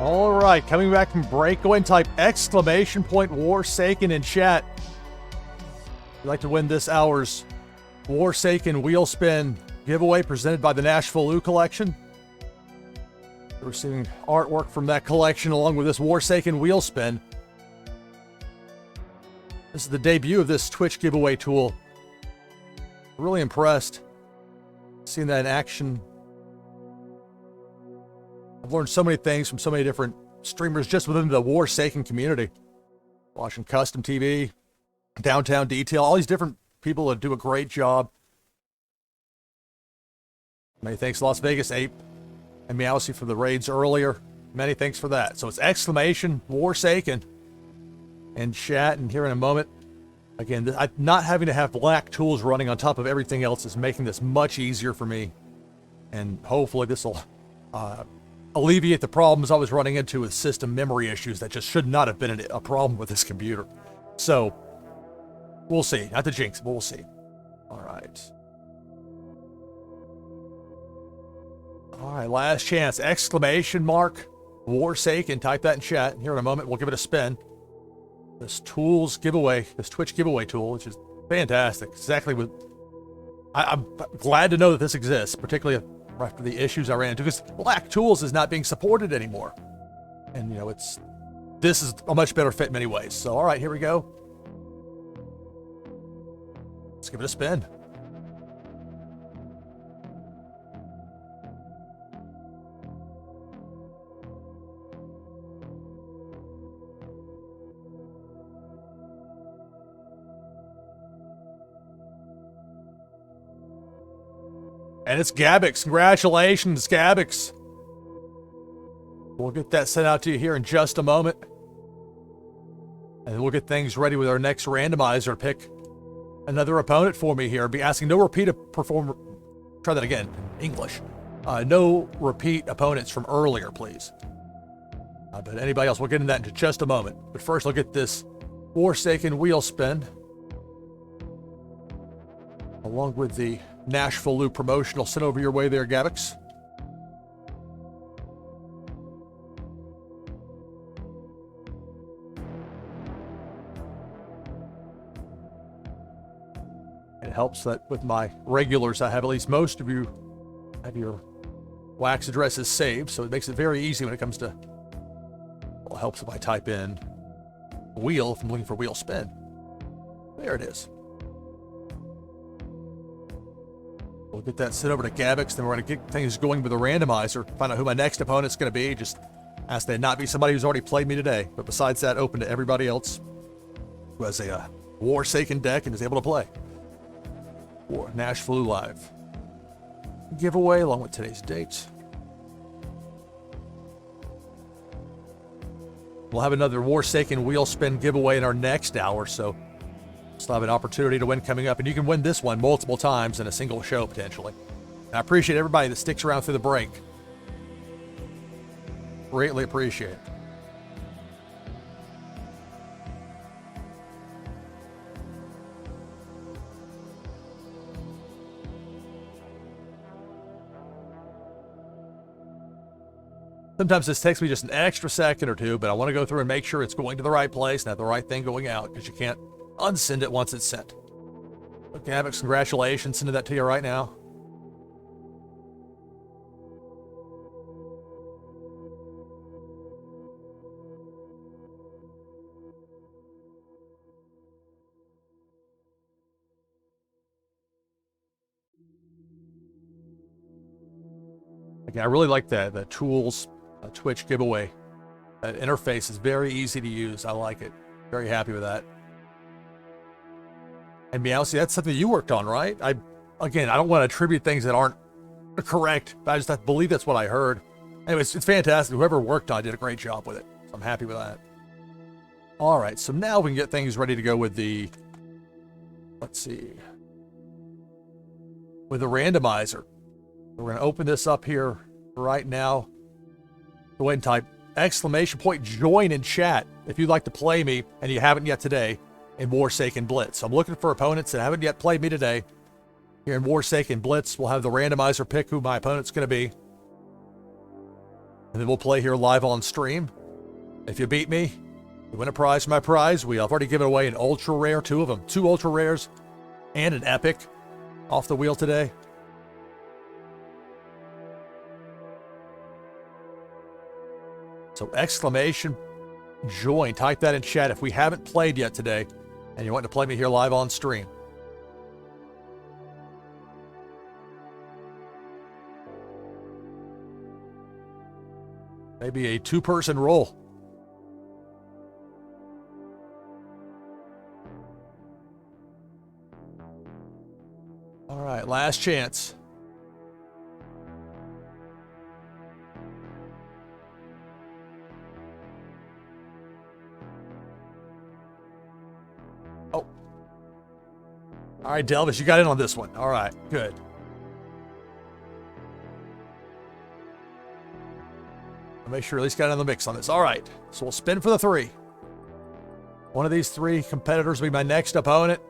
All right, coming back from break, go ahead and type exclamation point Warsaken in chat. If you'd like to win this hour's Warsaken wheel spin giveaway presented by the NashvilleLou collection. We're receiving artwork from that collection along with this Warsaken wheel spin. This is the debut of this Twitch giveaway tool. Really impressed seeing that in action. I've learned so many things from so many different streamers just within the Warsaken community. Watching Custom TV, Downtown Detail, all these different people that do a great job. Many thanks Las Vegas Ape and Meowsy for the raids earlier. Many thanks for that. So it's exclamation Warsaken in chat, and here in a moment. Again, not having to have black tools running on top of everything else is making this much easier for me. And hopefully this will alleviate the problems I was running into with system memory issues that just should not have been a problem with this computer. So, we'll see. Not to jinx, but we'll see. All right. All right, last chance. Exclamation mark Warsaken. Type that in chat. Here in a moment, we'll give it a spin. This tools giveaway, this Twitch giveaway tool, which is fantastic. Exactly what I'm glad to know that this exists, particularly after the issues I ran into, because black tools is not being supported anymore. And you know, this is a much better fit in many ways. So all right, here we go. Let's give it a spin. And it's Gabix. Congratulations, Gabix. We'll get that sent out to you here in just a moment. And we'll get things ready with our next randomizer. Pick another opponent for me here. Be asking no repeat perform. Try that again. English. No repeat opponents from earlier, please. But anybody else, we'll get into that in just a moment. But first, I'll get this Warsaken wheel spin, along with the NashvilleLou promotional sent over your way there, Gabix. It helps that with my regulars, I have at least most of you have your wax addresses saved, so it makes it very easy when it comes to, well, it helps if I type in wheel if I'm looking for wheel spin. There it is. We'll get that sent over to Gabix, then we're going to get things going with the randomizer, find out who my next opponent's going to be. Just ask that not be somebody who's already played me today. But besides that, open to everybody else who has a Warsaken deck and is able to play for NashvilleLou Live giveaway along with today's date. We'll have another Warsaken wheel spin giveaway in our next hour, so still have an opportunity to win coming up, and you can win this one multiple times in a single show, potentially. And I appreciate everybody that sticks around through the break. Greatly appreciate it. Sometimes this takes me just an extra second or two, but I want to go through and make sure it's going to the right place and have the right thing going out, because you can't unsend it once it's sent. Okay, Gabix, congratulations. Sending that to you right now. Again, I really like the tools Twitch giveaway. That interface is very easy to use. I like it. Very happy with that. And Meowsy, that's something you worked on, right? I don't want to attribute things that aren't correct, but I just believe that's what I heard. Anyways, it's fantastic. Whoever worked on it did a great job with it. So I'm happy with that. All right, so now we can get things ready to go with the, let's see, with the randomizer. We're going to open this up here right now. Go ahead and type exclamation point join in chat if you'd like to play me and you haven't yet today in Warsaken Blitz. So I'm looking for opponents that haven't yet played me today. Here in Warsaken Blitz, we'll have the randomizer pick who my opponent's going to be. And then we'll play here live on stream. If you beat me, you win a prize for my prize wheel. I've already given away an ultra rare, 2 of them. 2 ultra rares and an epic off the wheel today. So exclamation join. Type that in chat if we haven't played yet today and you want to play me here live on stream. Maybe a 2-person roll. All right, last chance. Oh. All right, Delvis, you got in on this one. All right, good. I'll make sure at least got in the mix on this. All right, so we'll spin for the 3. One of these 3 competitors will be my next opponent.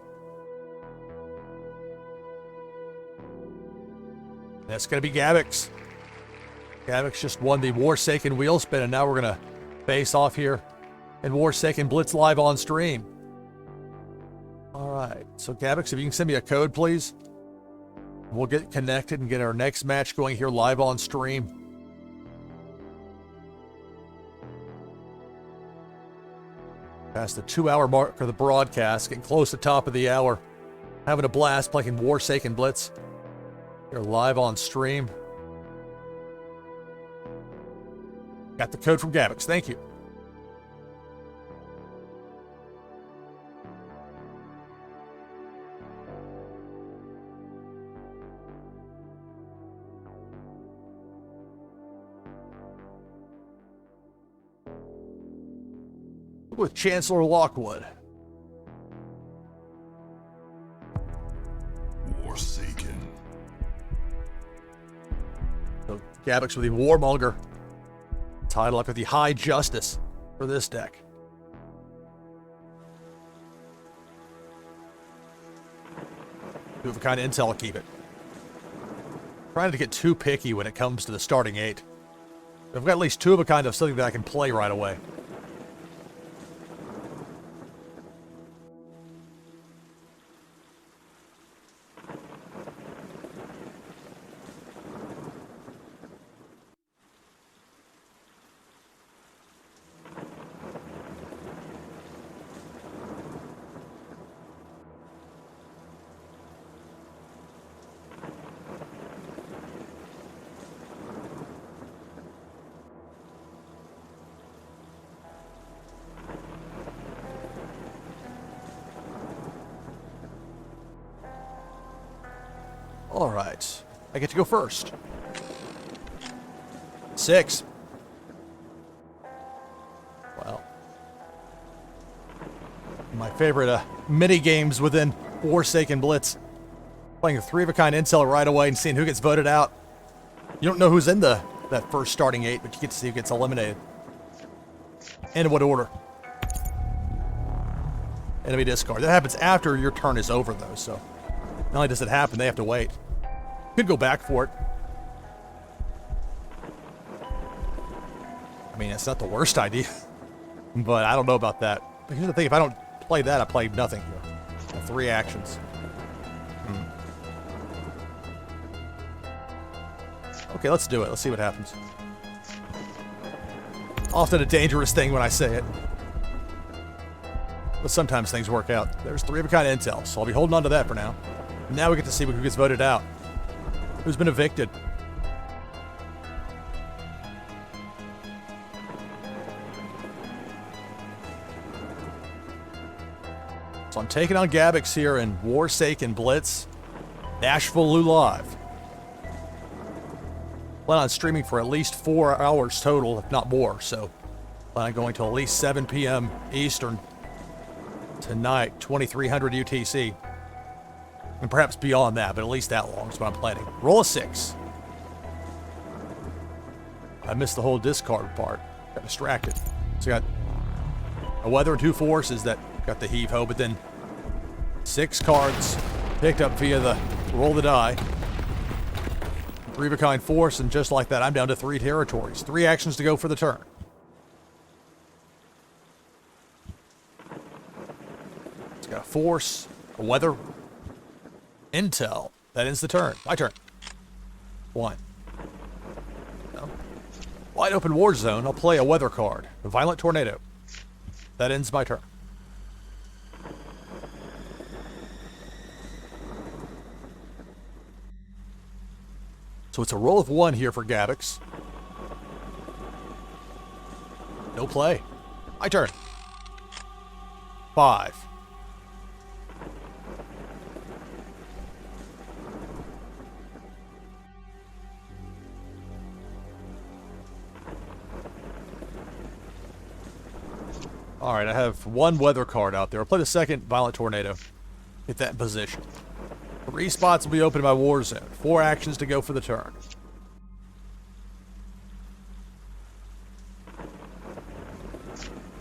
That's going to be Gabix. Gabix just won the Warsaken wheel spin, and now we're going to face off here in Warsaken Blitz live on stream. All right, so Gabix, if you can send me a code, please. We'll get connected and get our next match going here live on stream. Past the 2-hour mark of the broadcast, getting close to the top of the hour. Having a blast playing Warsaken Blitz. You're live on stream. Got the code from Gabix. Thank you. With Chancellor Lockwood. Warsaken. So Gabix with the Warmonger. Title up with the High Justice for this deck. Two of a kind of intel, keep it. Trying to get too picky when it comes to the starting 8. I've got at least 2 of a kind of something that I can play right away. All right, I get to go first. 6. Well, my favorite mini games within Warsaken Blitz. Playing a 3 of a kind intel right away and seeing who gets voted out. You don't know who's in that first starting 8, but you get to see who gets eliminated. And in what order. Enemy discard. That happens after your turn is over, though, so not only does it happen, they have to wait. Could go back for it. I mean, it's not the worst idea, but I don't know about that. But here's the thing, if I don't play that, I play nothing here. 3 actions. Okay, let's do it. Let's see what happens. Often a dangerous thing when I say it. But sometimes things work out. There's 3 of a kind intel, so I'll be holding on to that for now. Now we get to see who gets voted out. Who's been evicted? So I'm taking on Gabix here in Warsaken Blitz, NashvilleLou Live. Plan on streaming for at least 4 hours total, if not more. So plan on going till at least 7 p.m. Eastern tonight, 2300 UTC. And perhaps beyond that, but at least that long is what I'm planning. Roll a 6. I missed the whole discard part. Got distracted. So got a weather and 2 forces that got the heave-ho, but then 6 cards picked up via the roll the die. Three of a kind force, and just like that, I'm down to 3 territories. 3 actions to go for the turn. It's got a force, a weather, intel. That ends the turn. My turn. 1. No. Wide open war zone. I'll play a weather card. A violent tornado. That ends my turn. So it's a roll of 1 here for Gabix. No play. My turn. 5. Alright, I have 1 weather card out there. I'll play the second violent tornado. Get that in position. 3 spots will be open in my war zone. 4 actions to go for the turn.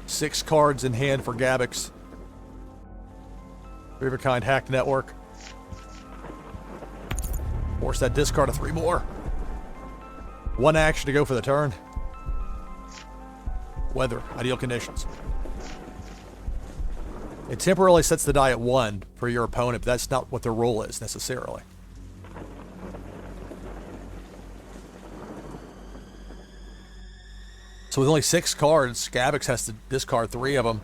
Six cards in hand for Gabix. Three of a kind hacked network. Force that discard of 3 more. 1 action to go for the turn. Weather, ideal conditions. It temporarily sets the die at 1 for your opponent, but that's not what their role is necessarily. So with only 6 cards, Gabix has to discard 3 of them.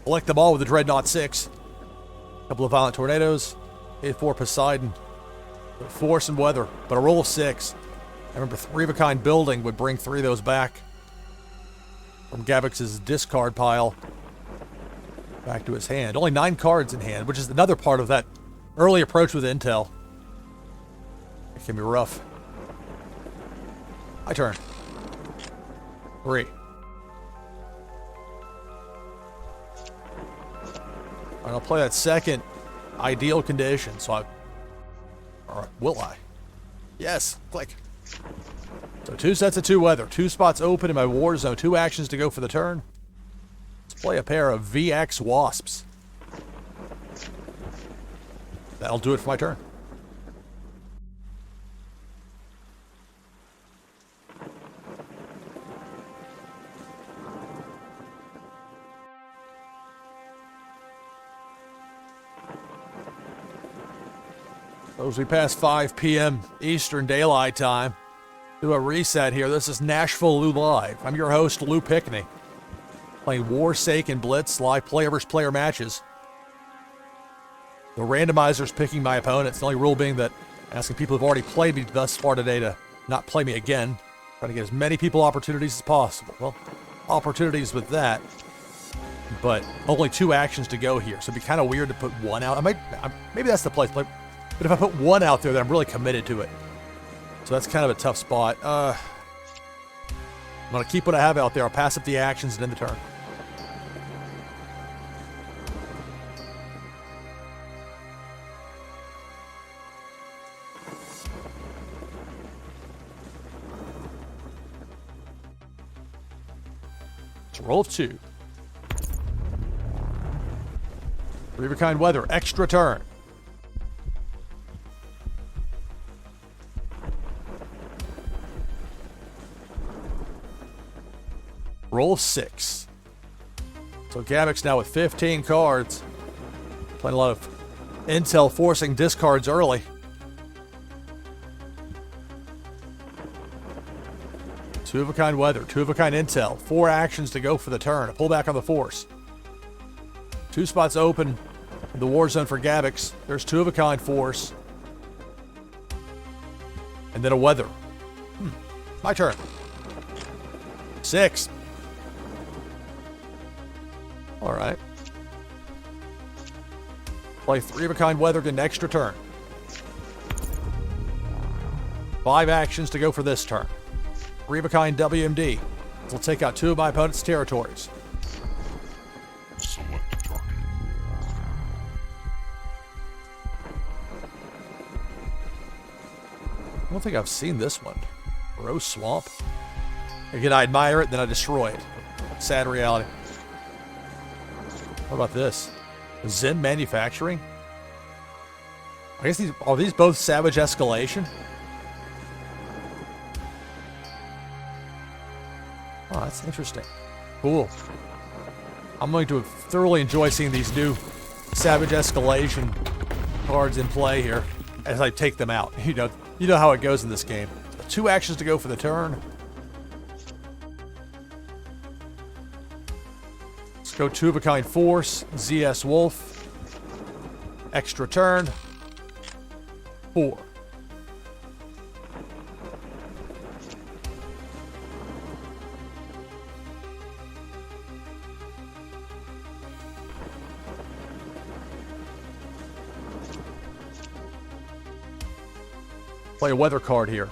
Collect them all with the Dreadnought 6. A couple of violent tornadoes. 8-4 Poseidon. Force and weather, but a roll of 6. I remember 3 of a kind building would bring 3 of those back from Gabix's discard pile back to his hand. Only 9 cards in hand, which is another part of that early approach with Intel. It can be rough. My turn. 3. I'll play that second ideal condition, so Alright, will I? Yes, click. So 2 sets of 2 weather. 2 spots open in my war zone. 2 actions to go for the turn. Let's play a pair of VX Wasps. That'll do it for my turn. As we pass 5 p.m. Eastern Daylight Time, do a reset here. This is NashvilleLou Live. I'm your host, Lou Pickney, playing Warsaken Blitz live player versus player matches. The randomizer's picking my opponents. The only rule being that asking people who've already played me thus far today to not play me again. Trying to get as many people opportunities as possible. Well, opportunities with that, but only 2 actions to go here. So it'd be kind of weird to put 1 out. Maybe that's the place. But if I put 1 out there, then I'm really committed to it. So that's kind of a tough spot. I'm going to keep what I have out there. I'll pass up the actions and end the turn. It's a roll of 2. 3 of a kind weather. Extra turn. Roll of 6. So Gabix now with 15 cards. Playing a lot of intel forcing discards early. 2 of a kind weather, 2 of a kind intel, 4 actions to go for the turn. A pullback on the force. 2 spots open in the war zone for Gabix. There's 2 of a kind force. And then a weather. My turn. 6. Alright. Play 3 of a kind weather, get an extra turn. 5 actions to go for this turn. 3 of a kind WMD. We'll take out 2 of my opponent's territories. Select a target. I don't think I've seen this one. Rose Swamp. Again, I admire it, then I destroy it. Sad reality. What about this? Zen Manufacturing? I guess are these both Savage Escalation? Oh, that's interesting. Cool. I'm going to thoroughly enjoy seeing these new Savage Escalation cards in play here as I take them out. You know how it goes in this game. 2 actions to go for the turn. Let's go 2 of a kind Force, ZS Wolf. Extra turn. 4. Play a weather card here.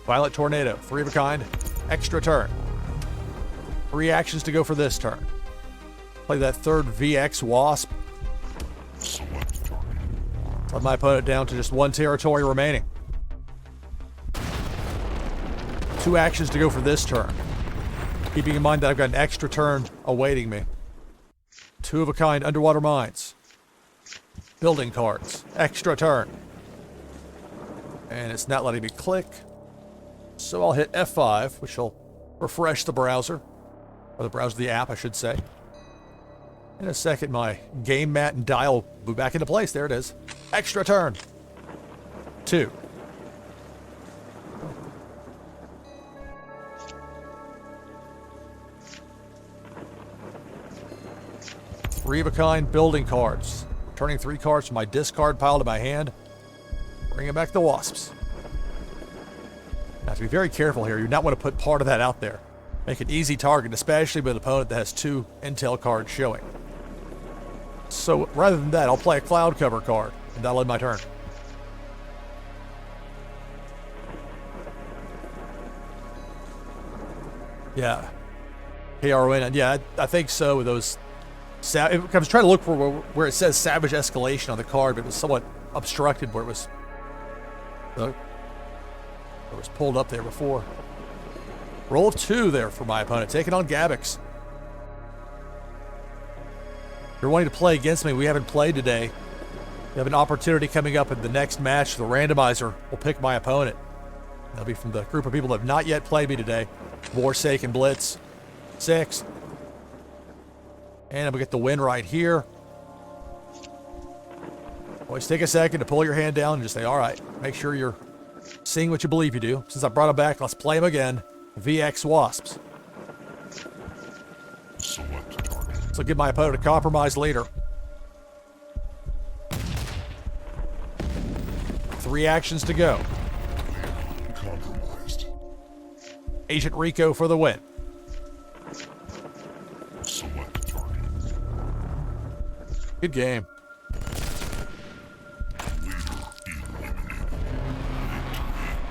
Violent Tornado, 3 of a kind, extra turn. 3 actions to go for this turn. Play that 3rd VX Wasp. Select target. Let my opponent down to just 1 territory remaining. 2 actions to go for this turn. Keeping in mind that I've got an extra turn awaiting me. 2 of a kind Underwater Mines. Building cards, extra turn. And it's not letting me click. So I'll hit F5, which will refresh the browser. Or the browser, the app, I should say. In a second, my game mat and dial will be back into place. There it is. Extra turn. 2. Three of a kind building cards. Returning 3 cards from my discard pile to my hand. Bringing back the Wasps. Now, to be very careful here, you do not want to put part of that out there. Make an easy target, especially with an opponent that has 2 intel cards showing. So, rather than that, I'll play a cloud cover card, and that'll end my turn. Yeah. KRON, and yeah, I think so with those... I was trying to look for where it says Savage Escalation on the card, but it was somewhat obstructed where it was... It was pulled up there before. Roll of 2 there for my opponent, taking on Gabix. If you're wanting to play against me, we haven't played today. You have an opportunity coming up in the next match. The randomizer will pick my opponent. That'll be from the group of people that have not yet played me today. Warsaken Blitz. 6. And I'm going to get the win right here. Always take a second to pull your hand down and just say, all right, make sure you're seeing what you believe you do. Since I brought him back, let's play him again. VX Wasps. Select target. So give my opponent a compromised leader. 3 actions to go. Compromised. Agent Rico for the win. Select target. Good game.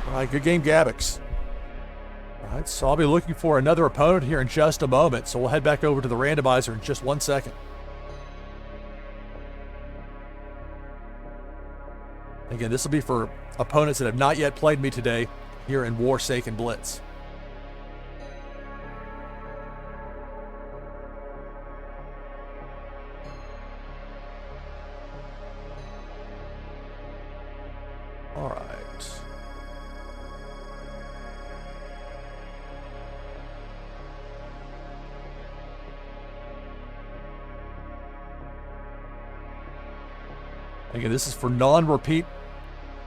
All right, good game, Gabix. All right, so I'll be looking for another opponent here in just a moment, so we'll head back over to the randomizer in just 1 second. Again, this will be for opponents that have not yet played me today here in Warsaken Blitz. All right. Again, this is for non-repeat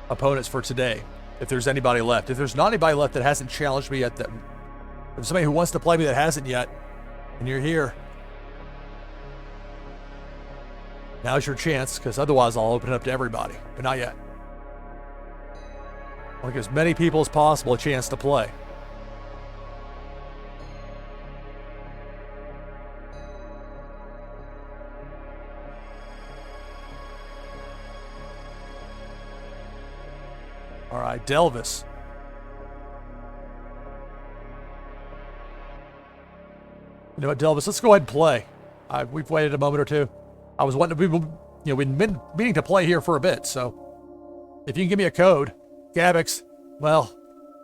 opponents for today, if there's anybody left. If there's not anybody left that hasn't challenged me yet, if there's somebody who wants to play me that hasn't yet, and you're here, now's your chance, because otherwise I'll open it up to everybody, but not yet. I'll give as many people as possible a chance to play. All right, Delvis. You know what, Delvis? Let's go ahead and play. We've waited a moment or two. I was wanting to, we've been meaning to play here for a bit. So, if you can give me a code, Gabix. Well,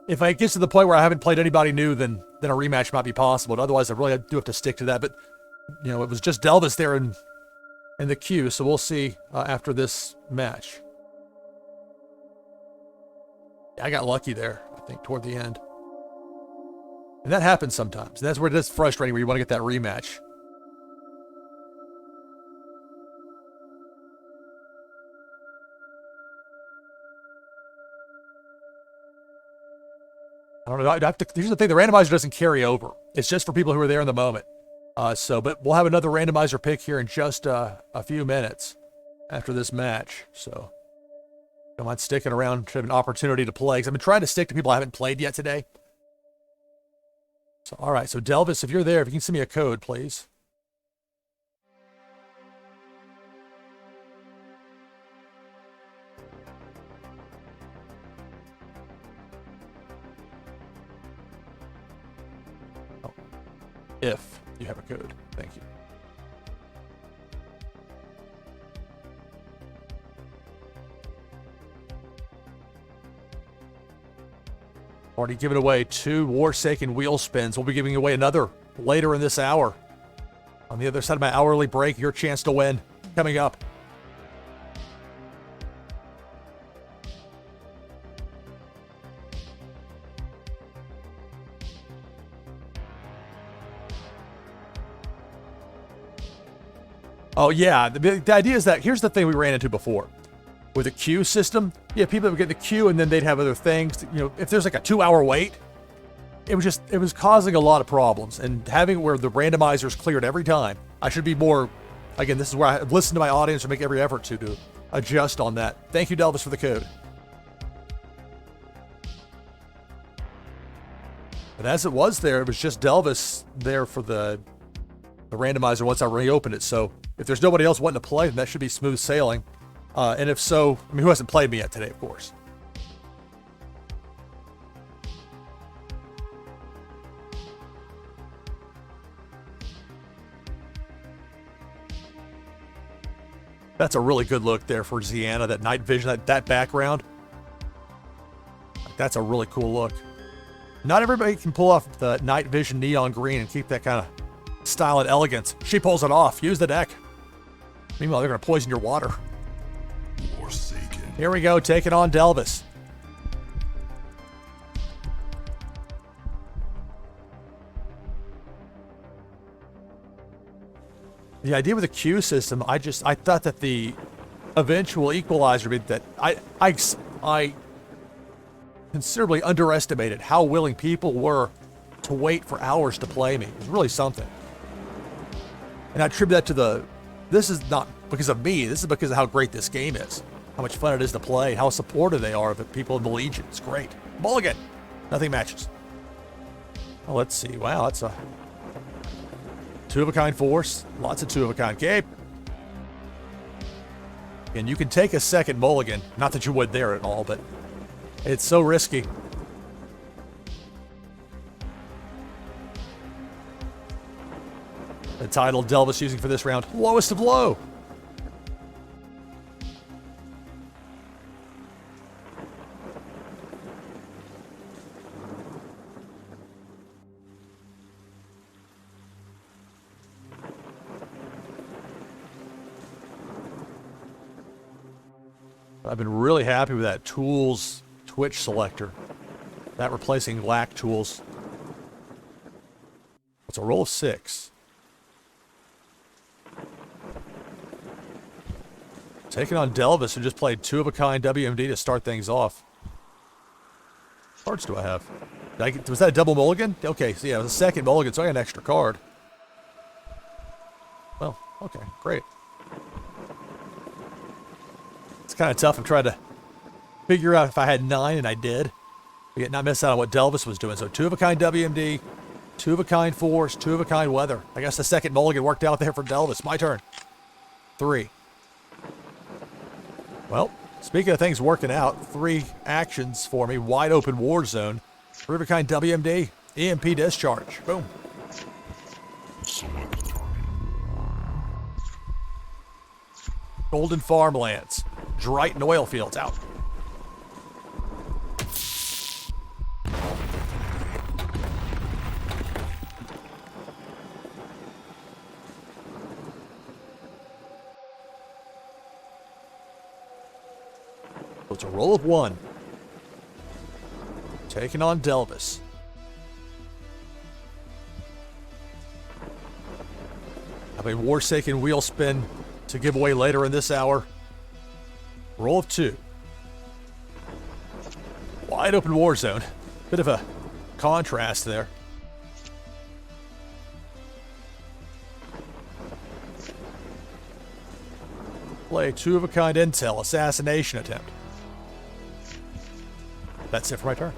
if it gets to the point where I haven't played anybody new, then a rematch might be possible. But otherwise, I really do have to stick to that. But it was just Delvis there in the queue. So we'll see after this match. I got lucky there, I think, toward the end. And that happens sometimes. And that's where it is frustrating, where you want to get that rematch. I don't know. I have to, here's the thing. The randomizer doesn't carry over. It's just for people who are there in the moment. But we'll have another randomizer pick here in just a few minutes after this match. So don't mind sticking around to have an opportunity to play. 'Cause I've been trying to stick to people I haven't played yet today. So, all right. So Delvis, if you're there, if you can send me a code, please. Oh. If you have a code. Thank you. Already given away 2 Warsaken wheel spins. We'll be giving away another later in this hour. On the other side of my hourly break, your chance to win coming up. Oh, yeah. The idea is that here's the thing we ran into before. With a queue system, yeah, people would get the queue and then they'd have other things. You know, if there's like a 2-hour wait, it was causing a lot of problems. And having where the randomizers cleared every time, I should be more, again, this is where I listen to my audience and make every effort to adjust on that. Thank you, Delvis, for the code. But as it was there, it was just Delvis there for the randomizer once I reopened it. So if there's nobody else wanting to play, then that should be smooth sailing. And if so, I mean, who hasn't played me yet today, of course? That's a really good look there for Ziana, that night vision, that background. That's a really cool look. Not everybody can pull off the night vision neon green and keep that kind of style and elegance. She pulls it off. Use the deck. Meanwhile, they're going to poison your water. Warsaken. Here we go, taking on Delvis. The idea with the queue system, I thought that the eventual equalizer would be that I considerably underestimated how willing people were to wait for hours to play me. It was really something. And I attribute that to this is not because of me, this is because of how great this game is. How much fun it is to play, how supportive they are of the people in the Legion. It's great. Mulligan. Nothing matches. Oh, let's see. Wow, that's a 2-of-a-kind force. Lots of 2-of-a-kind cape. And you can take a second mulligan. Not that you would there at all, but it's so risky. The title Delvis using for this round, Lowest of Low. I've been really happy with that tools Twitch selector. That replacing lack tools. It's a roll of 6. Taking on Delvis, who just played 2-of-a-kind WMD to start things off. What cards do I have? Was that a double mulligan? Okay, so yeah, it was a second mulligan, so I got an extra card. Well, okay, great. It's kind of tough. I'm trying to figure out if I had 9, and I did. But yet not miss out on what Delvis was doing. So 2-of-a-kind WMD, 2-of-a-kind force, 2-of-a-kind weather. I guess the second mulligan worked out there for Delvis. My turn. 3. Well, speaking of things working out, 3 actions for me. Wide open war zone. 3-of-a-kind WMD, EMP discharge. Boom. Select target. Golden farmlands. Drighton oil fields out. So it's a roll of 1. Taking on Delvis. I mean, Warsaken wheel spin to give away later in this hour. Roll of 2. Wide open war zone. Bit of a contrast there. Play 2-of-a-kind intel assassination attempt. That's it for my turn.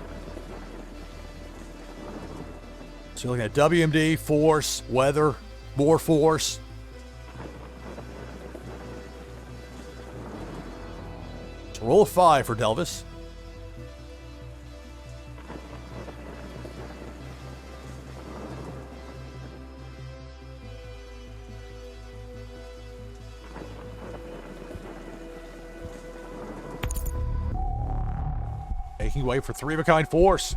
So you're looking at WMD, force, weather, more force. So roll a 5 for Delvis. Making way for 3-of-a-kind force.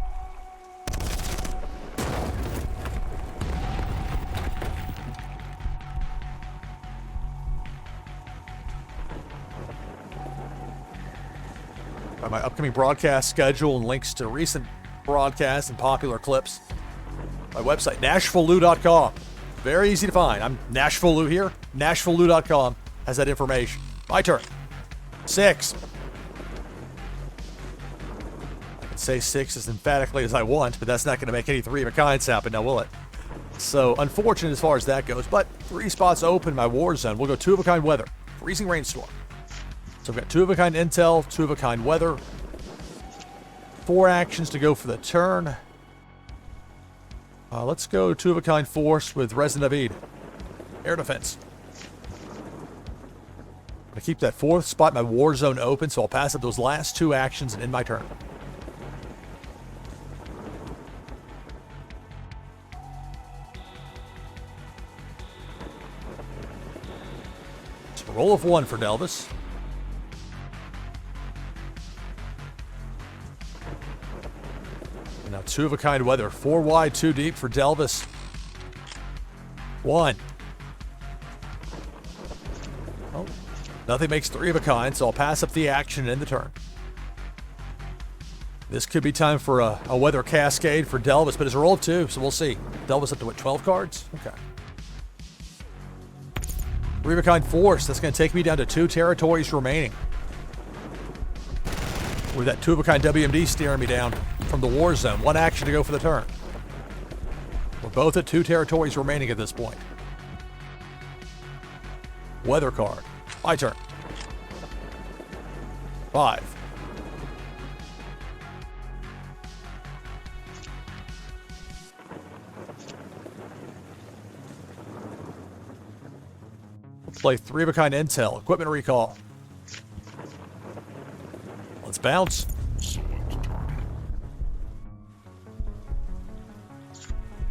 By my upcoming broadcast schedule and links to recent broadcasts and popular clips, my website, NashvilleLou.com. Very easy to find. I'm NashvilleLou here. NashvilleLou.com has that information. My turn. 6. I can say 6 as emphatically as I want, but that's not going to make any 3-of-a-kinds happen now, will it? So, unfortunate as far as that goes, but 3 spots open in my war zone. We'll go 2-of-a-kind weather. Freezing rainstorm. So I've got 2-of-a-kind intel, 2-of-a-kind weather. 4 actions to go for the turn. Let's go 2-of-a-kind force with Resident Evil. Air defense. I'm going to keep that 4th spot in my war zone open, so I'll pass up those last 2 actions and end my turn. So roll of 1 for Delvis. Now 2-of-a-kind weather. 4 wide, 2 deep for Delvis. 1. Oh, nothing makes 3-of-a-kind, so I'll pass up the action and end the turn. This could be time for a weather cascade for Delvis, but it's a roll of 2, so we'll see. Delvis up to what, 12 cards? Okay. 3-of-a-kind force. That's going to take me down to 2 territories remaining. With that 2-of-a-kind WMD steering me down from the war zone. 1 action to go for the turn. We're both at 2 territories remaining at this point. Weather card. My turn. 5. We'll play 3-of-a-kind intel. Equipment recall. Let's bounce.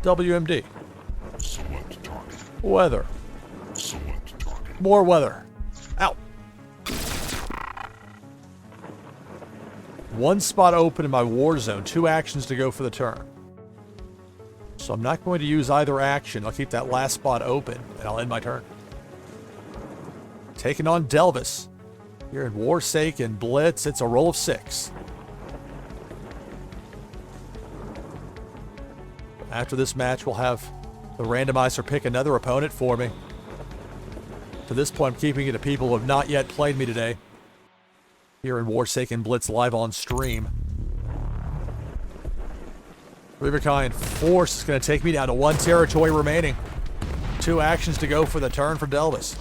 WMD. Weather. More weather. Out. 1 spot open in my war zone. 2 actions to go for the turn. So I'm not going to use either action. I'll keep that last spot open, and I'll end my turn. Taking on Delvis. Here in Warsaken Blitz, it's a roll of 6. After this match, we'll have the randomizer pick another opponent for me. To this point, I'm keeping it to people who have not yet played me today. Here in Warsaken Blitz live on stream. 3-of-a-kind force is going to take me down to 1 territory remaining. 2 actions to go for the turn for Delvis.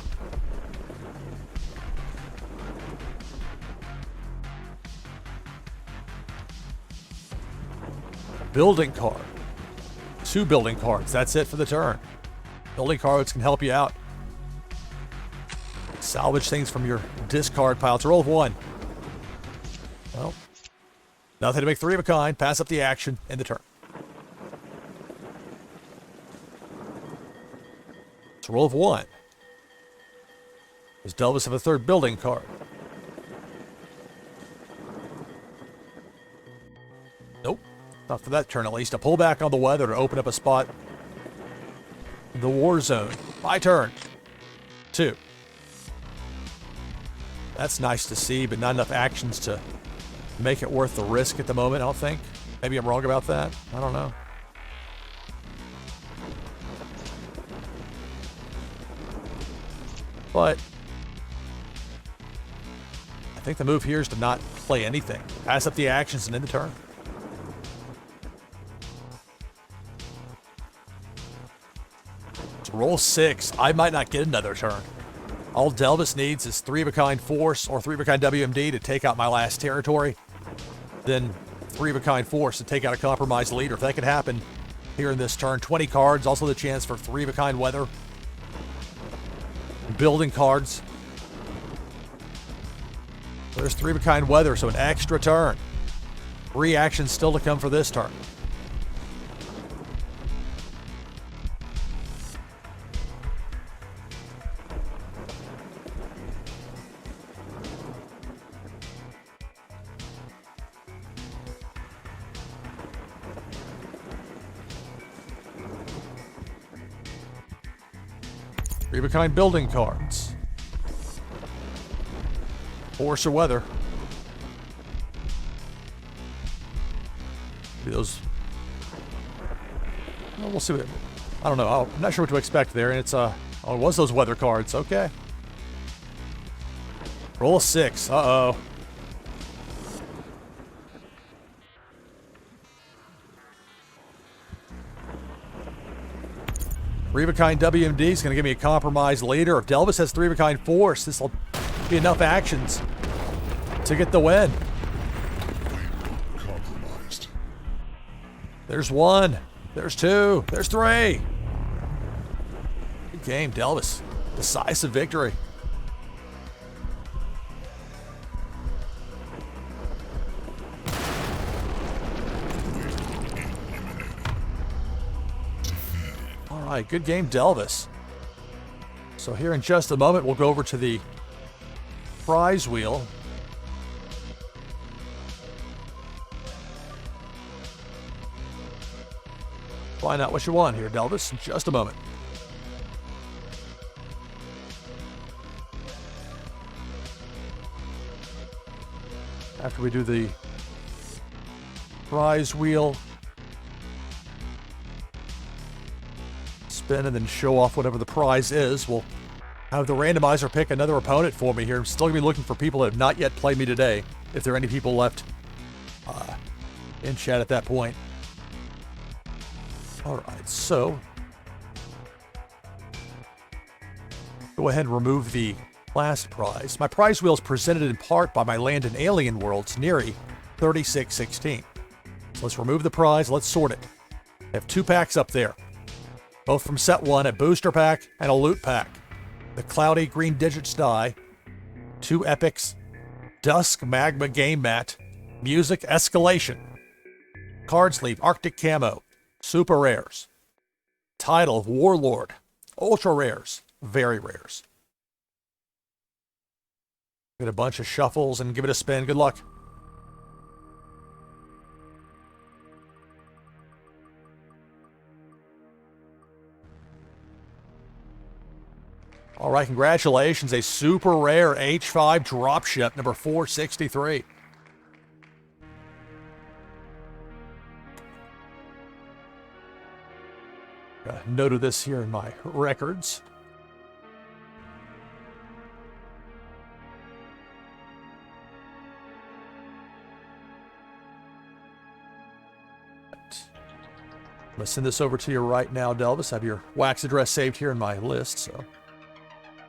Building card. 2 building cards. That's it for the turn. Building cards can help you out. Salvage things from your discard pile. It's a roll of 1. Well, nothing to make 3-of-a-kind. Pass up the action. End the turn. It's a roll of 1. Does Delvis have a 3rd building card? Nope. Not for that turn, at least. A pullback on the weather to open up a spot in the war zone. My turn. 2. That's nice to see, but not enough actions to make it worth the risk at the moment, I don't think. Maybe I'm wrong about that. I don't know. But I think the move here is to not play anything. Pass up the actions and end the turn. So roll 6. I might not get another turn. All Delvis needs is 3-of-a-kind Force or 3-of-a-kind WMD to take out my last territory. Then 3-of-a-kind Force to take out a compromised leader. If that could happen here in this turn. 20 cards, also the chance for 3-of-a-kind Weather. Building cards. There's 3-of-a-kind Weather, so an extra turn. 3 actions still to come for this turn. Three-of-a-kind building cards. Force or Weather. Maybe those. Well, we'll see what. I don't know. I'm not sure what to expect there. And it's oh, it was those Weather cards. Okay. Roll a 6. Uh-oh. Three-of-a-kind WMD is going to give me a compromised leader. If Delvis has 3-of-a-kind Force, this will be enough actions to get the win. Compromised. There's 1. There's 2. There's 3. Good game, Delvis. Decisive victory. All right, good game, Delvis. So here in just a moment, we'll go over to the prize wheel. Find out what you want here, Delvis, in just a moment. After we do the prize wheel, spin and then show off whatever the prize is, we'll have the randomizer pick another opponent for me here. I'm still going to be looking for people that have not yet played me today, if there are any people left in chat at that point. All right, so go ahead and remove the last prize. My prize wheel is presented in part by my Land and Alien Worlds, Neri 3616. So let's remove the prize. Let's sort it. I have 2 packs up there, both from set 1, a booster pack and a loot pack. The Cloudy Green Digits die, 2 epics, Dusk Magma Game Mat, Music Escalation, Card Sleeve Arctic Camo, Super Rares, Title of Warlord, Ultra Rares, Very Rares. Get a bunch of shuffles and give it a spin. Good luck. All right, congratulations. A super rare H5 dropship, number 463. Got a note of this here in my records. I'm going to send this over to you right now, Delvis. I have your wax address saved here in my list, so it'll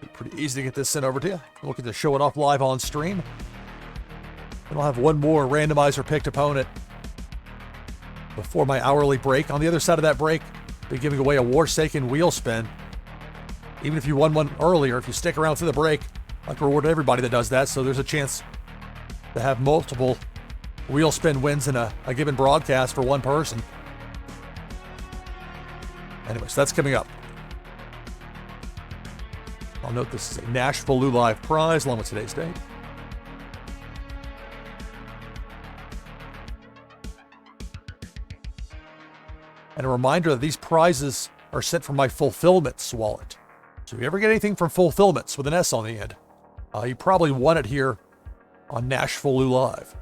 be pretty easy to get this sent over to you. I'm looking to show it off live on stream. Then I'll have one more randomizer picked opponent before my hourly break. On the other side of that break, I'll be giving away a Warsaken wheel spin. Even if you won one earlier, if you stick around through the break, I'd like to reward everybody that does that, so there's a chance to have multiple wheel spin wins in a given broadcast for one person. Anyways, that's coming up. I'll note this is a NashvilleLou Live prize along with today's date. And a reminder that these prizes are sent from my Fulfillments wallet. So if you ever get anything from Fulfillments with an S on the end, you probably won it here on NashvilleLou Live.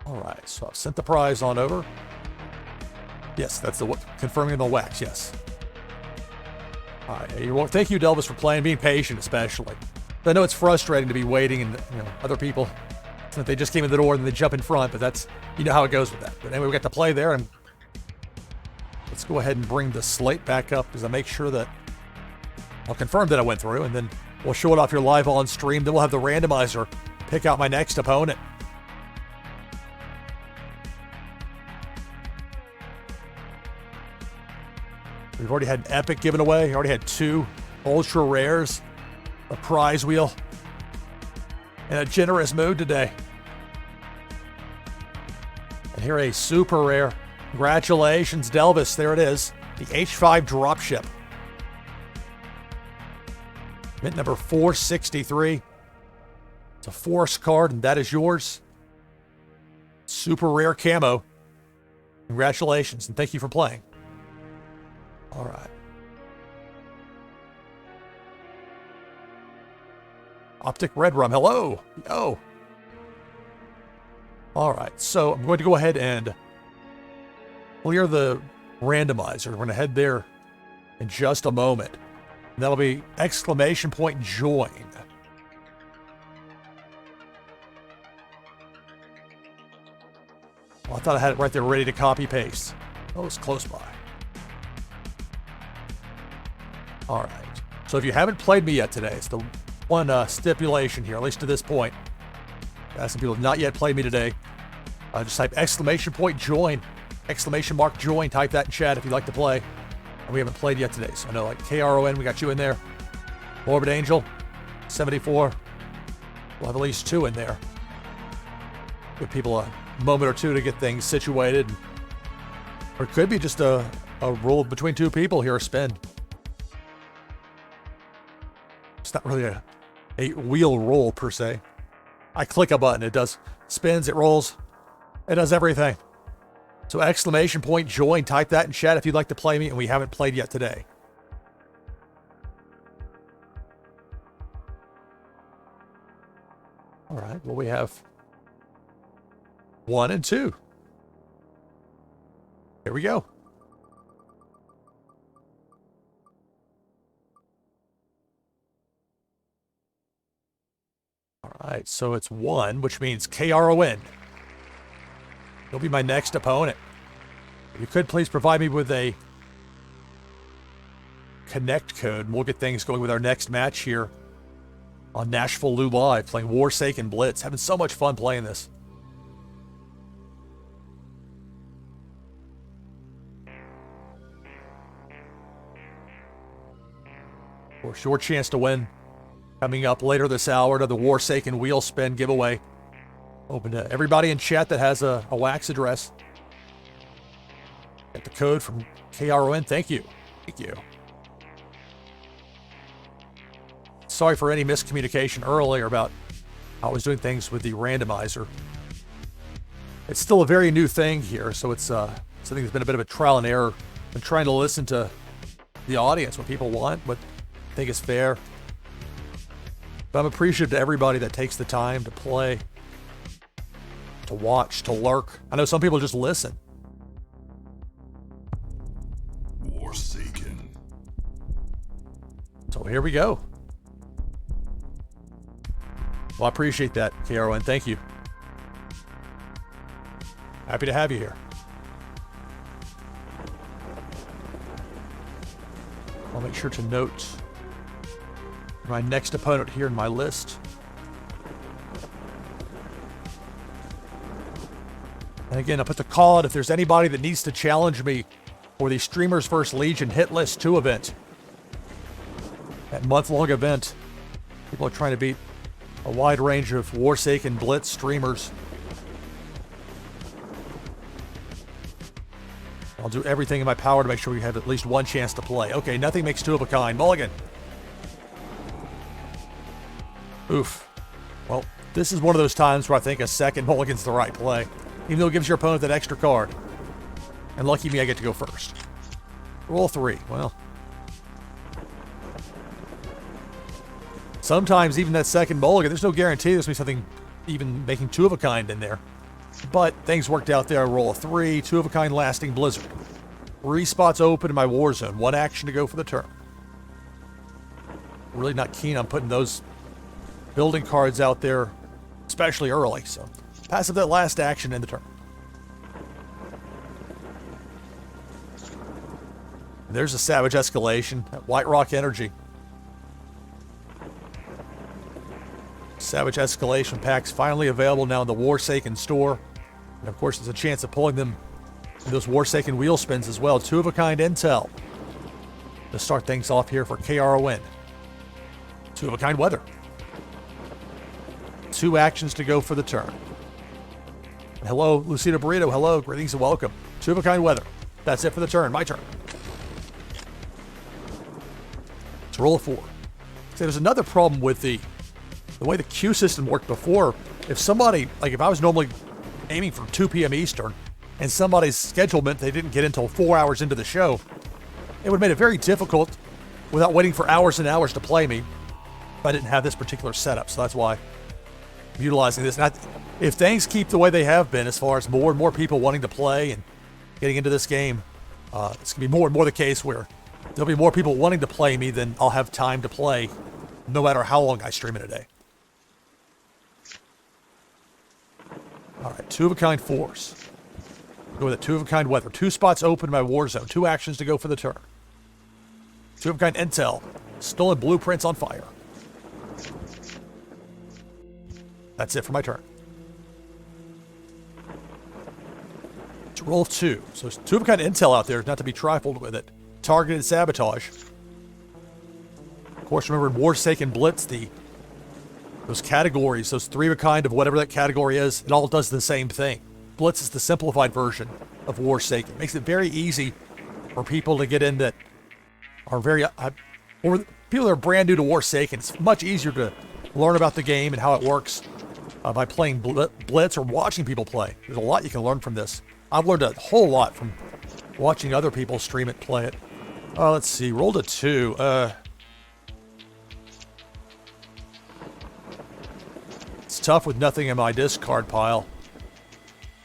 All right, so I've sent the prize on over. Yes, that's the confirming the wax, yes. All right, well, thank you, Delvis, for playing, being patient especially. I know it's frustrating to be waiting and, other people, they just came in the door and they jump in front, but that's, how it goes with that. But anyway, we got to play there, and let's go ahead and bring the slate back up because I make sure that I'll confirm that I went through, and then we'll show it off here live on stream. Then we'll have the randomizer pick out my next opponent. We've already had an epic given away. We already had 2 ultra rares, a prize wheel, in a generous mood today. And here a super rare. Congratulations, Delvis. There it is. The H5 dropship. Mint number 463. It's a force card, and that is yours. Super rare camo. Congratulations, and thank you for playing. All right. Optic Red Rum, hello. Yo. All right, so I'm going to go ahead and clear the randomizer. We're going to head there in just a moment. And that'll be exclamation point join. Well, I thought I had it right there ready to copy paste. Oh, it's close by. All right. So if you haven't played me yet today, it's the one stipulation here, at least to this point. Some people have not yet played me today. Just type exclamation point join, exclamation mark join. Type that in chat if you'd like to play. And we haven't played yet today. So I know, like KRON, we got you in there. Morbid Angel, 74. We'll have at least 2 in there. Give people a moment or 2 to get things situated. Or it could be just a roll between 2 people here, a spin. It's not really a wheel roll per se. I click a button, it does spins, it rolls, it does everything. So exclamation point join, type that in chat if you'd like to play me and we haven't played yet today. All right, well, we have 1 and 2. Here we go. All right, so it's 1, which means KRON. He'll be my next opponent. If you could please provide me with a connect code, and we'll get things going with our next match here on NashvilleLou Live, playing Warsaken Blitz. Having so much fun playing this. Of course, your chance to win coming up later this hour to the Warsaken wheel spin giveaway. Open to everybody in chat that has a wax address. Get the code from KRON. Thank you. Thank you. Sorry for any miscommunication earlier about how I was doing things with the randomizer. It's still a very new thing here, so it's something that's been a bit of a trial and error. Been trying to listen to the audience, what people want, what I think is fair. But I'm appreciative to everybody that takes the time to play, to watch, to lurk. I know some people just listen. Warsaken. So here we go. Well, I appreciate that, KRON. Thank you. Happy to have you here. I'll make sure to note my next opponent here in my list. And again, I'll put the call out if there's anybody that needs to challenge me for the Streamers First Legion Hit List 2 event. That month-long event. People are trying to beat a wide range of Warsaken Blitz streamers. I'll do everything in my power to make sure we have at least one chance to play. Okay, nothing makes 2 of a kind. Mulligan. Oof. Well, this is one of those times where I think a second mulligan's the right play, even though it gives your opponent that extra card. And lucky me, I get to go first. Roll 3. Well, sometimes even that second mulligan, there's no guarantee there's going to be something even making 2 of a kind in there. But things worked out there. Roll a 3, 2 of a kind lasting blizzard. 3 spots open in my war zone. 1 action to go for the turn. Really not keen on putting those building cards out there, especially early. So passive that last action in the turn. And there's a Savage Escalation. That White Rock Energy. Savage Escalation packs finally available now in the Warsaken store. And of course, there's a chance of pulling them in those Warsaken wheel spins as well. 2-of-a-kind intel to start things off here for KRON. 2-of-a-kind weather. 2 actions to go for the turn. Hello, Lucida Burrito. Hello, greetings and welcome. 2-of-a-kind weather. That's it for the turn. My turn. Let's roll a 4. So there's another problem with the way the queue system worked before. If somebody, like if I was normally aiming for 2 p.m. Eastern, and somebody's schedule meant they didn't get until 4 hours into the show, it would have made it very difficult without waiting for hours and hours to play me if I didn't have this particular setup. So that's why I'm utilizing this. And if things keep the way they have been, as far as more and more people wanting to play and getting into this game, it's going to be more and more the case where there'll be more people wanting to play me than I'll have time to play, no matter how long I stream in a day. All right, 2-of-a-kind force. Go with it. 2-of-a-kind weather. 2 spots open in my war zone. 2 actions to go for the turn. 2-of-a-kind intel. Stolen blueprints on fire. That's it for my turn. Let's roll 2. So there's 2-of-a-kind intel out there, not to be trifled with it. Targeted sabotage. Of course, remember in Warsaken Blitz, those categories, those 3-of-a-kind of whatever that category is, it all does the same thing. Blitz is the simplified version of Warsaken. It makes it very easy for people to get in that are or people that are brand new to Warsaken. It's much easier to learn about the game and how it works by playing Blitz or watching people play. There's a lot you can learn from this. I've learned a whole lot from watching other people stream it, play it. Let's see, rolled a 2. It's tough with nothing in my discard pile.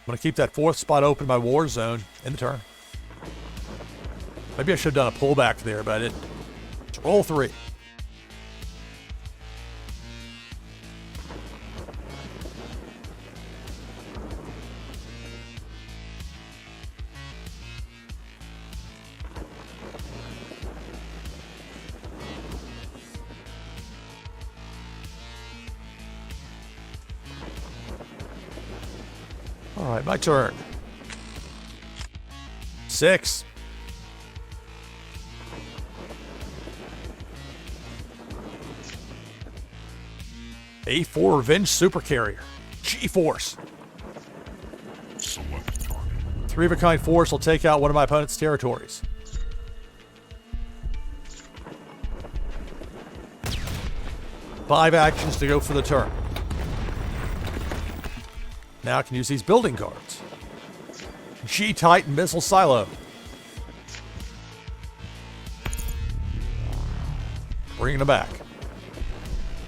I'm going to keep that 4th spot open in my war zone in the turn. Maybe I should have done a pullback there, but I didn't. Let's roll 3. All right, my turn. 6. A4 Revenge Super Carrier. G-Force. Select target. 3-of-a-kind force will take out one of my opponent's territories. Five actions to go for the turn. Now I can use these building cards. G-Titan Missile Silo. Bringing them back.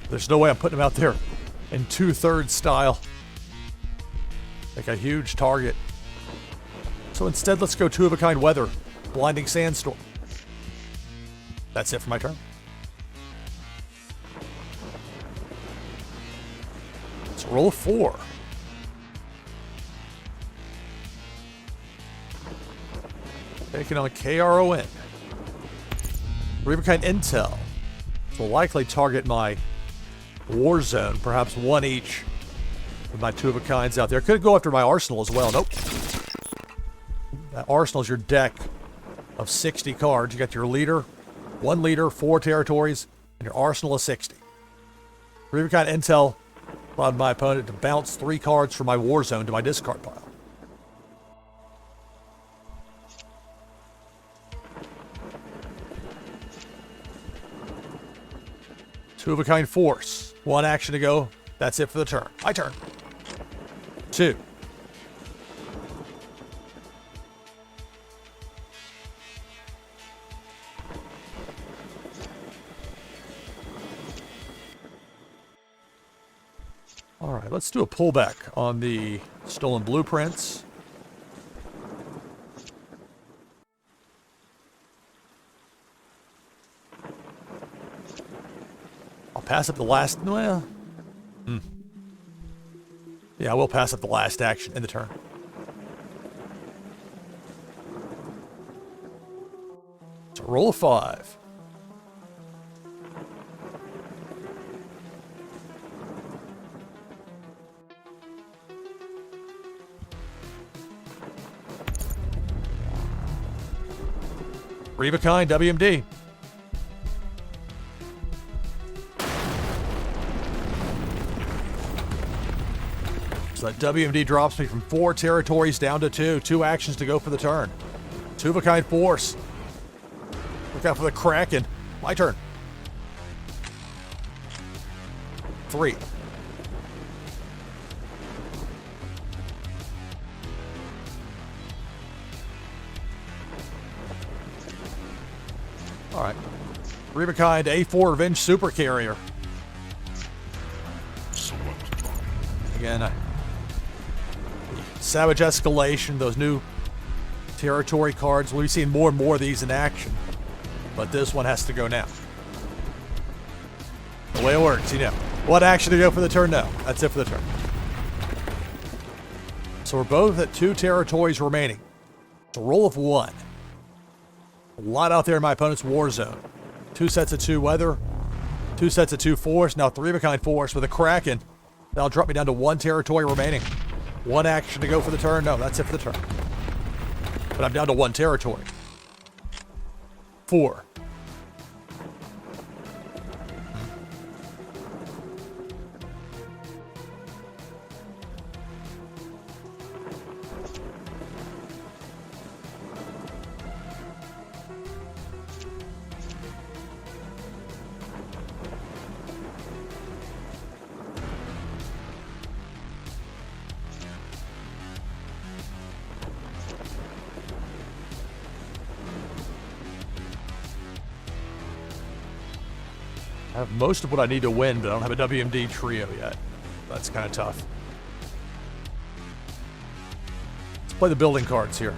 There's no way I'm putting them out there in 2/3 style. Like a huge target. So instead, let's go 2-of-a-kind weather. Blinding Sandstorm. That's it for my turn. Let's roll 4. Taking on KRON. 3-of-a-kind intel. Will likely target my war zone, perhaps 1 each with my 2-of-a-kinds out there. Could go after my arsenal as well. Nope. That arsenal is your deck of 60 cards. You got your leader, 1 leader, 4 territories, and your arsenal of 60. 3-of-a-kind intel allowed my opponent to bounce 3 cards from my war zone to my discard pile. Two-of-a-kind force. 1 action to go. That's it for the turn. My turn. 2. All right, let's do a pullback on the stolen blueprints. pass up the last... Well... Yeah, we'll pass up the last action in the turn. So roll a 5. Three of a kind, WMD. So that WMD drops me from 4 territories down to 2. 2 actions to go for the turn. 2 of a kind force. Look out for the Kraken. My turn. 3. All right. 3 of a kind, A4 Revenge Super Carrier. Again, Savage Escalation, those new territory cards. We've seen more and more of these in action. But this one has to go now. The way it works, you know. What action to go for the turn? No. That's it for the turn. So we're both at 2 territories remaining. It's a roll of 1. A lot out there in my opponent's war zone. 2 sets of 2 weather. 2 sets of 2 force. Now 3 of a kind force with a Kraken. That'll drop me down to 1 territory remaining. 1 action to go for the turn. No, that's it for the turn. But I'm down to 1 territory. 4. I have most of what I need to win, but I don't have a WMD trio yet. That's kind of tough. Let's play the building cards here.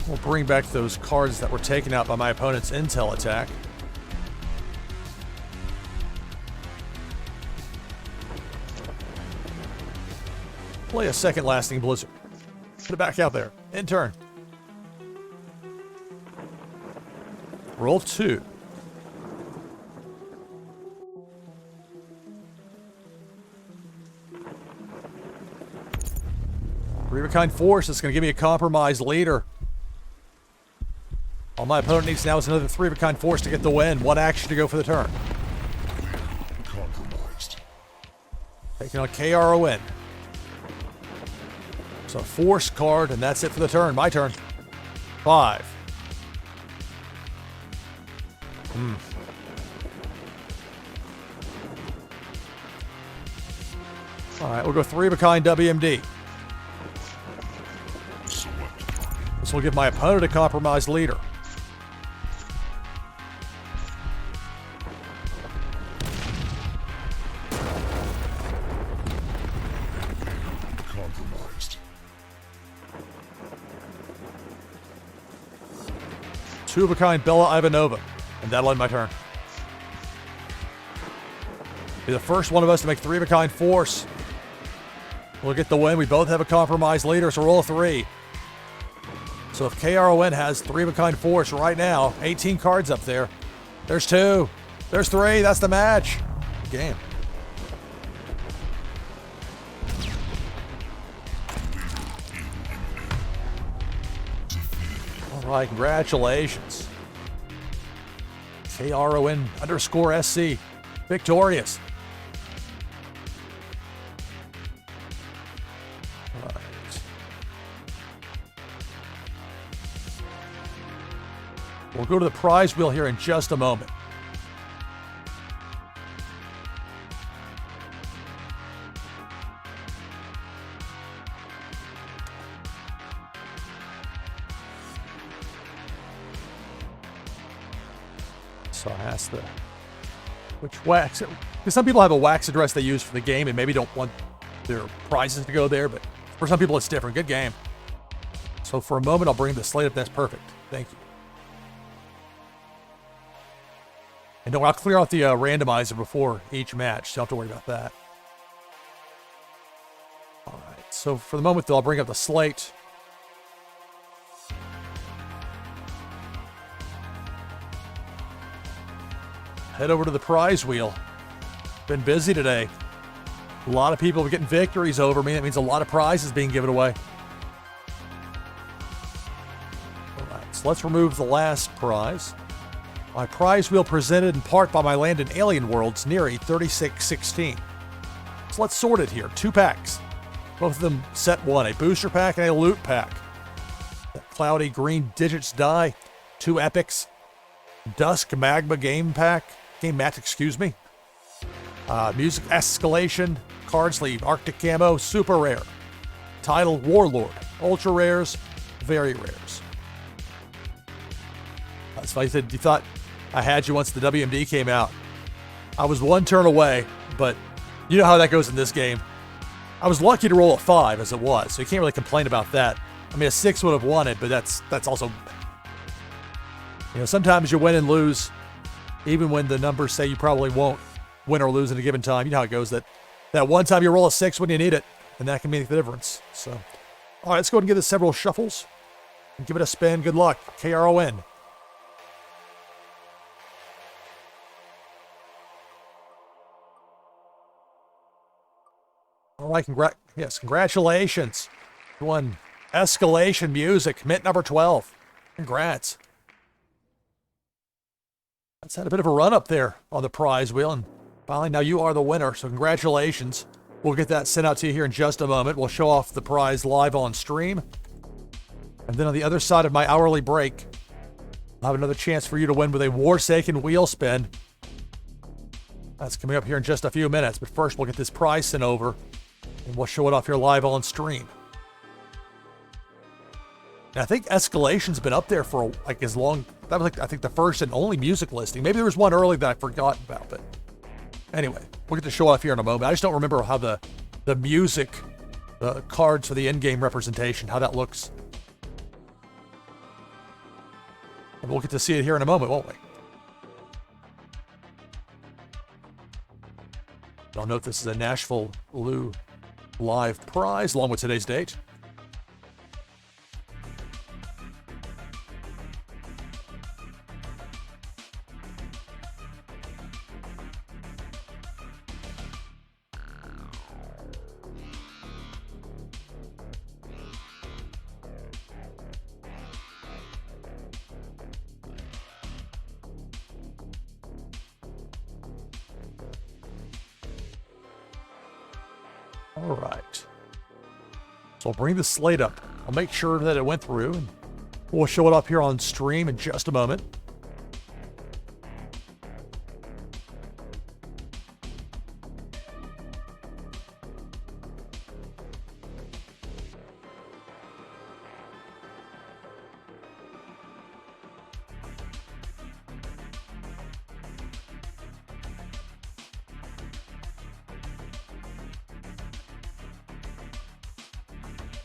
We'll bring back those cards that were taken out by my opponent's intel attack. Play a second lasting blizzard. Put it back out there. In turn. Roll 2. Three of a kind force is going to give me a compromised leader. All my opponent needs now is another 3 of a kind force to get the win. 1 action to go for the turn. Compromised. Taking on KRON. So force card, and that's it for the turn. My turn. 5. All right, we'll go 3 of a kind WMD. This will give my opponent a compromised leader. Compromised. 2 of a kind Bella Ivanova, and that'll end my turn. Be the first one of us to make 3 of a kind force. We'll get the win. We both have a compromised leader, so roll a 3. So if KRON has 3 of a kind force right now, 18 cards up there. There's 2. There's 3. That's the match. Game. All right, congratulations. KRON_SC. Victorious. All right. We'll go to the prize wheel here in just a moment. So I asked which wax, because some people have a wax address they use for the game and maybe don't want their prizes to go there, but for some people it's different. Good game. So for a moment, I'll bring the slate up. That's perfect. Thank you. And I'll clear out the randomizer before each match, so you don't have to worry about that. All right, so for the moment, though, I'll bring up the slate. Head over to the prize wheel. Been busy today. A lot of people are getting victories over me. That means a lot of prizes being given away. All right, so let's remove the last prize. My prize wheel presented in part by my land in Alien Worlds, Neary 3616. So let's sort it here. 2 packs. Both of them set 1, a booster pack and a loot pack. That cloudy green digits die. 2 epics. Dusk Magma game mat, excuse me. Music escalation. Card sleeve, Arctic camo, super rare. Title, Warlord. Ultra rares, very rares. That's funny. You thought I had you once the WMD came out. I was 1 turn away, but you know how that goes in this game. I was lucky to roll a 5 as it was, so you can't really complain about that. I mean, a 6 would have won it, but that's also... sometimes you win and lose, even when the numbers say you probably won't win or lose in a given time. You know how it goes, that one time you roll a 6 when you need it, and that can make the difference. So, all right, let's go ahead and give this several shuffles and give it a spin. Good luck. KRON. All right, congratulations. You won Escalation Music, mint number 12. Congrats. That's had a bit of a run up there on the prize wheel, and finally now you are the winner, so congratulations. We'll get that sent out to you here in just a moment. We'll show off the prize live on stream. And then on the other side of my hourly break, I'll have another chance for you to win with a Warsaken wheel spin. That's coming up here in just a few minutes, but first we'll get this prize sent over, and we'll show it off here live on stream. And I think Escalation's been up there for as long. That was I think the first and only music listing. Maybe there was one early that I forgot about, but anyway, we'll get to show off here in a moment. I just don't remember how the music, the cards for the in-game representation, how that looks. And we'll get to see it here in a moment, won't we? I'll note this is a NashvilleLou live prize along with today's date. All right. So I'll bring the slate up. I'll make sure that it went through, and we'll show it up here on stream in just a moment.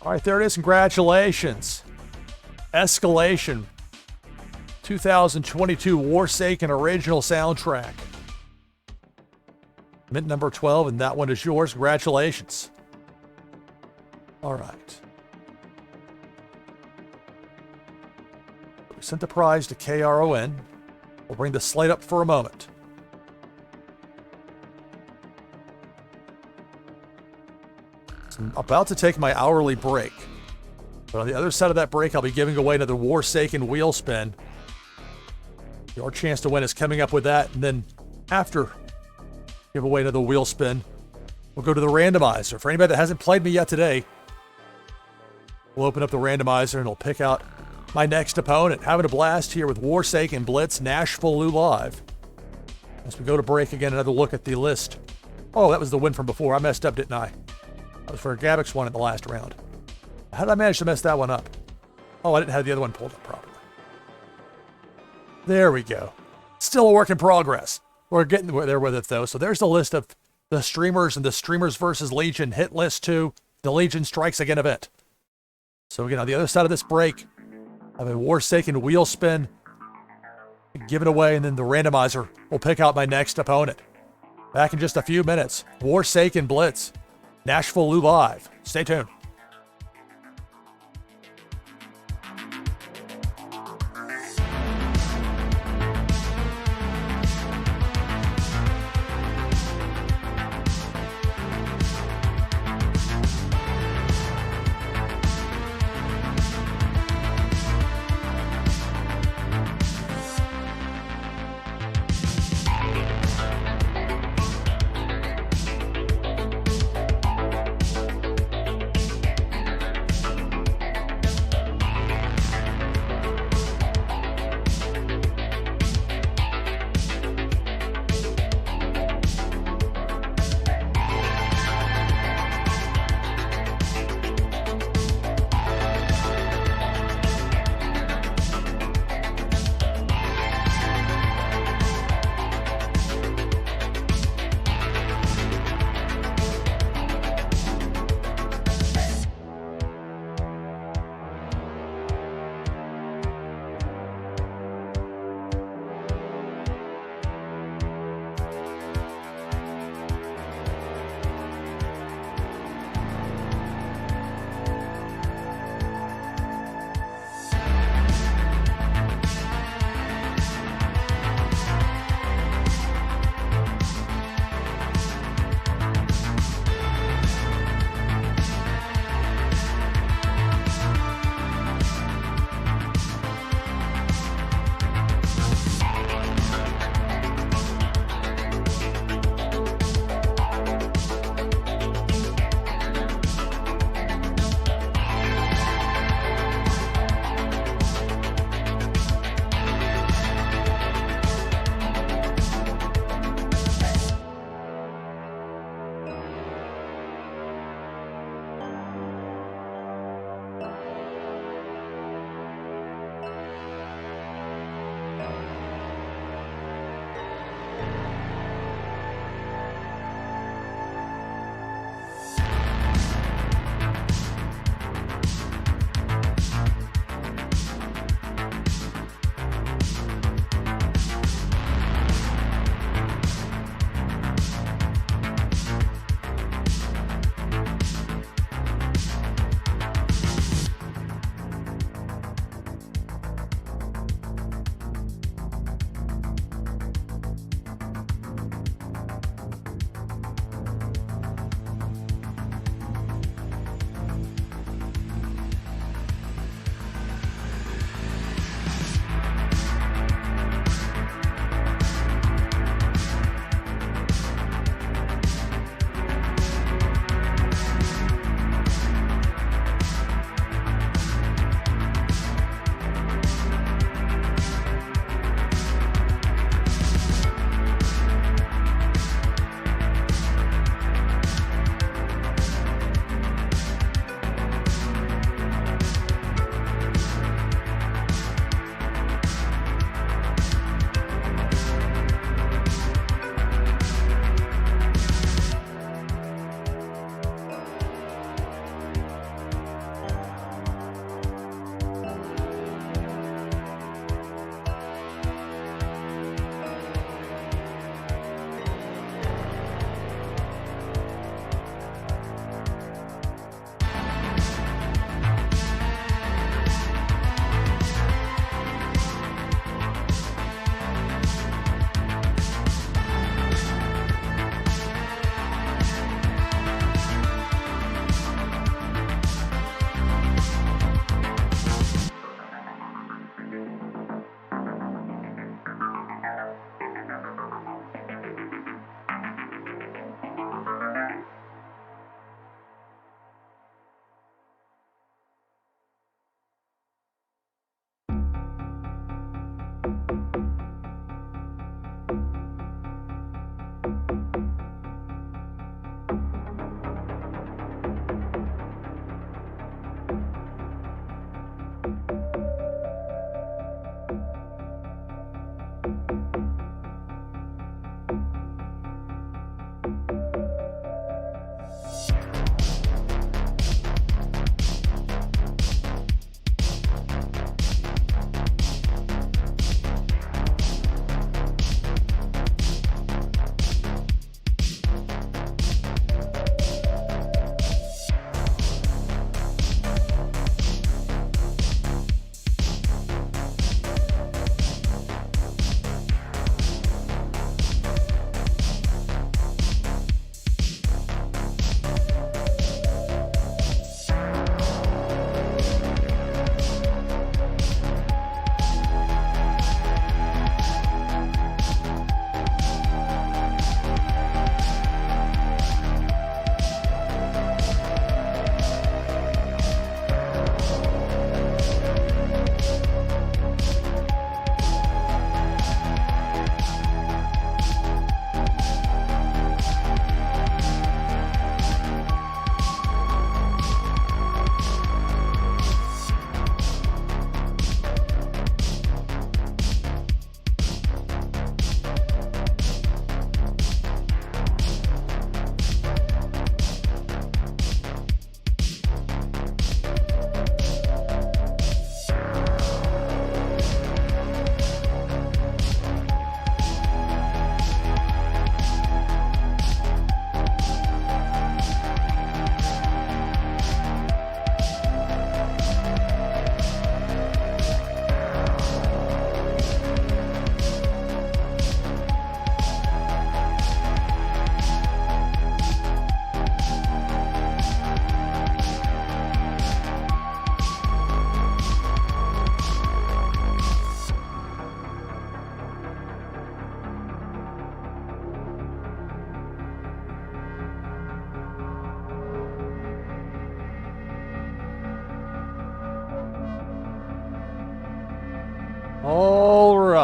All right, there it is. Congratulations. Escalation 2022 Warsaken original soundtrack. Mint number 12, and that one is yours. Congratulations. All right. We sent the prize to KRON. We'll bring the slate up for a moment. I'm about to take my hourly break, but on the other side of that break, I'll be giving away another Warsaken wheel spin. Your chance to win is coming up with that, and then after give away another wheel spin, we'll go to the randomizer. For anybody that hasn't played me yet today, we'll open up the randomizer and it'll pick out my next opponent. Having a blast here with Warsaken Blitz, NashvilleLou Live. As we go to break again, another look at the list. Oh, that was the win from before. I messed up, didn't I? That was for a Gabix one in the last round. How did I manage to mess that one up? Oh, I didn't have the other one pulled up properly. There we go. Still a work in progress. We're getting there with it, though. So there's the list of the streamers and the Streamers versus Legion hit list 2, the Legion Strikes Again event. So again, on the other side of this break, I have a Warsaken wheel spin, give it away, and then the randomizer will pick out my next opponent. Back in just a few minutes. Warsaken Blitz. NashvilleLou live. Stay tuned.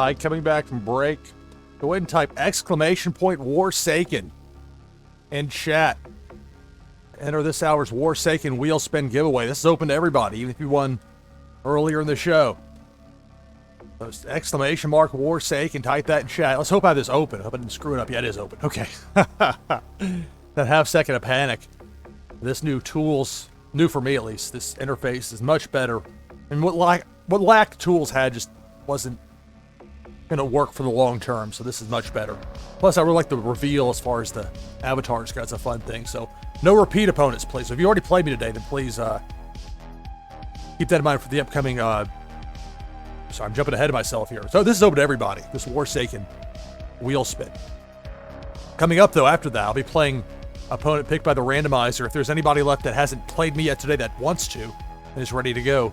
Ty, coming back from break. Go ahead and type exclamation point Warsaken in chat. Enter this hour's Warsaken wheel spin giveaway. This is open to everybody, even if you won earlier in the show. So exclamation mark Warsaken, type that in chat. Let's hope I have this open. I hope I didn't screw it up. Yeah, it is open. Okay. That half second of panic. This new tools, new for me at least, this interface is much better. And what lacked tools had just wasn't going to work for the long term, so this is much better. Plus, I really like the reveal as far as the avatars go. It's a fun thing. So, no repeat opponents, please. So if you already played me today, then please keep that in mind for the upcoming... sorry, I'm jumping ahead of myself here. So this is open to everybody, this Warsaken wheel spin. Coming up, though, after that, I'll be playing opponent picked by the randomizer. If there's anybody left that hasn't played me yet today that wants to and is ready to go,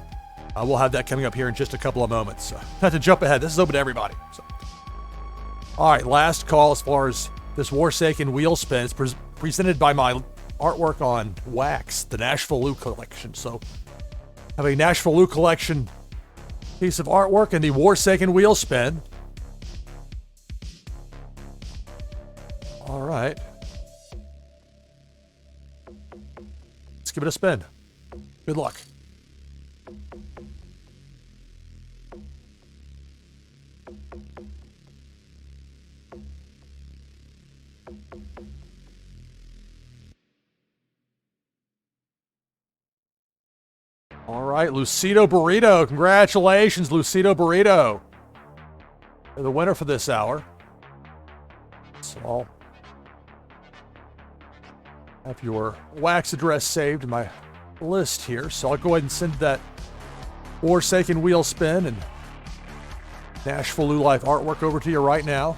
we'll have that coming up here in just a couple of moments. So, not to jump ahead. This is open to everybody. So. All right, last call as far as this Warsaken wheel spin. It's presented by my artwork on wax, the NashvilleLou collection. So, I have a NashvilleLou collection piece of artwork and the Warsaken wheel spin. All right. Let's give it a spin. Good luck. All right, Lucido Burrito. Congratulations, Lucido Burrito. You're the winner for this hour. So I'll have your wax address saved in my list here. So I'll go ahead and send that Warsaken wheel spin and NashvilleLou Life artwork over to you right now.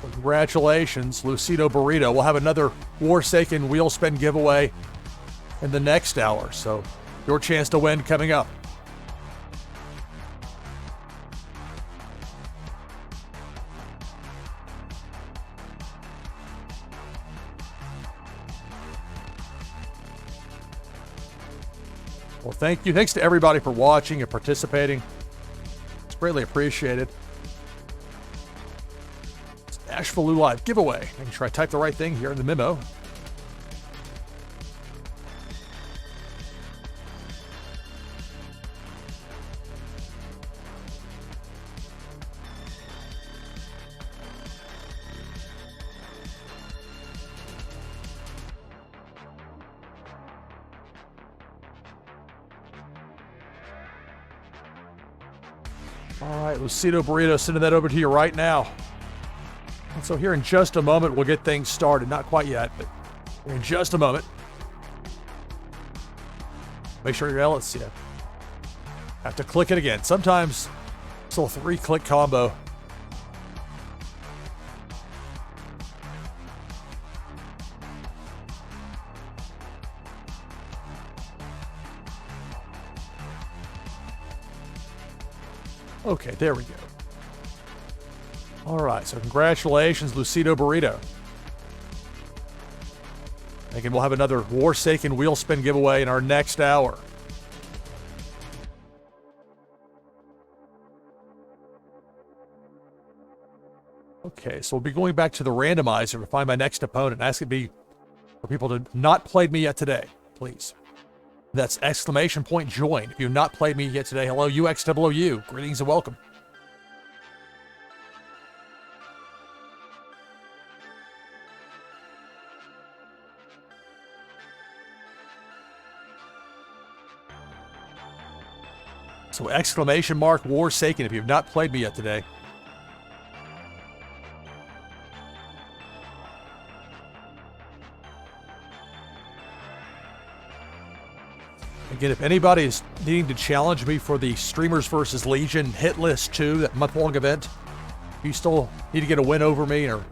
Well, congratulations, Lucido Burrito. We'll have another Warsaken wheel spin giveaway in the next hour, so your chance to win coming up. Well, thank you. Thanks to everybody for watching and participating. It's greatly appreciated. It's NashvilleLou Live giveaway. Making sure I type the right thing here in the memo. All right, Lucido Burrito, sending that over to you right now. And so here in just a moment, we'll get things started. Not quite yet, but in just a moment. Make sure you're LSC. Have to click it again. Sometimes it's a little 3-click combo. Okay, there we go. All right, so congratulations, Lucido Burrito. Again, we'll have another Warsaken wheel spin giveaway in our next hour. Okay, so we'll be going back to the randomizer to find my next opponent. Ask it be for people to not played me yet today, please. That's exclamation point join. If you've not played me yet today, hello, UXWU. Greetings and welcome. So exclamation mark Warsaken if you've not played me yet today. Again, if anybody is needing to challenge me for the Streamers vs. Legion Hit List 2, that month-long event, if you still need to get a win over me or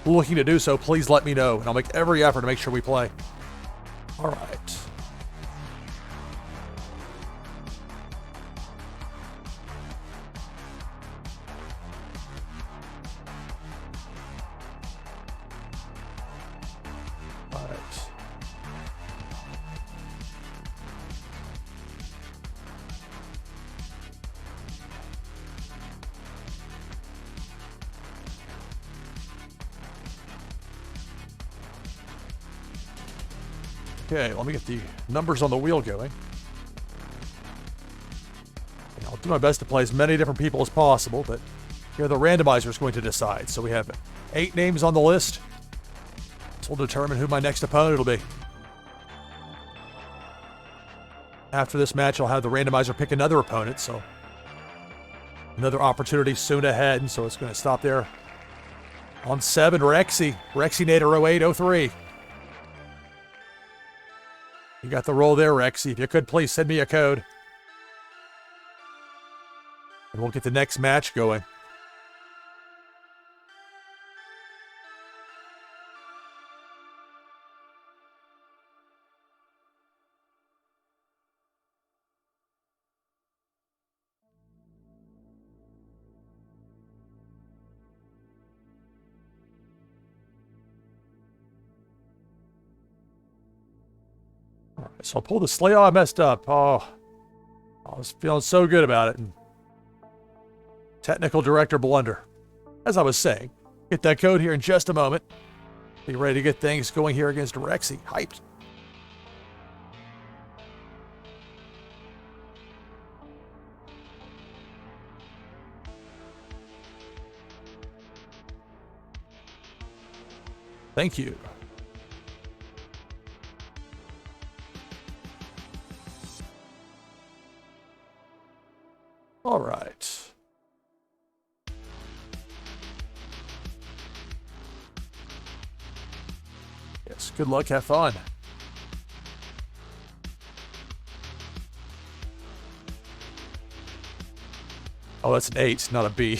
looking to do so, please let me know, and I'll make every effort to make sure we play. All right. Okay, let me get the numbers on the wheel going. And I'll do my best to play as many different people as possible, but here the randomizer is going to decide. So we have 8 names on the list. This will determine who my next opponent will be. After this match, I'll have the randomizer pick another opponent, so another opportunity soon ahead, and so it's going to stop there. On 7, Rexy. Rexinator0803. You got the roll there, Rexy. If you could, please send me a code. And we'll get the next match going. So I'll pull the sleigh. Oh, I messed up. Oh, I was feeling so good about it. And technical director blunder. As I was saying, get that code here in just a moment. Be ready to get things going here against Rexy. Hyped. Thank you. All right. Yes, good luck, have fun. Oh, that's an 8, not a B.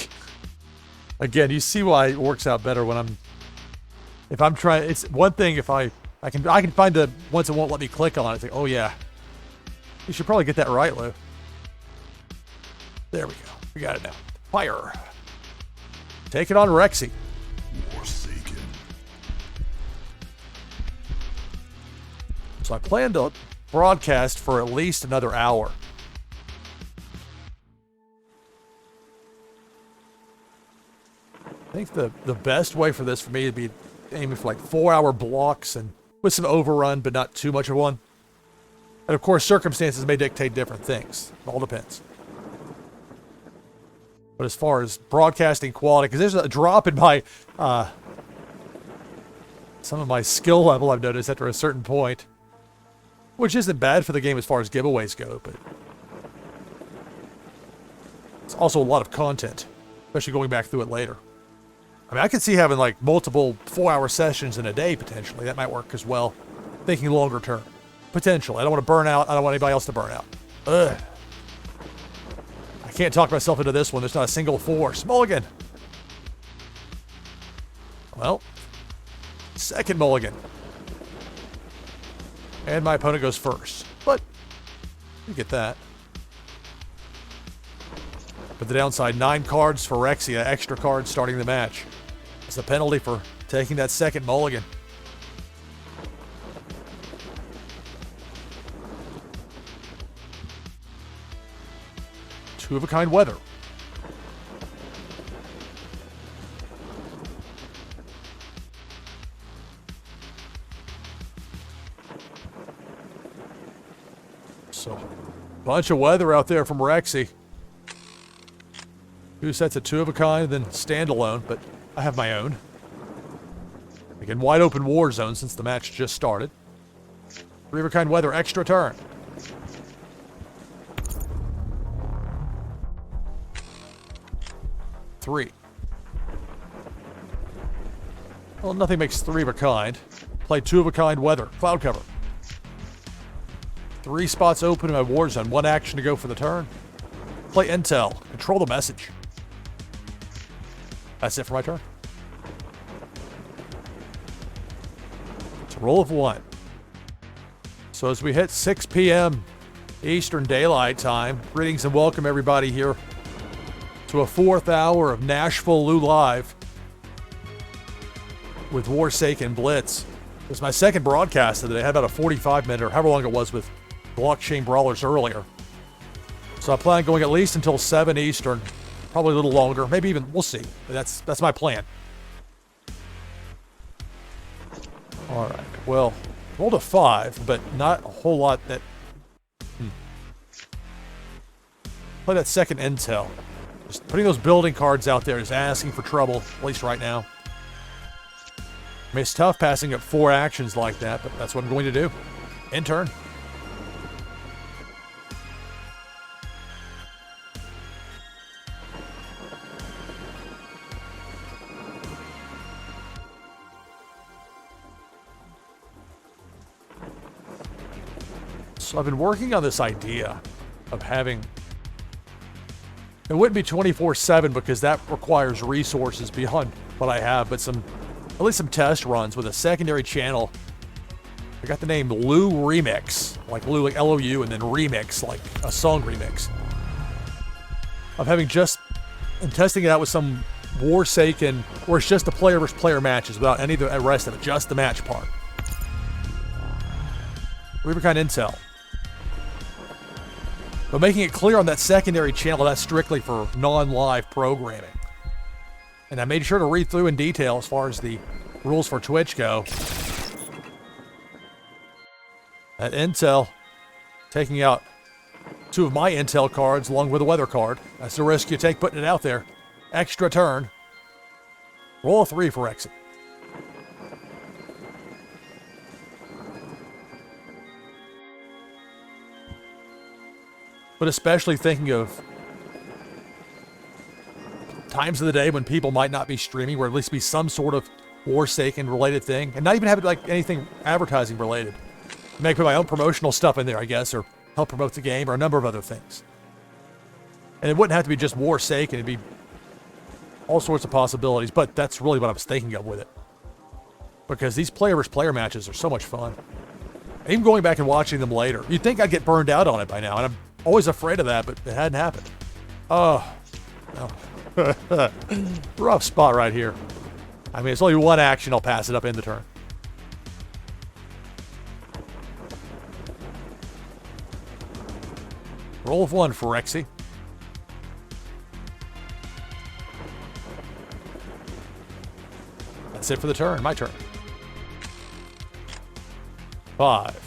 Again, you see why it works out better when if I'm trying. It's one thing if I can find the ones that won't let me click on it. I think, oh yeah, you should probably get that right, Lou. There we go. We got it now. Fire. Take it on Rexy. Warsaken. So I plan to broadcast for at least another hour. I think the best way for this for me would be aiming for like 4-hour blocks and with some overrun, but not too much of one. And of course, circumstances may dictate different things. It all depends. But as far as broadcasting quality, because there's a drop in my, some of my skill level I've noticed after a certain point, which isn't bad for the game as far as giveaways go, but it's also a lot of content, especially going back through it later. I mean, I could see having like multiple 4-hour sessions in a day, potentially. That might work as well. Thinking longer term. Potentially. I don't want to burn out. I don't want anybody else to burn out. Ugh. I can't talk myself into this one. There's not a single 4. Mulligan. Well, second mulligan. And my opponent goes first. But you get that. But the downside, 9 cards for Rexy, an extra card starting the match. It's the penalty for taking that second mulligan. Two-of-a-kind weather. So, bunch of weather out there from Rexy. 2 sets of two-of-a-kind, then standalone, but I have my own. Again, wide open war zone since the match just started. 3-of-a-kind weather, extra turn. Three. Well, nothing makes 3-of-a-kind. Play 2-of-a-kind weather, cloud cover. 3 spots open in my war zone. 1 action to go for the turn. Play intel. Control the message. That's it for my turn. It's a roll of 1. So as we hit 6 p.m. Eastern Daylight Time, greetings and welcome everybody here to a 4th hour of NashvilleLou Live with Warsaken Blitz. It was my second broadcast of the day. I had about a 45-minute or however long it was with Blockchain Brawlers earlier. So I plan on going at least until 7 Eastern, probably a little longer, maybe even, we'll see. But that's my plan. All right, well, Rolled a 5, but not a whole lot that... Play that second intel. Just putting those building cards out there is asking for trouble, at least right now. I mean, it's tough passing up 4 actions like that, but that's what I'm going to do. In turn. So I've been working on this idea of having... It wouldn't be 24/7 because that requires resources beyond what I have, but at least some test runs with a secondary channel. I got the name Lou Remix, like Lou, like L-O-U, and then Remix, like a song remix. Of having and testing it out with some Warsaken, where it's just the player versus player matches without any of the rest of it, just the match part. Reaperkind Intel. But making it clear on that secondary channel that's strictly for non-live programming. And I made sure to read through in detail as far as the rules for Twitch go. That Intel, taking out 2 of my Intel cards along with a weather card. That's the risk you take putting it out there. Extra turn. Roll a 3 for exit. But especially thinking of times of the day when people might not be streaming, or at least be some sort of Warsaken related thing, and not even have it like anything advertising related. Make my own promotional stuff in there, I guess, or help promote the game, or a number of other things. And it wouldn't have to be just Warsaken, it'd be all sorts of possibilities, but that's really what I was thinking of with it. Because these player versus player matches are so much fun. Even going back and watching them later, you'd think I'd get burned out on it by now, and I'm always afraid of that, but it hadn't happened. Oh, no. Rough spot right here. I mean, it's only 1 action, I'll pass it up in the turn. Roll of 1 for Rexy. That's it for the turn. My turn. 5.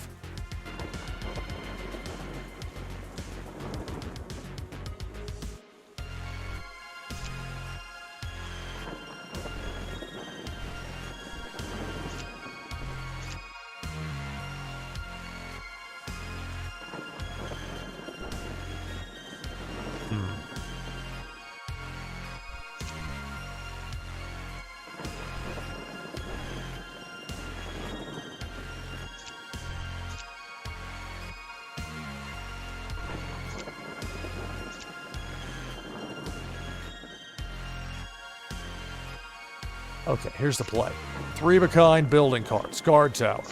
Okay, here's the play. 3 of a kind building cards. Guard tower.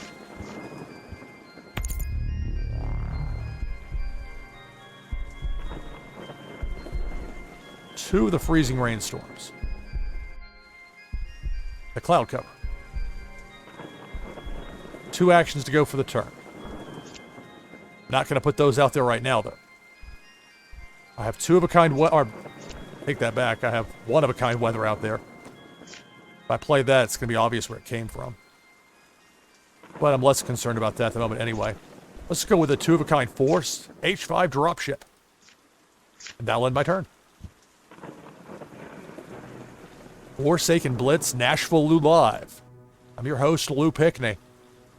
Two of the freezing rainstorms. The cloud cover. 2 actions to go for the turn. Not going to put those out there right now, though. I have 2 of a kind or take that back. I have 1 of a kind weather out there. If I play that, it's going to be obvious where it came from. But I'm less concerned about that at the moment anyway. Let's go with a 2 of a kind force. H5 dropship. And that'll end my turn. Warsaken Blitz, NashvilleLou Live. I'm your host, Lou Pickney.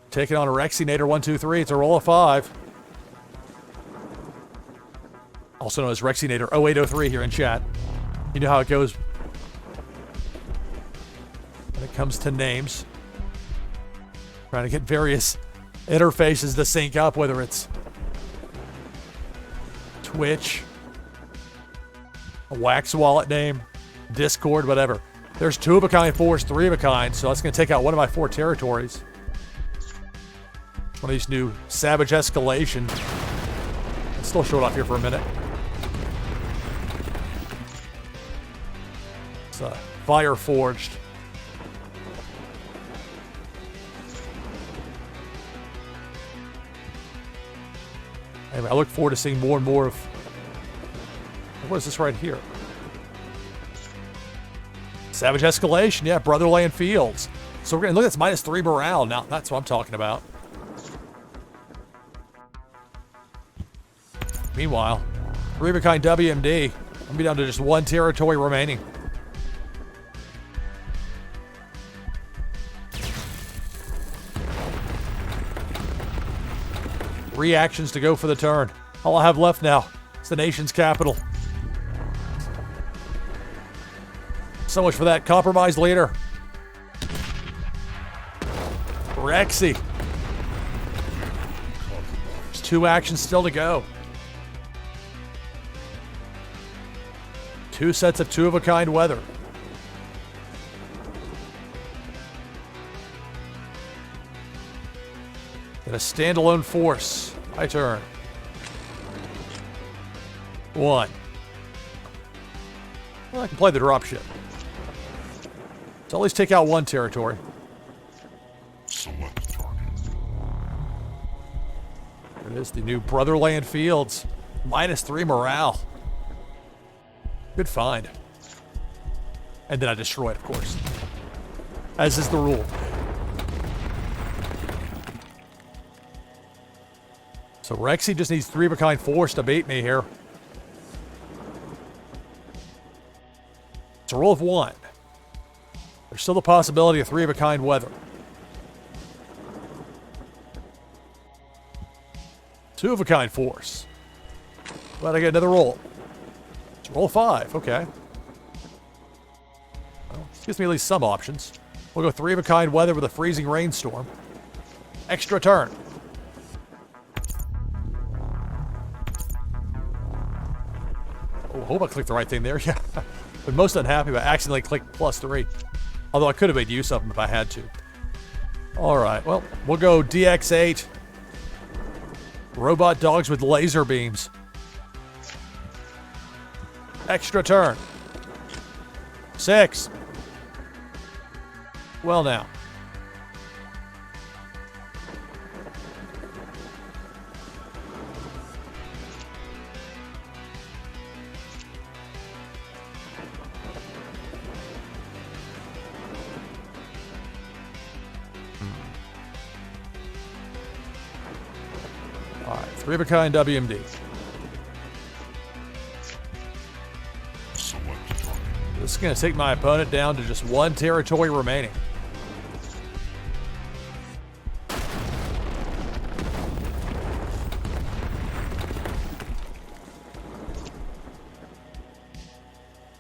Taking on a Rexinator 123. It's a roll of 5. Also known as Rexinator 0803 here in chat. You know how it goes when it comes to names. Trying to get various interfaces to sync up, whether it's Twitch, a Wax wallet name, Discord, whatever. There's 2 of a kind force, 3 of a kind, so that's going to take out 1 of my 4 territories. One of these new Savage Escalation. Let's still show it off here for a minute. It's Fire Forged. Anyway, I look forward to seeing more and more of... What is this right here? Savage Escalation, yeah, Brotherland Fields. So we're going to look, that's -3 morale. Now, that's what I'm talking about. Meanwhile, 3 of a kind WMD. I'm be down to just 1 territory remaining. Three actions to go for the turn. All I have left now is the nation's capital. So much for that compromised leader. Rexy. 2 actions still to go. 2 sets of 2 of a kind weather. And a standalone force. My turn. 1. Well, I can play the dropship. So at least take out 1 territory. Select target. There it is, the new Brotherland Fields. -3 morale. Good find. And then I destroy it, of course. As is the rule. So Rexy just needs 3 of a kind force to beat me here. It's a roll of 1. There's still the possibility of 3 of a kind weather. 2 of a kind force. But I get another roll. It's a roll of 5. Okay. Well, this gives me at least some options. We'll go 3 of a kind weather with a freezing rainstorm. Extra turn. Oh, I hope I clicked the right thing there. Yeah. Been most unhappy about accidentally clicked +3. Although I could have made use of them if I had to. Alright, well, we'll go DX8. Robot dogs with laser beams. Extra turn. 6. Well now. Alright, 3 of a kind WMD. This is going to take my opponent down to just 1 territory remaining.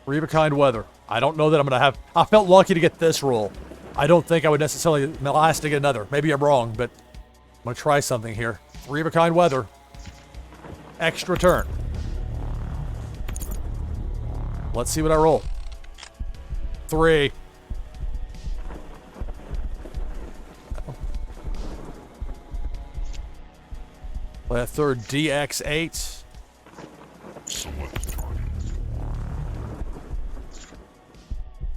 Three of a kind weather. I don't know that I'm going to have... I felt lucky to get this roll. I don't think I would necessarily last to get another. Maybe I'm wrong, but I'm going to try something here. 3 of a kind weather. Extra turn. Let's see what I roll. 3. Play a third DX8. Select target.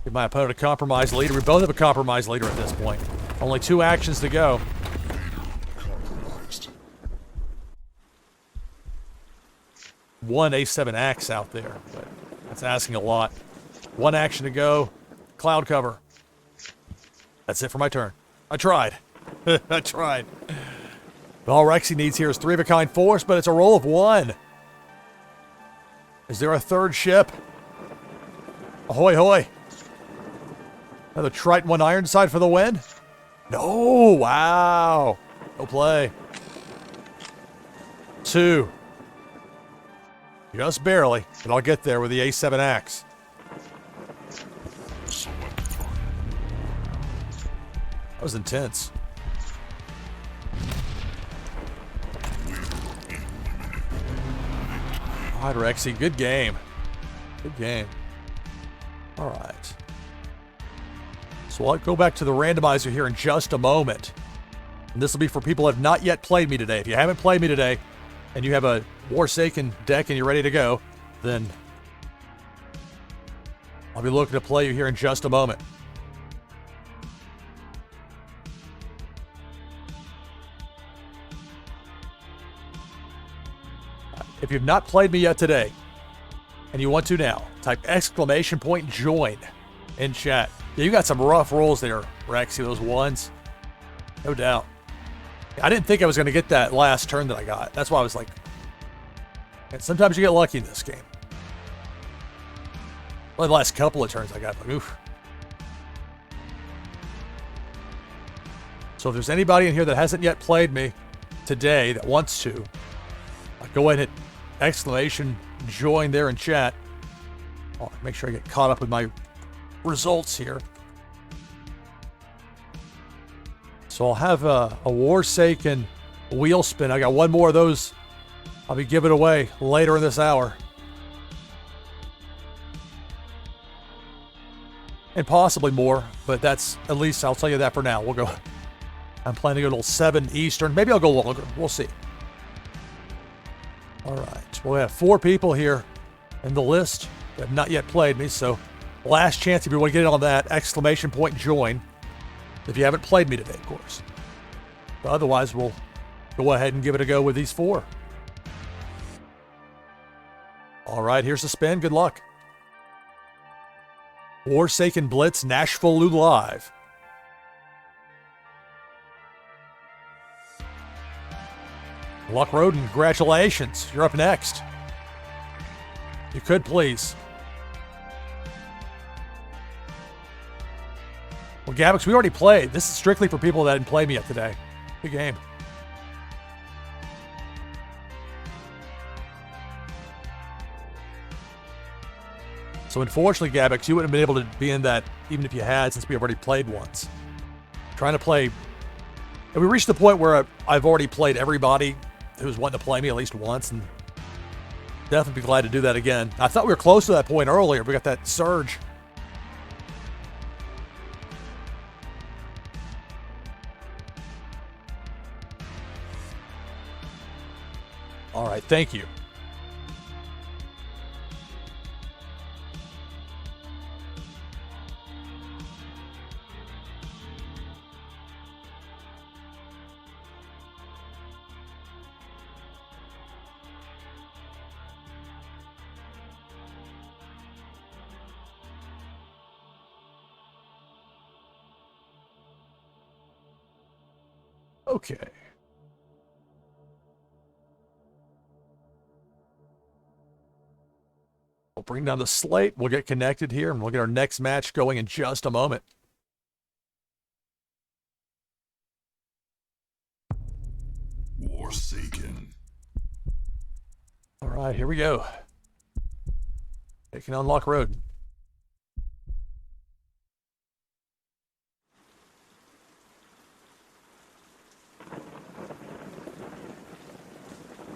Give my opponent a compromised leader. We both have a compromised leader at this point. Only 2 actions to go. Compromised. 1 A7 axe out there, but that's asking a lot. 1 action to go. Cloud cover. That's it for my turn. I tried. I tried. All Rexy needs here is 3 of a kind force, but it's a roll of 1. Is there a third ship? Ahoy, hoy. Another Triton 1 Ironside for the win? No, wow. No play. 2. Just barely, but I'll get there with the A7 axe. That was intense. All right, Rexy, good game. Good game. All right. So I'll go back to the randomizer here in just a moment. And this will be for people that have not yet played me today. If you haven't played me today, and you have a Warsaken deck and you're ready to go, then I'll be looking to play you here in just a moment. If you've not played me yet today, and you want to now, type !join in chat. Yeah, you got some rough rolls there, Rexy, those 1s. No doubt. I didn't think I was going to get that last turn that I got. That's why I was like, And sometimes you get lucky in this game. Well, the last couple of turns I got like, oof. So if there's anybody in here that hasn't yet played me today that wants to, go ahead and hit exclamation join there in chat. I'll make sure I get caught up with my results here. So I'll have a Warsaken wheel spin. I got one more of those. I'll be giving away later in this hour. And possibly more, but that's at least, I'll tell you that for now. We'll go. I'm planning to go till 7 Eastern. Maybe I'll go longer. We'll see. All right. We'll have 4 people here in the list that have not yet played me. So last chance if you want to get in on that, exclamation point join. If you haven't played me today, of course. But otherwise, we'll go ahead and give it a go with these 4. All right, here's the spin. Good luck. Warsaken Blitz, NashvilleLou live. Luck Roden, congratulations. You're up next. You could please. Well, Gabix, we already played. This is strictly for people that didn't play me yet today. Good game. So unfortunately, Gabix, you wouldn't have been able to be in that even if you had, since we already played once. Trying to play... And we reached the point where I've already played everybody who's wanting to play me at least once, and definitely be glad to do that again. I thought we were close to that point earlier. We got that surge. All right, thank you. Okay. We'll bring down the slate. We'll get connected here, and we'll get our next match going in just a moment. Warsaken. All right, here we go. Taking on Lock Road.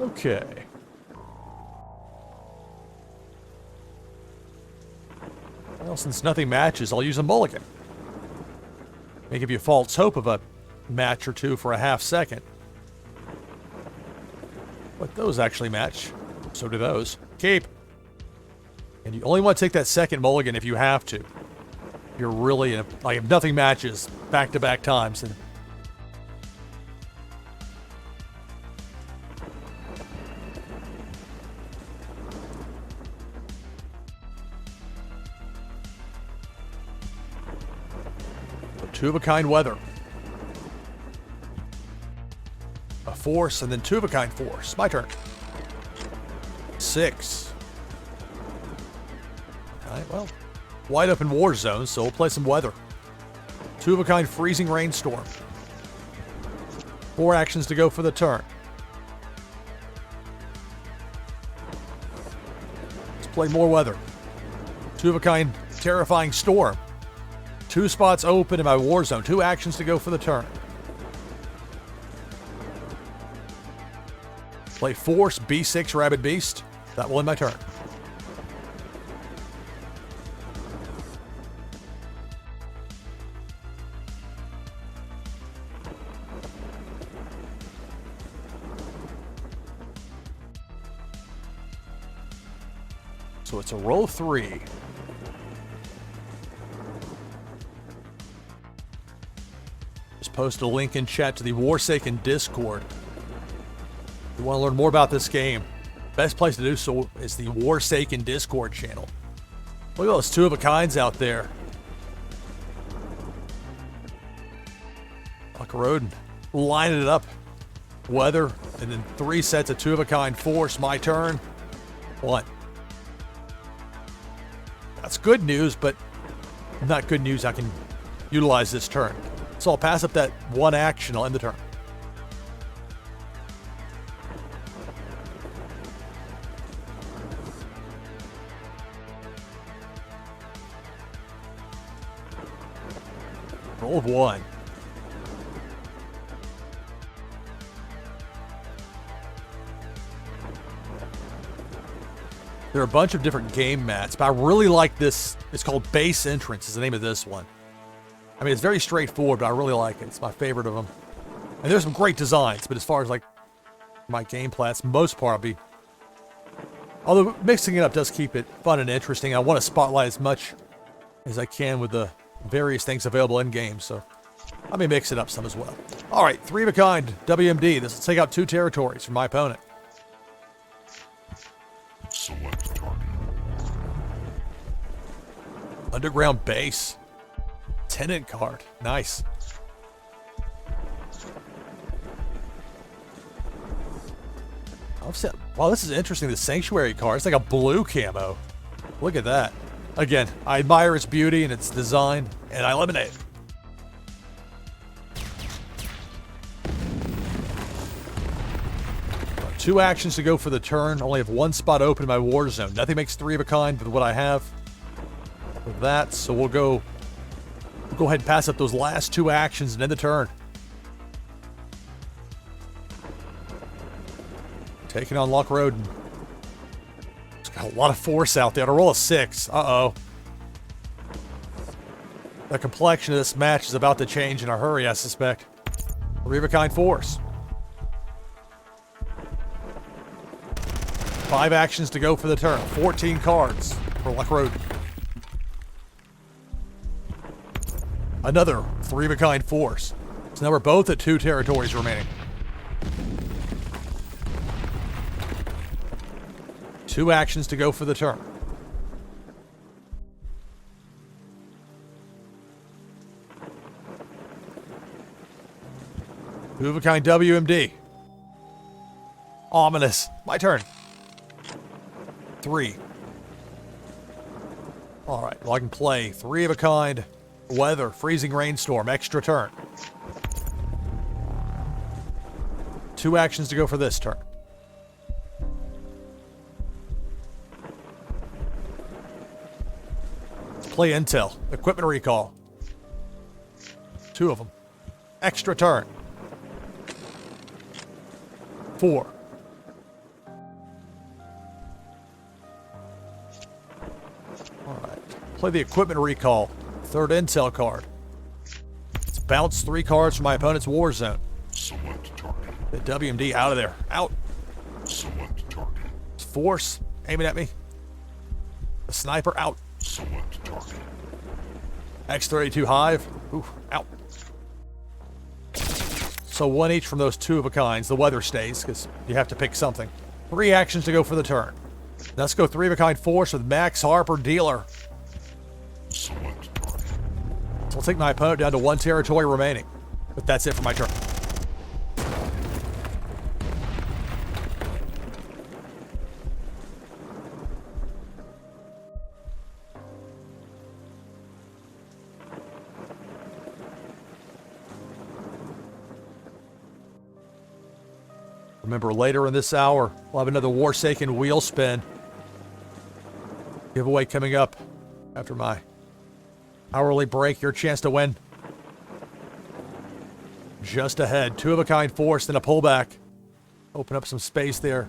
Okay. Well, since nothing matches, I'll use a mulligan. May give you false hope of a match or two for a half second. But those actually match. So do those. Keep. And you only want to take that second mulligan if you have to. You're really in a, like, if nothing matches back-to-back times, then two-of-a-kind weather. A force, and then two-of-a-kind force. My turn. 6. Alright, well, wide open war zone, so we'll play some weather. Two-of-a-kind freezing rainstorm. 4 actions to go for the turn. Let's play more weather. Two-of-a-kind terrifying storm. 2 spots open in my war zone. 2 actions to go for the turn. Play Force B6 Rabid Beast. That will end my turn. So it's a roll 3. Post a link in chat to the Warsaken Discord. If you want to learn more about this game, best place to do so is the Warsaken Discord channel. Look at those two-of-a-kinds out there. Lock Road, lining it up. Weather, and then 3 sets of two-of-a-kind force. My turn. 1. That's good news, but not good news I can utilize this turn. So I'll pass up that 1 action. I'll end the turn. Roll of 1. There are a bunch of different game mats, but I really like this. It's called Base Entrance is the name of this one. I mean, it's very straightforward, but I really like it. It's my favorite of them. And there's some great designs, but as far as like my gameplay, that's most part I'll be. Although mixing it up does keep it fun and interesting. I want to spotlight as much as I can with the various things available in game, so I may mix it up some as well. All right, 3 of a kind WMD. This will take out 2 territories from my opponent. Select target. Underground base. Tenant card. Nice. Wow, this is interesting. The Sanctuary card. It's like a blue camo. Look at that. Again, I admire its beauty and its design, and I eliminate it. Two actions to go for the turn. Only have 1 spot open in my war zone. Nothing makes 3 of a kind with what I have with that, so we'll go ahead and pass up those last 2 actions and end the turn. Taking on Lock Road. It's got a lot of force out there. To roll a 6. Uh-oh. The complexion of this match is about to change in a hurry, I suspect. 3 of a kind force. 5 actions to go for the turn. 14 cards for Lock Road. Another 3 of a kind force. So now we're both at 2 territories remaining. 2 actions to go for the turn. Two of a kind WMD. Ominous. My turn. 3. All right. Well, I can play 3 of a kind. Weather. Freezing rainstorm. Extra turn. 2 actions to go for this turn. Play intel. Equipment recall. 2 of them. Extra turn. 4. Alright. Play the equipment recall. 3rd intel card. Let's bounce 3 cards from my opponent's war zone. Select target. The WMD out of there. Out. Select target. Force aiming at me. The sniper out. Select target. X-32 Hive. Ooh, out. So 1 each from those 2 of a kinds. The weather stays, because you have to pick something. 3 actions to go for the turn. Let's go 3 of a kind force with Max Harper Dealer. Select target. So I'll take my opponent down to 1 territory remaining. But that's it for my turn. Remember, later in this hour, we'll have another Warsaken wheel spin giveaway coming up after my hourly break. Your chance to win. Just ahead. 2 of a kind force, then a pullback. Open up some space there.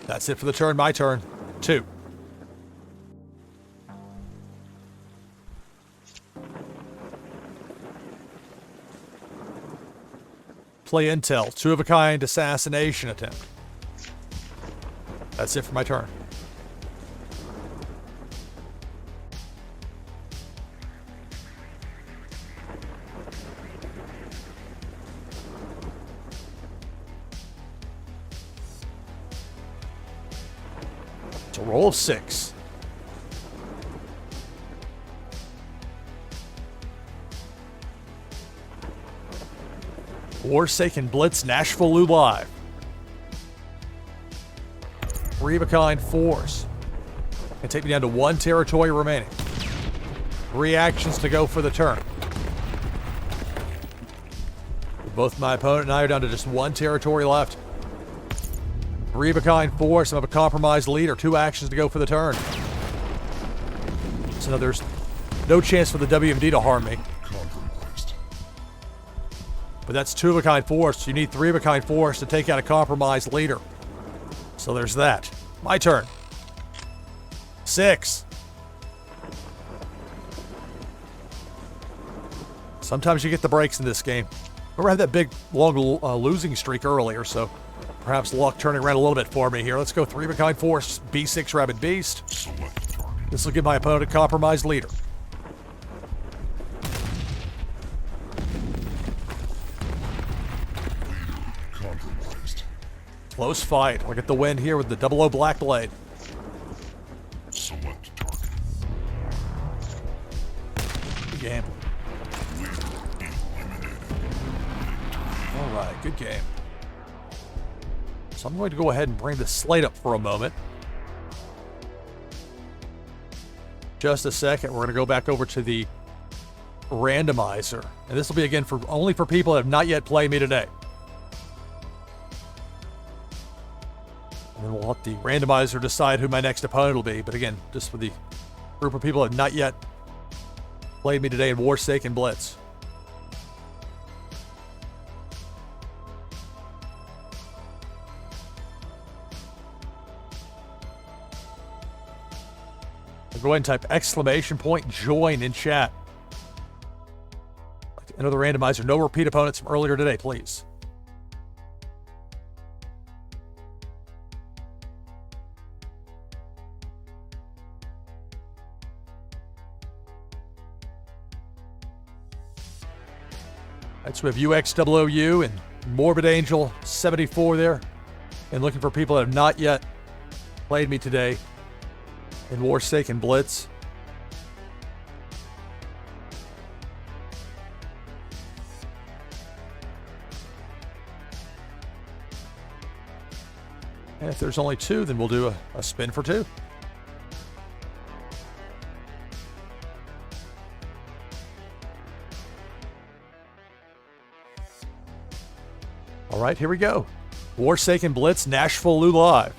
That's it for the turn. My turn. 2. Play intel. 2 of a kind assassination attempt. That's it for my turn. It's a roll of 6. Warsaken Blitz NashvilleLou Live. 3-of-a-kind force. And take me down to 1 territory remaining. 3 actions to go for the turn. Both my opponent and I are down to just 1 territory left. 3-of-a-kind force. I have a compromised leader. 2 actions to go for the turn. So there's no chance for the WMD to harm me. Compromised. But that's 2-of-a-kind force. You need 3-of-a-kind force to take out a compromised leader. So there's that. My turn. 6. Sometimes you get the breaks in this game. Remember I had that big, long losing streak earlier, so perhaps luck turning around a little bit for me here. Let's go 3-of-a-kind force, B6 Rabid Beast. Select target. This will give my opponent a compromised leader. Compromised. Close fight. I'll get the win here with the 00 Black Blade. Select target. Good game. Leader eliminated. All right, good game. So I'm going to go ahead and bring the slate up for a moment. Just a second, we're going to go back over to the randomizer. And this will be, again, only for people that have not yet played me today. And then we'll let the randomizer decide who my next opponent will be. But again, just for the group of people that have not yet played me today in Warsaken Blitz. Go ahead and type !join in chat. Enter the randomizer. No repeat opponents from earlier today, please. Right, so we have UXOOU and Morbid Angel 74 there. And looking for people that have not yet played me today in Warsaken Blitz. And if there's only 2, then we'll do a spin for 2. All right, here we go. Warsaken Blitz, NashvilleLou live.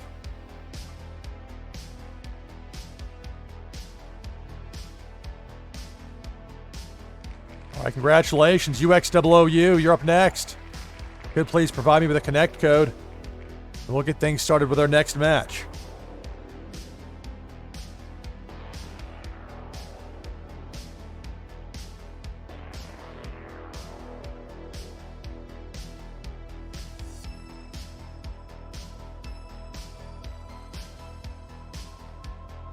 All right, congratulations, UXOOU. You're up next. Could please provide me with a connect code, and we'll get things started with our next match.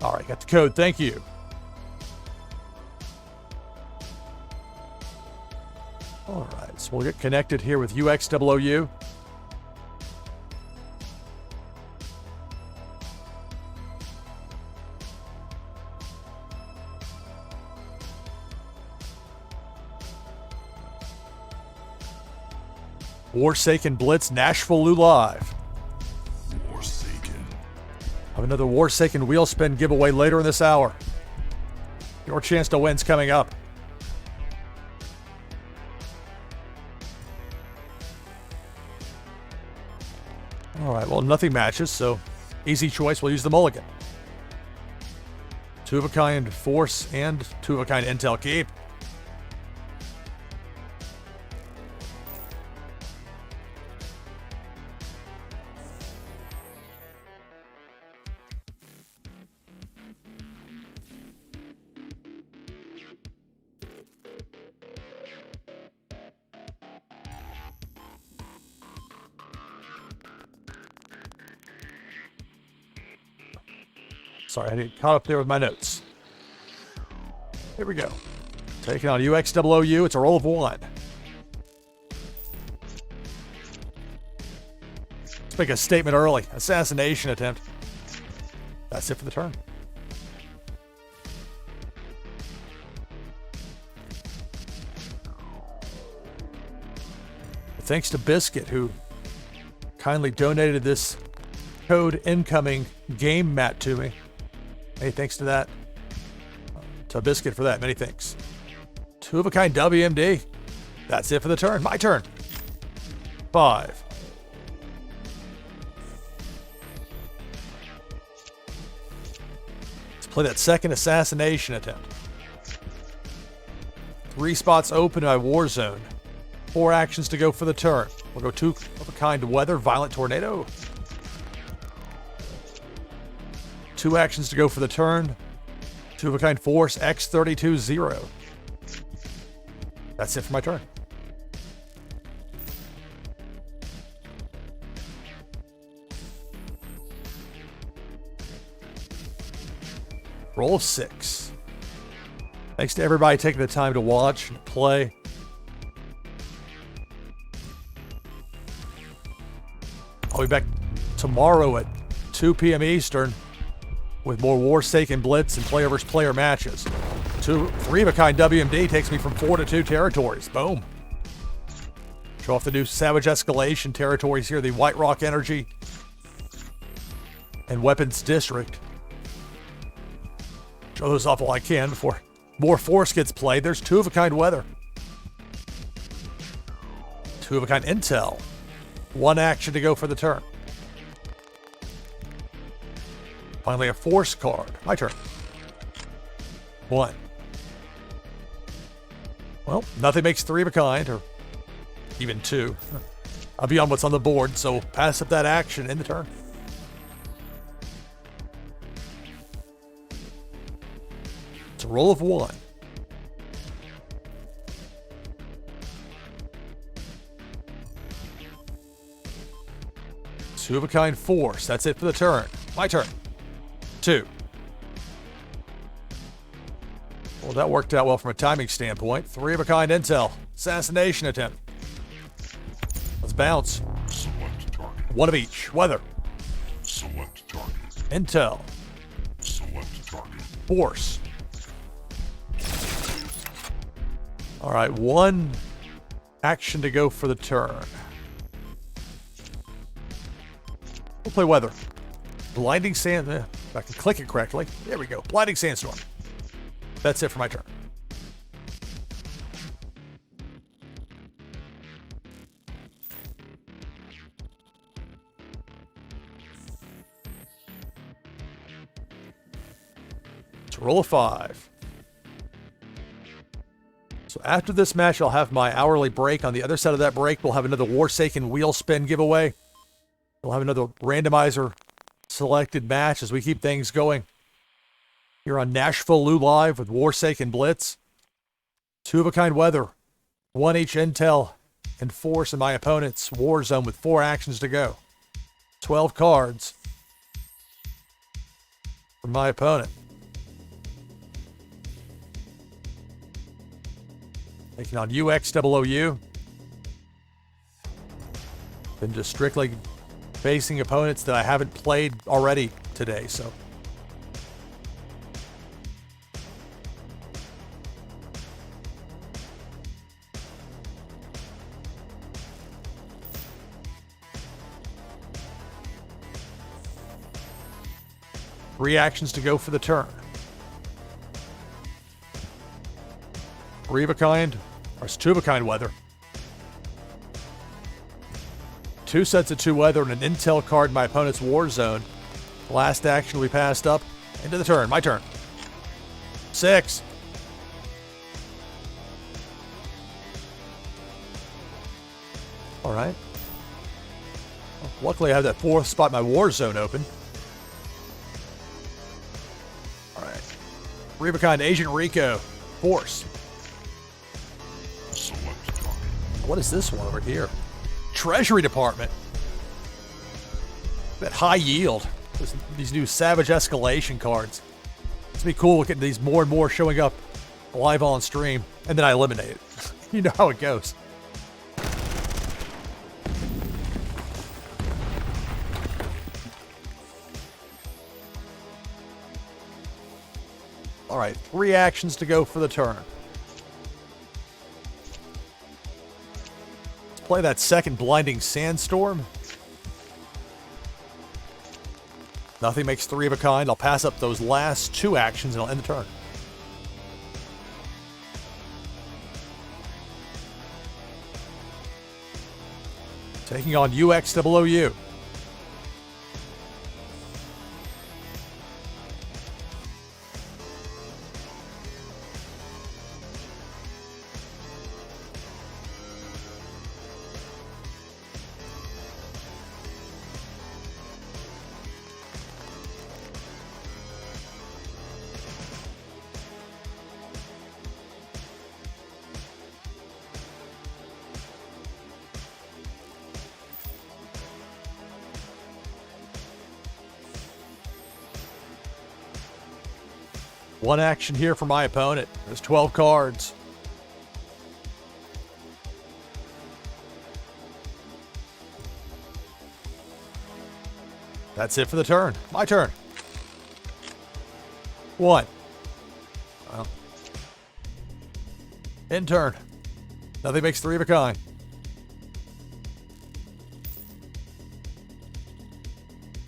All right, got the code. Thank you. All right, so we'll get connected here with UXOOU. Warsaken Blitz, NashvilleLou live. Warsaken. Have another Warsaken wheel spin giveaway later in this hour. Your chance to win's coming up. All right, well, nothing matches, so easy choice. We'll use the mulligan. 2-of-a-kind force and 2-of-a-kind intel keep. Sorry, I didn't get caught up there with my notes. Here we go. Taking on UXOOU. It's a roll of 1. Let's make a statement early. Assassination attempt. That's it for the turn. Thanks to Biscuit, who kindly donated this code incoming game mat to me. Hey, thanks to that. To a biscuit for that. Many thanks. Two of a kind WMD. That's it for the turn. My turn. 5. Let's play that second assassination attempt. 3 spots open in my war zone. 4 actions to go for the turn. We'll go 2 of a kind weather, violent tornado. 2 actions to go for the turn. 2 of a kind force, X32-0. That's it for my turn. Roll of 6. Thanks to everybody taking the time to watch and play. I'll be back tomorrow at 2 p.m. Eastern with more Warsaken Blitz and player versus player matches. 3 of a kind WMD takes me from 4 to 2 territories. Boom. Show off the new Savage Escalation territories here, the White Rock Energy and Weapons District. Show those off while I can before more force gets played. There's 2 of a kind weather. 2 of a kind intel. 1 action to go for the turn. Finally, a force card. My turn. 1. Well, nothing makes 3 of a kind, or even 2. I'll be on what's on the board, so pass up that action in the turn. It's a roll of 1. Two of a kind force. That's it for the turn. My turn. 2. Well, that worked out well from a timing standpoint. 3 of a kind intel. Assassination attempt. Let's bounce. Select target. 1 of each. Weather. Select target. Intel. Select target. Force. All right, 1 action to go for the turn. We'll play weather. Blinding sand. If I can click it correctly. There we go. Blinding sandstorm. That's it for my turn. It's a roll of 5. So after this match, I'll have my hourly break. On the other side of that break, we'll have another Warsaken wheel spin giveaway. We'll have another randomizer selected match as we keep things going. Here on NashvilleLou Live with Warsaken Blitz. 2 of a kind weather. 1 each intel and force in my opponent's war zone with 4 actions to go. 12 cards for my opponent. Taking on UXOOU. Been just strictly facing opponents that I haven't played already today, so. Three actions to go for the turn. 3 of a kind, or it's 2 of a kind weather. 2 sets of 2 weather and an intel card in my opponent's war zone. Last action we passed up. Into the turn. My turn. 6. All right. Well, luckily, I have that 4th spot in my war zone open. All right. 3 of a kind, Agent Rico. Force. Select target. What is this one over here? Treasury Department. That high yield. These new Savage Escalation cards. It's gonna be cool getting these more and more showing up live on stream. And then I eliminate it. You know how it goes. All right, 3 actions to go for the turn. Play that second Blinding Sandstorm. Nothing makes 3 of a kind. I'll pass up those last 2 actions and I'll end the turn. Taking on UXWOU. One action here for my opponent. There's 12 cards. That's it for the turn. My turn. 1. Well. End turn. Nothing makes 3 of a kind.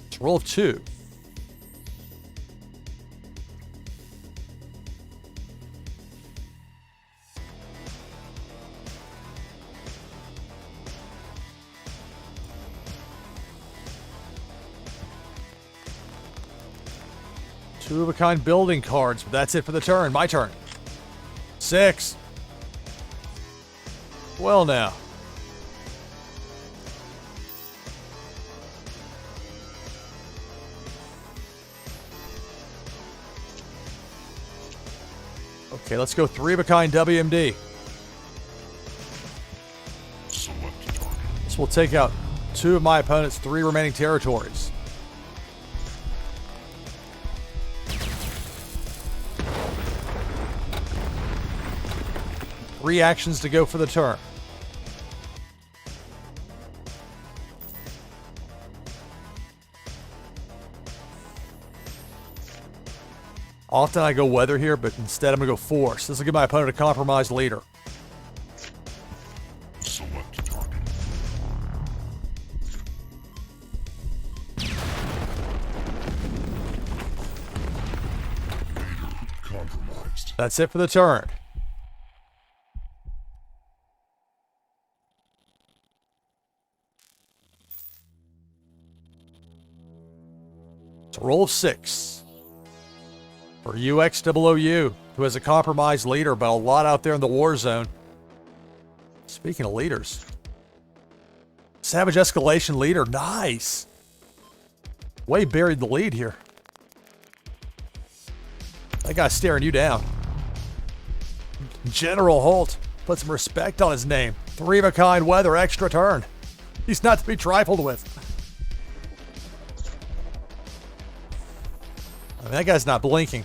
It's a roll of 2. Two of a kind building cards, but that's it for the turn. My turn. 6. Well, now. Okay, let's go 3 of a kind WMD. Select target. This will take out 2 of my opponent's 3 remaining territories. Three actions to go for the turn. Often I go weather here, but instead I'm going to go force. This will give my opponent a compromised leader. Select target. Leader compromised. That's it for the turn. It's a roll of 6 for UXWOU, who has a compromised leader, but a lot out there in the war zone. Speaking of leaders, Savage Escalation leader, nice. Way buried the lead here. That guy's staring you down. General Holt, put some respect on his name. 3 of a kind weather, extra turn. He's not to be trifled with. I mean, that guy's not blinking.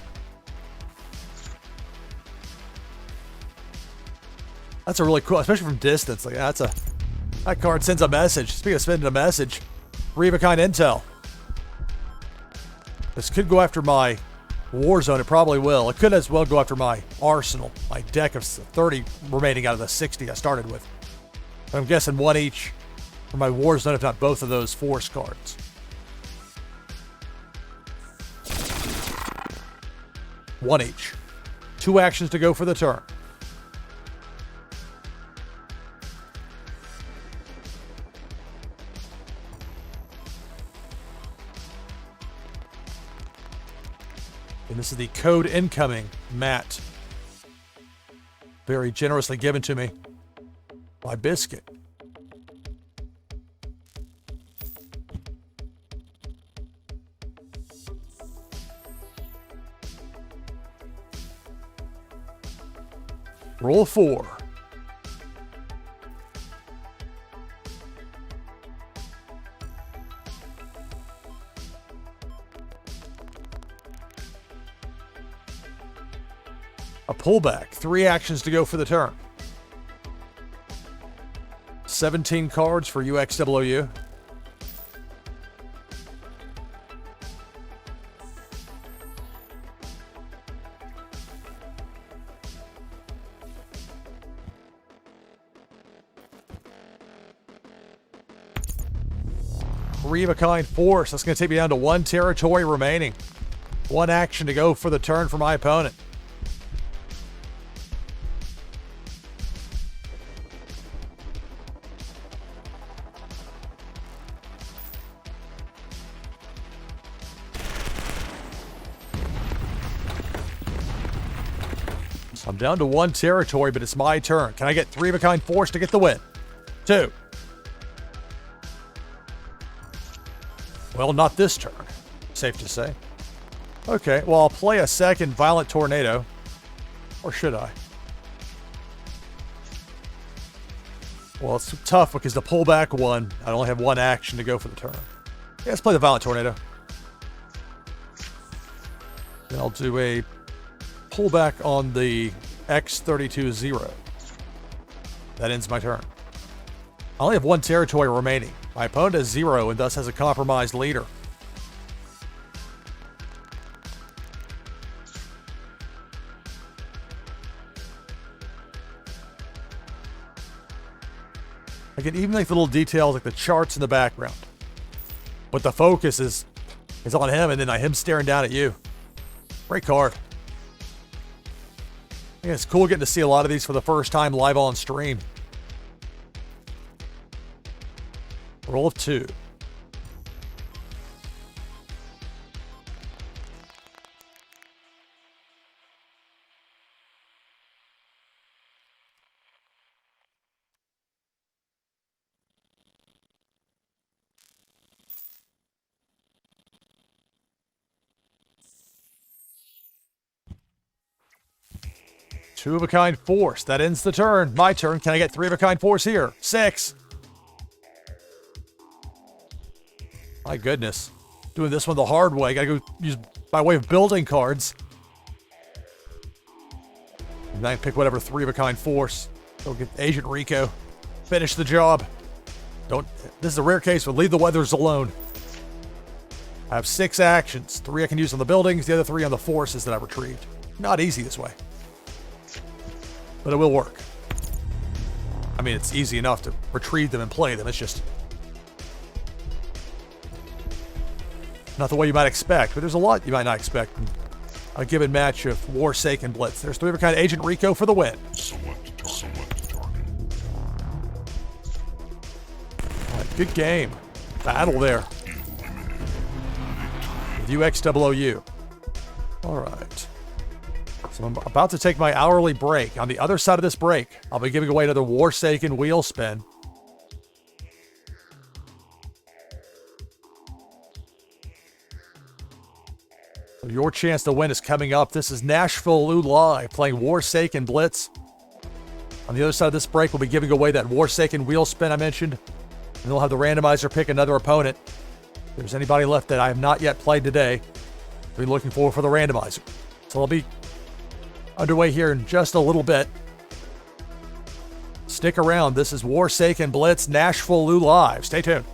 That's a really cool, especially from distance. Like that card sends a message. Speaking of sending a message, 3 of a kind intel. This could go after my war zone. It probably will. It could as well go after my arsenal, my deck of 30 remaining out of the 60 I started with. But I'm guessing 1 each for my war zone, if not both of those force cards. 1 each. 2 actions to go for the turn. And this is the code incoming, Matt. Very generously given to me by Biscuit. Roll 4. A pullback. 3 actions to go for the turn. 17 cards for UXWU. 3-of-a-kind force. That's going to take me down to 1 territory remaining. 1 action to go for the turn for my opponent. I'm down to 1 territory, but it's my turn. Can I get 3-of-a-kind force to get the win? 2. Well, not this turn. Safe to say. Okay, well, I'll play a second Violent Tornado. Or should I? Well, it's tough because the pullback one, I only have 1 action to go for the turn. Yeah, let's play the Violent Tornado. Then I'll do a pullback on the X-32-0. That ends my turn. I only have 1 territory remaining. My opponent has 0 and thus has a compromised leader. I can even make the little details like the charts in the background. But the focus is on him and then him staring down at you. Great card. I think it's cool getting to see a lot of these for the first time live on stream. Roll of 2. Two-of-a-kind force. That ends the turn. My turn. Can I get 3-of-a-kind force here? 6. My goodness. Doing this one the hard way. Gotta go use by way of building cards. And then I can pick whatever 3-of-a-kind force. Go get Agent Rico. Finish the job. This is a rare case, but leave the weathers alone. I have 6 actions. 3 I can use on the buildings, the other 3 on the forces that I retrieved. Not easy this way. But it will work. I mean, it's easy enough to retrieve them and play them. It's just not the way you might expect, but there's a lot you might not expect in a given match of Warsaken Blitz. There's 3-of-a-kind Agent Rico for the win. Select target. All right, good game. Battle there. With UXOOU. All right. So I'm about to take my hourly break. On the other side of this break, I'll be giving away another Warsaken wheel spin. So your chance to win is coming up. This is NashvilleLou Live playing Warsaken Blitz. On the other side of this break, we'll be giving away that Warsaken wheel spin I mentioned. And we'll have the randomizer pick another opponent. If there's anybody left that I have not yet played today, I'll be looking forward for the randomizer. So I'll be underway here in just a little bit. Stick around. This is Warsaken Blitz, NashvilleLou Live. Stay tuned.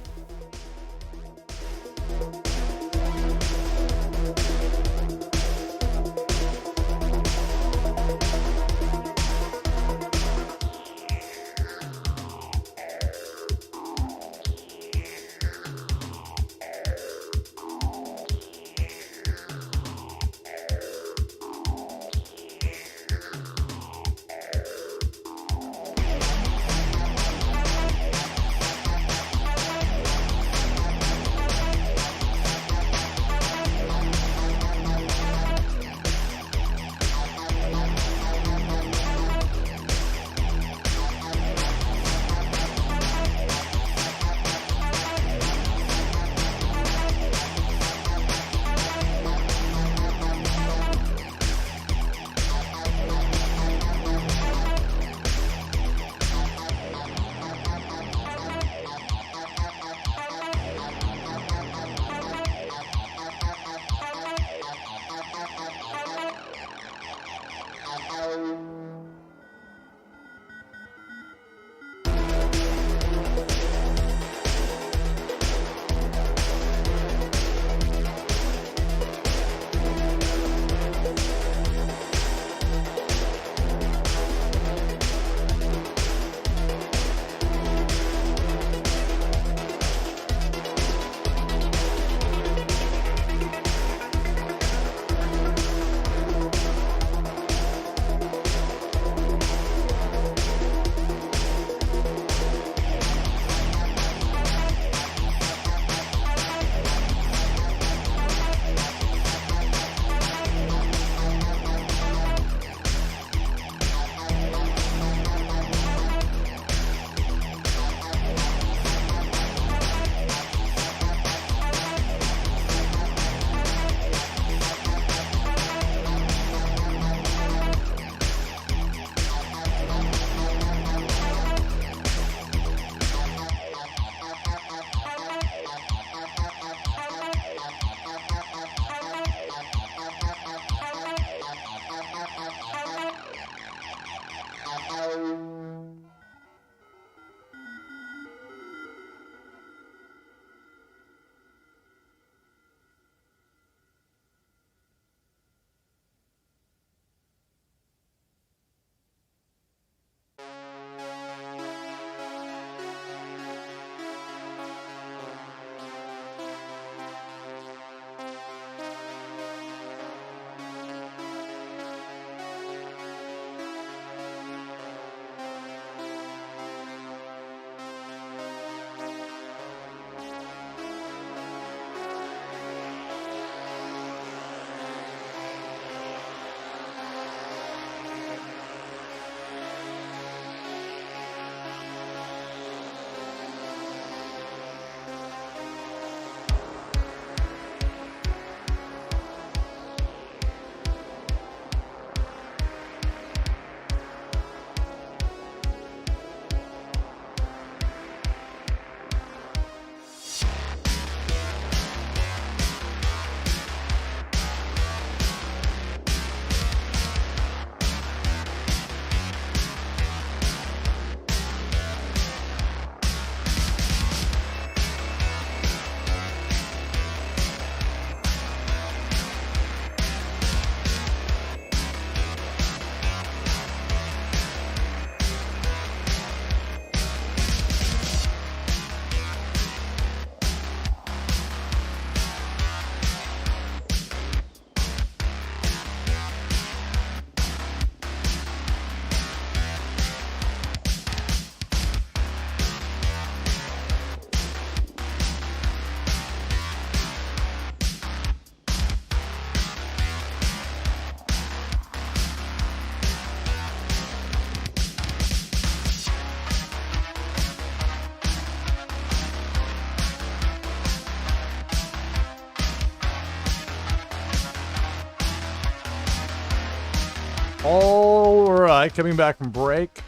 right, coming back from break.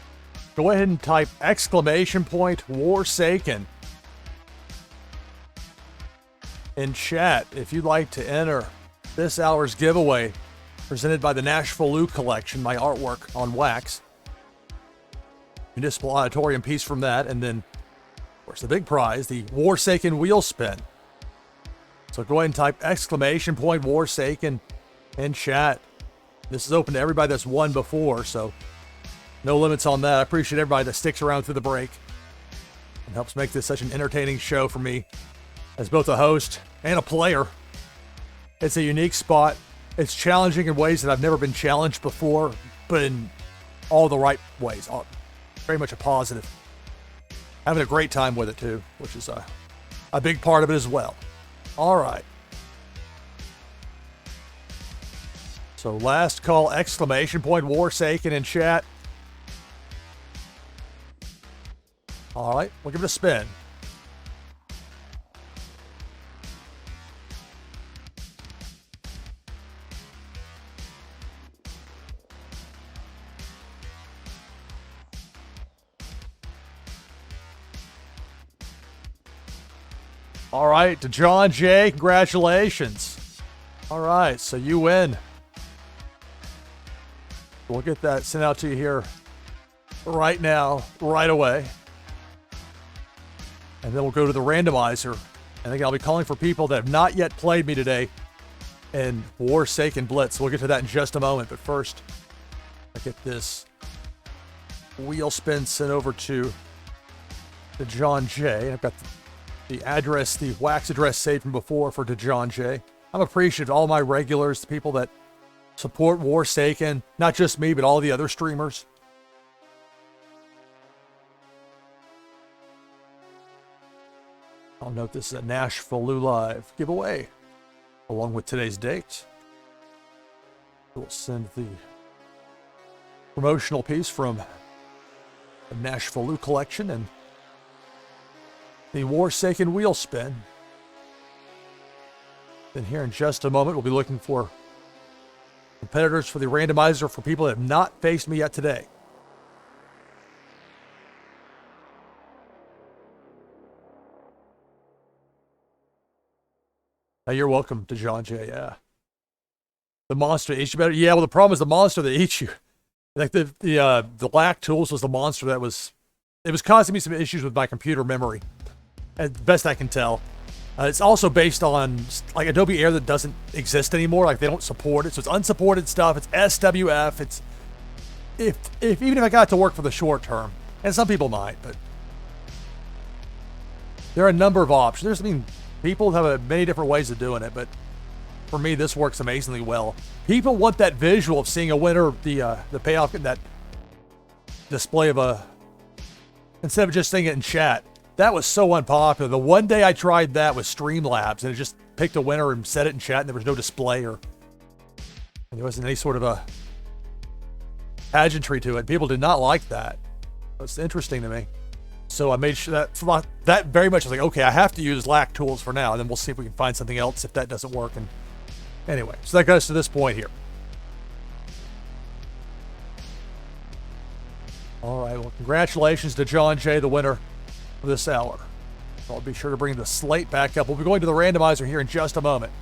Go ahead and type !Warsaken in chat if you'd like to enter this hour's giveaway presented by the NashvilleLou collection, my artwork on wax. Municipal auditorium piece from that, and then, of course, the big prize, the Warsaken wheel spin. So go ahead and type !Warsaken in chat. This is open to everybody that's won before, so no limits on that. I appreciate everybody that sticks around through the break and helps make this such an entertaining show for me as both a host and a player. It's a unique spot. It's challenging in ways that I've never been challenged before, but in all the right ways. Very much a positive. Having a great time with it too, which is a big part of it as well. All right. So last call, !Warsaken in chat. All right, we'll give it a spin. All right, to John J, congratulations. All right, so you win. We'll get that sent out to you here right now, right away. And then we'll go to the randomizer. And again, I'll be calling for people that have not yet played me today in Warsaken Blitz. We'll get to that in just a moment. But first, I get this wheel spin sent over to John J. I've got the address, the wax address saved from before for John J. I'm appreciative of all my regulars, the people that support Warsaken, not just me, but all the other streamers. I'll note this is a NashvilleLou Live giveaway, along with today's date. We'll send the promotional piece from the NashvilleLou collection and the Warsaken wheel spin. Then here in just a moment, we'll be looking for competitors for the randomizer for people that have not faced me yet today. You're welcome to John J. Yeah. The monster that eats you better. Yeah, well, the problem is the monster that eats you. Like the lack tools was the monster that was, it was causing me some issues with my computer memory. At best I can tell. It's also based on like Adobe Air that doesn't exist anymore. Like they don't support it. So it's unsupported stuff. It's SWF. It's even if I got it to work for the short term, and some people might, but there are a number of options. People have many different ways of doing it, but for me, this works amazingly well. People want that visual of seeing a winner, the payoff in that display of instead of just seeing it in chat. That was so unpopular. The one day I tried that with Streamlabs, and it just picked a winner and set it in chat, and there was no display and there wasn't any sort of a pageantry to it. People did not like that. It's interesting to me. So I made sure that very much was like, okay, I have to use lack tools for now, and then we'll see if we can find something else if that doesn't work. And anyway, so that got us to this point here. All right, well, congratulations to John J, the winner of this hour. I'll be sure to bring the slate back up. We'll be going to the randomizer here in just a moment.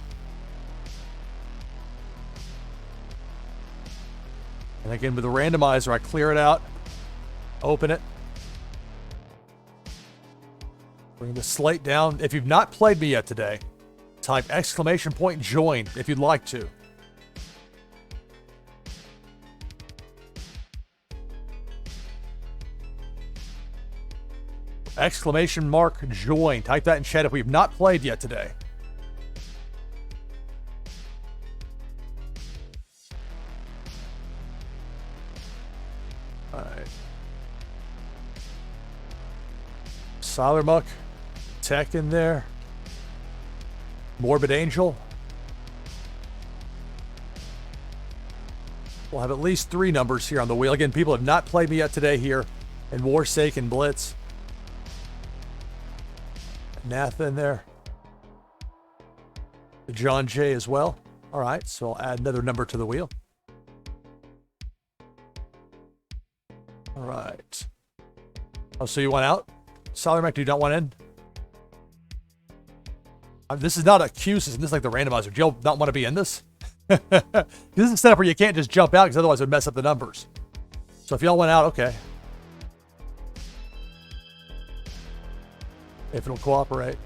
And again, with the randomizer, I clear it out, open it, bring the slate down. If you've not played me yet today, type !Join if you'd like to. !Join. Type that in chat if we've not played yet today. All right. Silermuck, Tech in there. Morbid Angel. We'll have at least 3 numbers here on the wheel. Again, people have not played me yet today here in Warsaken Blitz. Nath in there. John J as well. All right, so I'll add another number to the wheel. All right. Oh, so you want out? Solomon, do you not want in? This is not a queue system. This is like the randomizer. Do you not want to be in this? This is a setup where you can't just jump out because otherwise it would mess up the numbers. So if y'all went out, okay. If it'll cooperate.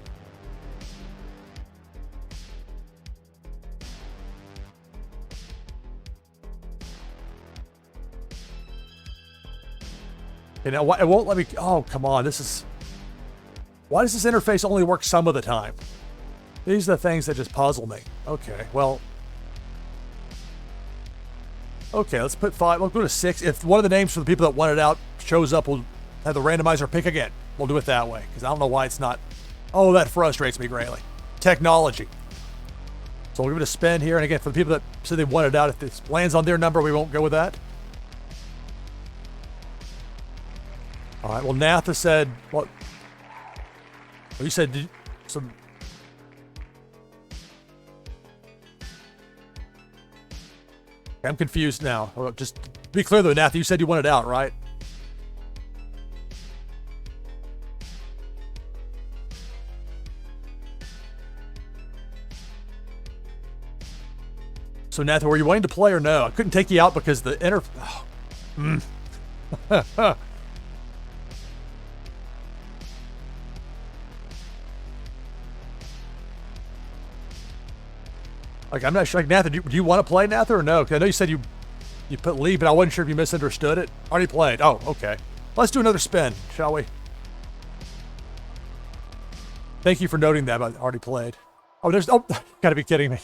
Okay, now it won't let me. Oh, come on. This is. Why does this interface only work some of the time? These are the things that just puzzle me. Okay, well. Okay, let's put 5. We'll go to 6. If one of the names for the people that want it out shows up, we'll have the randomizer pick again. We'll do it that way, because I don't know why it's not. Oh, that frustrates me greatly. Technology. So we'll give it a spin here. And again, for the people that said they want it out, if this lands on their number, we won't go with that. All right, well, Natha said, what? Well, you said some. I'm confused now. Just to be clear though, Natha, you said you wanted out, right? So Natha, were you wanting to play or no? I couldn't take you out because the Like, I'm not sure. Like, Nathan, do you want to play, Nathan, or no? Because I know you said you put leave, but I wasn't sure if you misunderstood it. Already played. Oh, okay. Let's do another spin, shall we? Thank you for noting that, but I already played. Oh, there's... Oh, gotta be kidding me.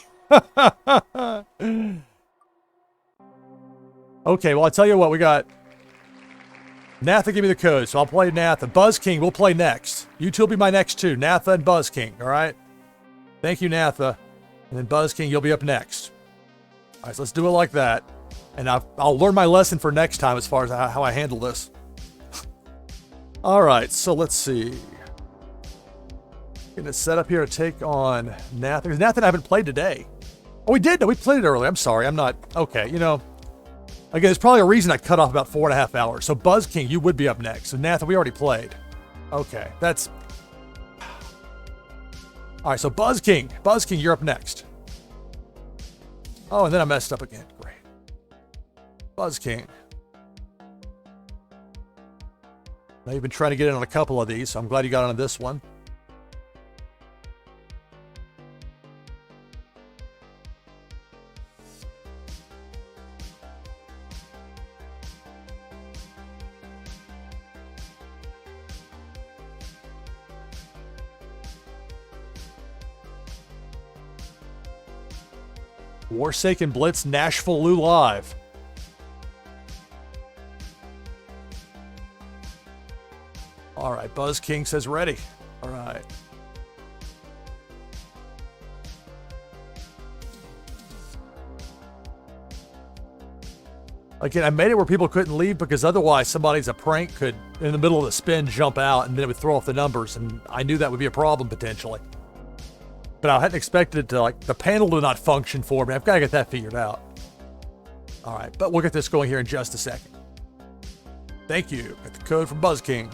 Okay, well, I'll tell you what. We got... Natha, give me the code, so I'll play Natha. Buzz King, we'll play next. You two will be my next two. Natha and Buzz King, all right? Thank you, Natha. And then Buzz King, you'll be up next. All right, so let's do it like that. And I'll learn my lesson for next time as far as how I handle this. All right, so let's see. Getting it set up here to take on Nathan. Because Nathan I haven't played today. Oh, we did? No, we played it early. I'm sorry. I'm not... Okay, you know... Again, there's probably a reason I cut off about 4.5 hours. So Buzz King, you would be up next. So Nathan, we already played. Okay, that's... All right, so Buzz King, you're up next. Oh, and then I messed up again. Great. Buzz King. Now you've been trying to get in on a couple of these, so I'm glad you got on this one. Warsaken Blitz, NashvilleLou live. All right, Buzz King says ready. All right. Again, I made it where people couldn't leave because otherwise somebody's a prank could, in the middle of the spin, jump out and then it would throw off the numbers, and I knew that would be a problem potentially. But I hadn't expected to, like, the panel to not function for me. I've got to get that figured out. All right, but we'll get this going here in just a second. Thank you. Got the code from Buzz King.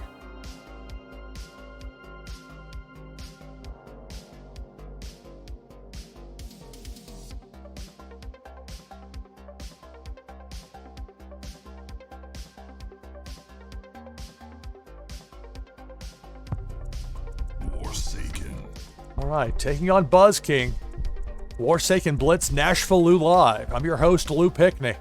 Warsaken. All right, taking on Buzz King. Warsaken Blitz, NashvilleLou live. I'm your host, Lou Pickney.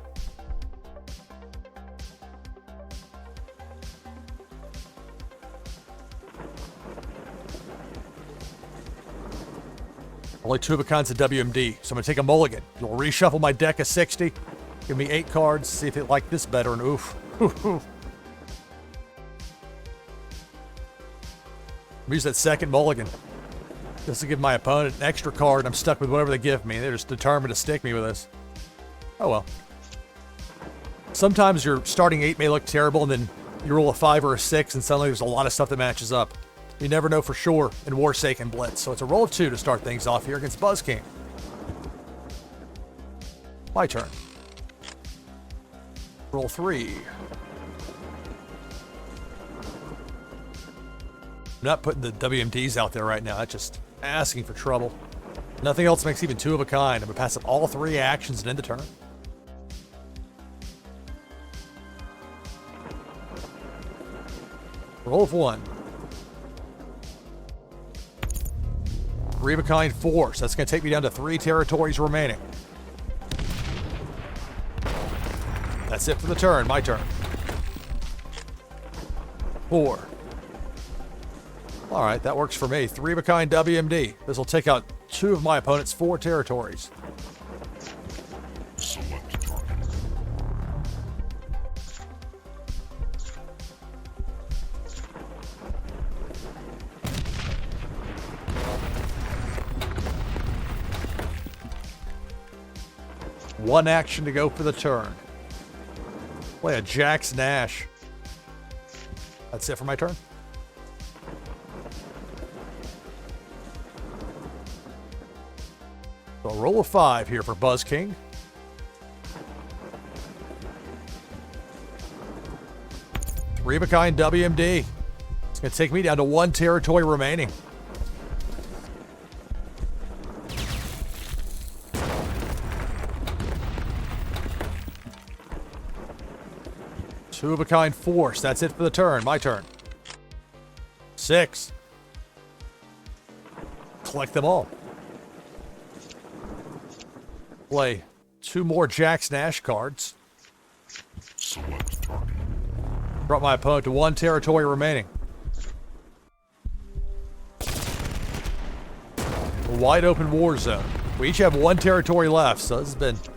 Only 2 of a kinds of WMD, so I'm going to take a mulligan. You'll reshuffle my deck of 60. Give me 8 cards, see if it like this better, and oof. Use that second mulligan. Just to give my opponent an extra card, I'm stuck with whatever they give me. They're just determined to stick me with this. Oh well. Sometimes your starting 8 may look terrible, and then you roll a 5 or a 6, and suddenly there's a lot of stuff that matches up. You never know for sure in Warsaken Blitz. So it's a roll of 2 to start things off here against Buzz King. My turn. Roll 3. I'm not putting the WMDs out there right now. That's just asking for trouble. Nothing else makes even two of a kind. I'm going to pass up all three actions and end the turn. Roll of 1. Three of a kind force. That's going to take me down to 3 territories remaining. That's it for the turn. My turn. 4. All right, that works for me. 3 of a kind WMD. This will take out 2 of my opponent's 4 territories. Select target. One action to go for the turn. Play a Jax Nash. That's it for my turn. So a roll of 5 here for Buzz King. Three of a kind WMD. It's going to take me down to 1 territory remaining. Two of a kind force. That's it for the turn. My turn. 6. Collect them all. Play 2 more Jax Nash cards. Select target. Brought my opponent to 1 territory remaining. A wide open war zone. We each have 1 territory left, so this has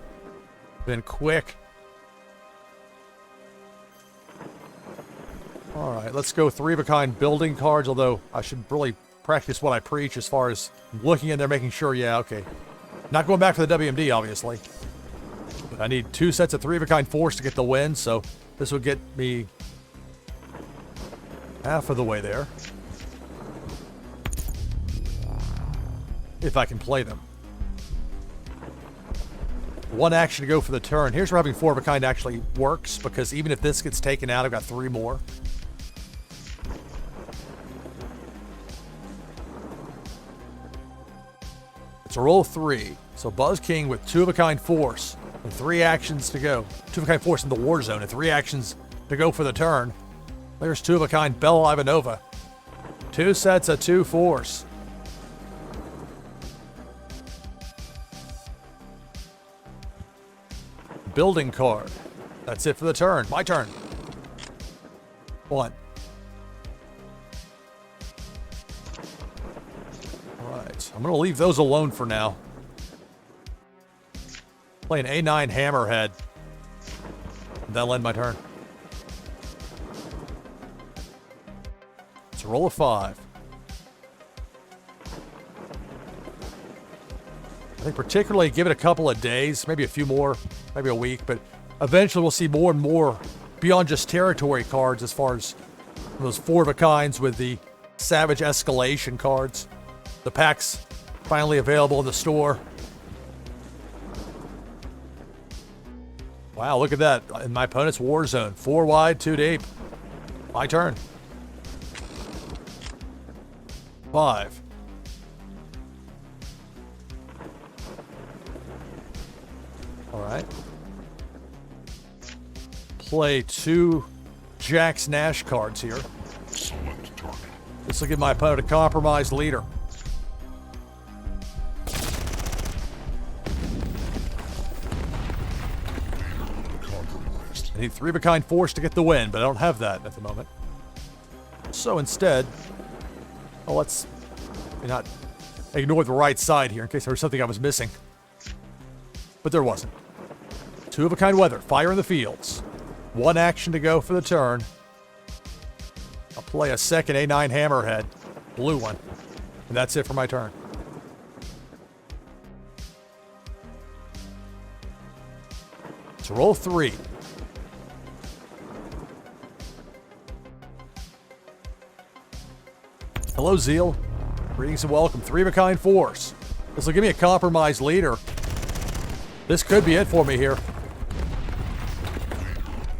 been quick. All right, let's go 3 of a kind building cards, although I should really practice what I preach as far as looking in there, making sure, yeah, okay. Not going back for the WMD, obviously. But I need 2 sets of 3 of a kind force to get the win, so this will get me half of the way there. If I can play them. 1 action to go for the turn. Here's where having 4 of a kind actually works, because even if this gets taken out, I've got 3 more. It's a roll of 3. So Buzz King with 2 of a kind force and 3 actions to go. 2 of a kind force in the war zone and 3 actions to go for the turn. There's 2 of a kind Bella Ivanova. 2 sets of 2 force. Building card. That's it for the turn. My turn. 1. Alright, I'm going to leave those alone for now. Play an A9 Hammerhead. That'll end my turn. It's a roll of 5. I think particularly give it a couple of days, maybe a few more, maybe a week, but eventually we'll see more and more beyond just territory cards as far as those 4 of a kinds with the Savage Escalation cards. The packs finally available in the store. Wow, look at that. In my opponent's war zone. 4 wide, 2 deep. My turn. 5. Alright. Play 2 Jax Nash cards here. Select target. This will give my opponent a compromised leader. Compromised. I need 3 of a kind force to get the win, but I don't have that at the moment. So instead, well, let's not ignore the right side here in case there was something I was missing. But there wasn't. 2 of a kind weather, fire in the fields. 1 action to go for the turn. I'll play a second A9 Hammerhead, blue one, and that's it for my turn. So roll 3. Hello, Zeal. Greetings and welcome. 3 of a kind force. This will give me a compromised leader. This could be it for me here.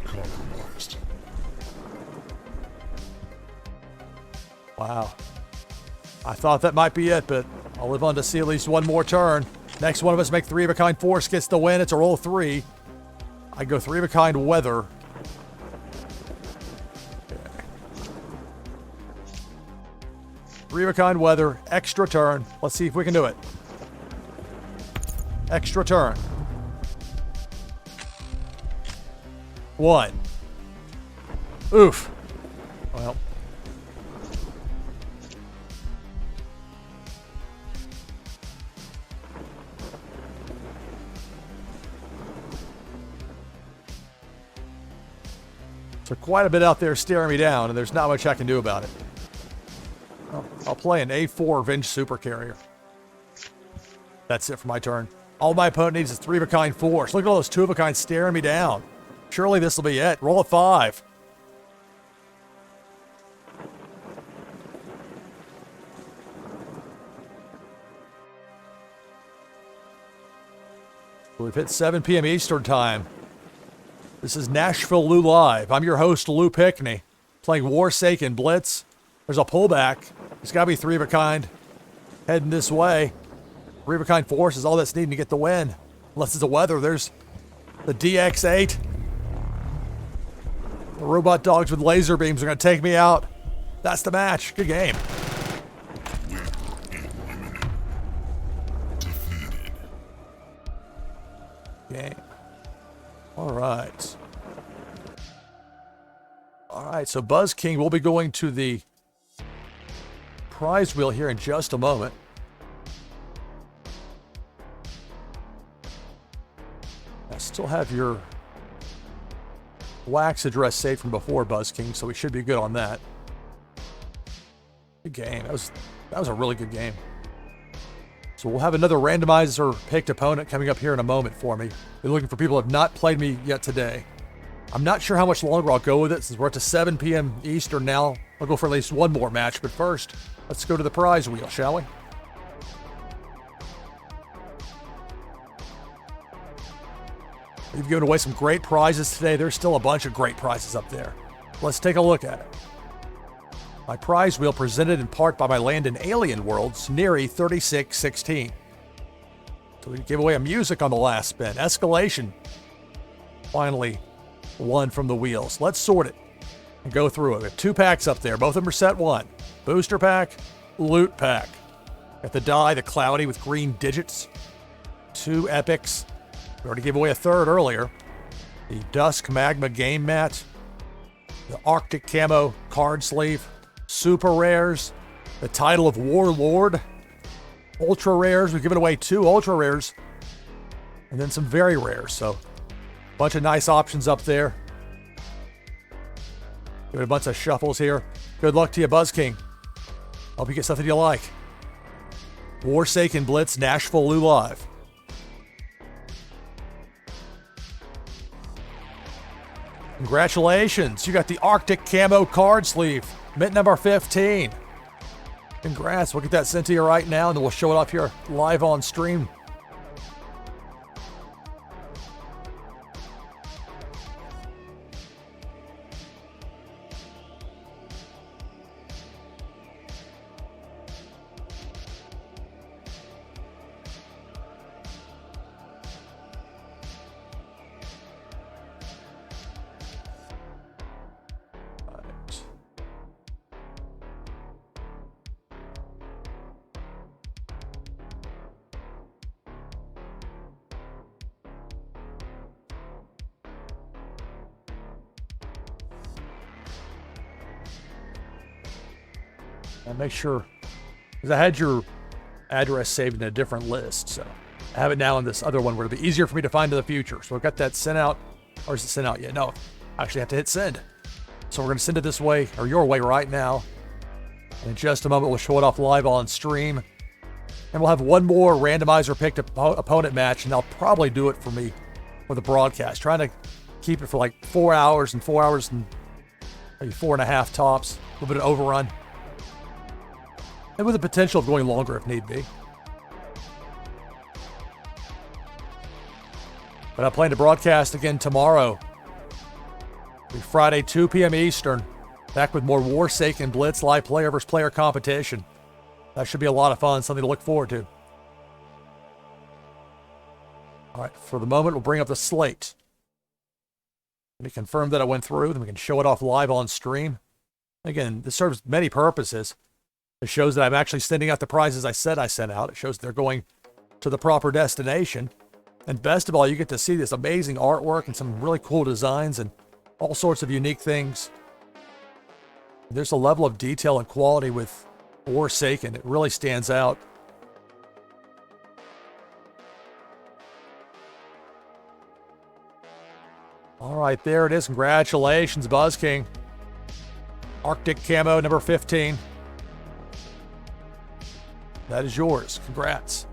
Compromised. Wow. I thought that might be it, but I'll live on to see at least one more turn. Next one of us make 3-of-a-kind force gets the win. It's a roll 3. I go 3-of-a-kind weather. Okay. 3-of-a-kind weather. Extra turn. Let's see if we can do it. Extra turn. 1. Oof. Well. So quite a bit out there staring me down, and there's not much I can do about it. Well, I'll play an A4 Venge Super Carrier. That's it for my turn. All my opponent needs is 3-of-a-kind force. Look at all those 2-of-a-kind staring me down. Surely this will be it. Roll a 5. We've hit 7 p.m. Eastern Time. This is NashvilleLou Live. I'm your host, Lou Pickney, playing Warsaken Blitz. There's a pullback. It's got to be 3-of-a-kind. Heading this way. 3-of-a-kind force is all that's needing to get the win. Unless it's the weather. There's the DX8. The robot dogs with laser beams are going to take me out. That's the match. Good game. Game. All right. All right, so Buzz King will be going to the prize wheel here in just a moment. I still have your wax address saved from before, Buzz King, so we should be good on that. Good game. That was a really good game. So we'll have another randomizer picked opponent coming up here in a moment for me. Been looking for people who have not played me yet today. I'm not sure how much longer I'll go with it since we're up to 7 p.m. Eastern now. I'll go for at least one more match, but first, let's go to the prize wheel, shall we? We've given away some great prizes today. There's still a bunch of great prizes up there. Let's take a look at it. My prize wheel presented in part by my land in Alien Worlds, Neary 3616. So we give away a music on the last spin. Escalation finally won from the wheels. Let's sort it and go through it. We have 2 packs up there. Both of them are set 1. Booster pack, loot pack. Got the die, the cloudy with green digits. 2 epics. We already gave away a 3rd earlier. The Dusk Magma game mat. The Arctic Camo card sleeve. Super rares. The title of Warlord. Ultra rares. We've given away 2 ultra rares. And then some very rares. So, a bunch of nice options up there. Give it a bunch of shuffles here. Good luck to you, Buzz King. Hope you get something you like. Warsaken Blitz, NashvilleLou Live. Congratulations. You got the Arctic Camo card sleeve. Mint number 15. Congrats. We'll get that sent to you right now, and then we'll show it off here live on stream. And make sure, because I had your address saved in a different list, so I have it now in this other one where it'll be easier for me to find in the future. So I've got that sent out, or is it sent out yet? No, I actually have to hit send. So we're going to send it this way, or your way right now. And in just a moment, we'll show it off live on stream. And we'll have one more randomizer picked opponent match, and I'll probably do it for me for the broadcast. Trying to keep it for like 4 hours and 4 hours and maybe 4.5 tops. A little bit of overrun. And with the potential of going longer if need be. But I plan to broadcast again tomorrow. It'll be Friday, 2 p.m. Eastern. Back with more Warsaken Blitz live player versus player competition. That should be a lot of fun, something to look forward to. All right, for the moment, we'll bring up the slate. Let me confirm that I went through, then we can show it off live on stream. Again, this serves many purposes. It shows that I'm actually sending out the prizes I said I sent out. It shows they're going to the proper destination. And best of all, you get to see this amazing artwork and some really cool designs and all sorts of unique things. There's a level of detail and quality with Warsaken. It really stands out. All right, there it is. Congratulations, Buzz King. Arctic Camo number 15. That is yours. Congrats.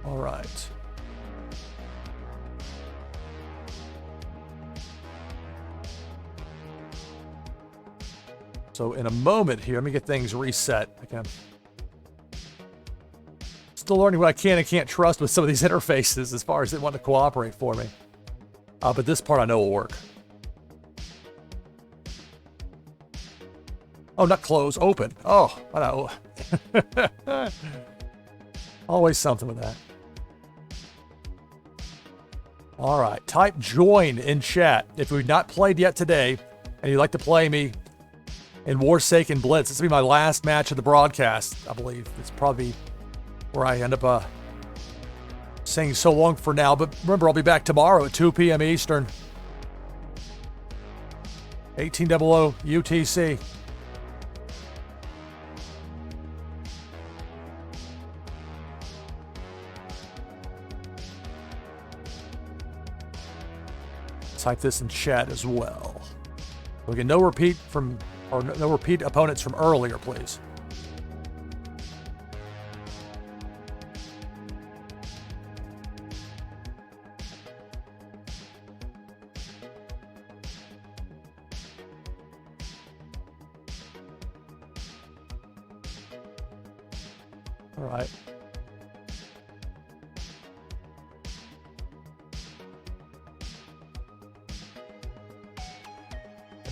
All right. So in a moment here, let me get things reset again. Still learning what I can and can't trust with some of these interfaces as far as they want to cooperate for me. But this part I know will work. Oh, not close, open. Oh, I know. Always something with that. All right, type join in chat if we've not played yet today and you'd like to play me in Warsaken Blitz. This will be my last match of the broadcast, I believe. It's probably where I end up saying so long for now. But remember, I'll be back tomorrow at 2 p.m. Eastern. 1800 UTC. Type this in chat as well. We get no repeat opponents from earlier, please. All right.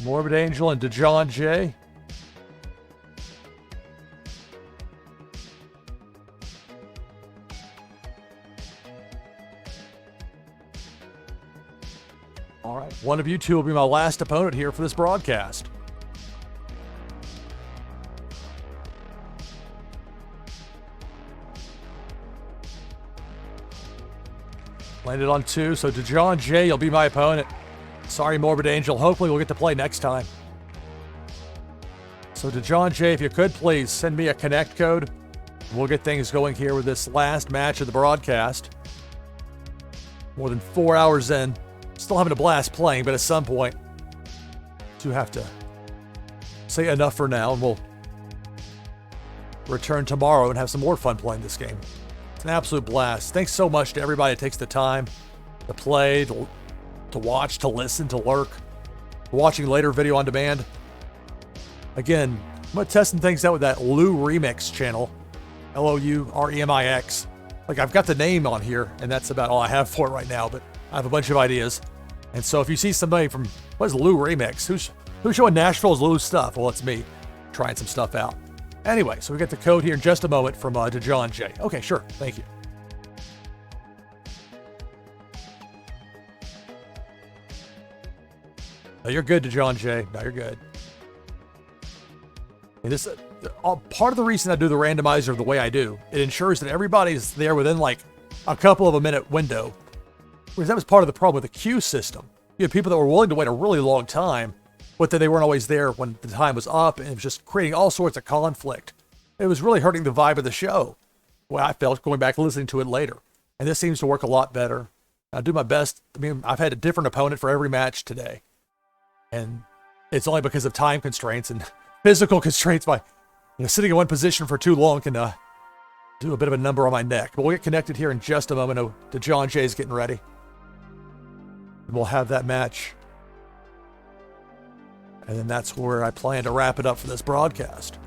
Morbid Angel and DeJohn J. All right, one of you two will be my last opponent here for this broadcast. Landed on 2, so DeJohn J, you'll be my opponent. Sorry, Morbid Angel. Hopefully we'll get to play next time. So DeJohn J, if you could please send me a connect code. We'll get things going here with this last match of the broadcast. More than 4 hours in. Still having a blast playing, but at some point, do have to say enough for now, and we'll return tomorrow and have some more fun playing this game. It's an absolute blast. Thanks so much to everybody that takes the time to play, to watch, to listen, to lurk, watching later video on demand. Again, I'm going to test some things out with that Lou Remix channel, LOUREMIX. Like, I've got the name on here, and that's about all I have for it right now, but I have a bunch of ideas. And so if you see somebody from, what is Lou Remix? Who's showing Nashville's Lou stuff? Well, it's me trying some stuff out. Anyway, so we get the code here in just a moment from DeJohn J. Okay, sure. Thank you. No, you're good, DeJohn J. No, you're good. And this part of the reason I do the randomizer the way I do, it ensures that everybody's there within like a couple of a minute window. Because that was part of the problem with the queue system. You had people that were willing to wait a really long time, but then they weren't always there when the time was up, and it was just creating all sorts of conflict. It was really hurting the vibe of the show. Well, I felt going back and listening to it later. And this seems to work a lot better. I do my best. I mean, I've had a different opponent for every match today. And it's only because of time constraints and physical constraints. By sitting in one position for too long can do a bit of a number on my neck. But we'll get connected here in just a moment. Oh, DeJohn J's getting ready. And we'll have that match. And then that's where I plan to wrap it up for this broadcast.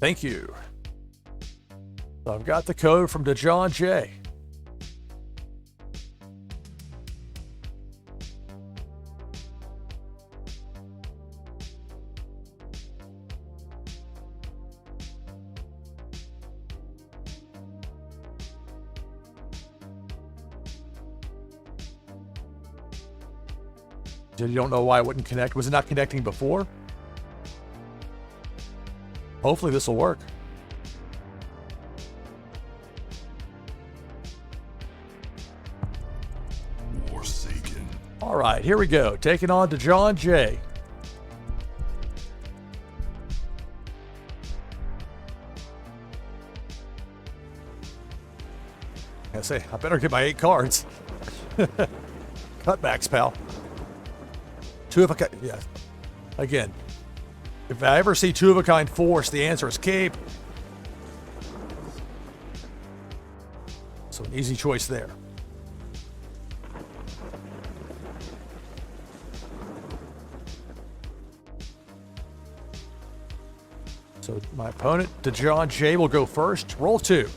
Thank you. So I've got the code from DeJohn J. You don't know why it wouldn't connect? Was it not connecting before? Hopefully this will work. Warsaken. All right, here we go. Taking on DeJohn J. I say, I better get my 8 cards. Cutbacks, pal. 2 of a kind. Yeah. Again, if I ever see 2 of a kind force, the answer is cape. So an easy choice there. So my opponent, DeJohn J, will go first. Roll 2.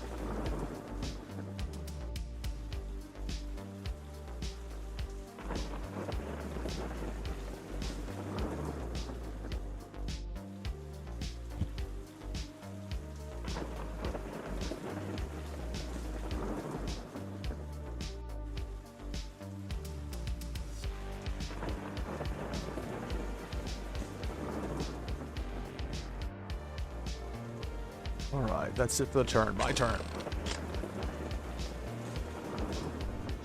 All right, that's it for the turn. My turn.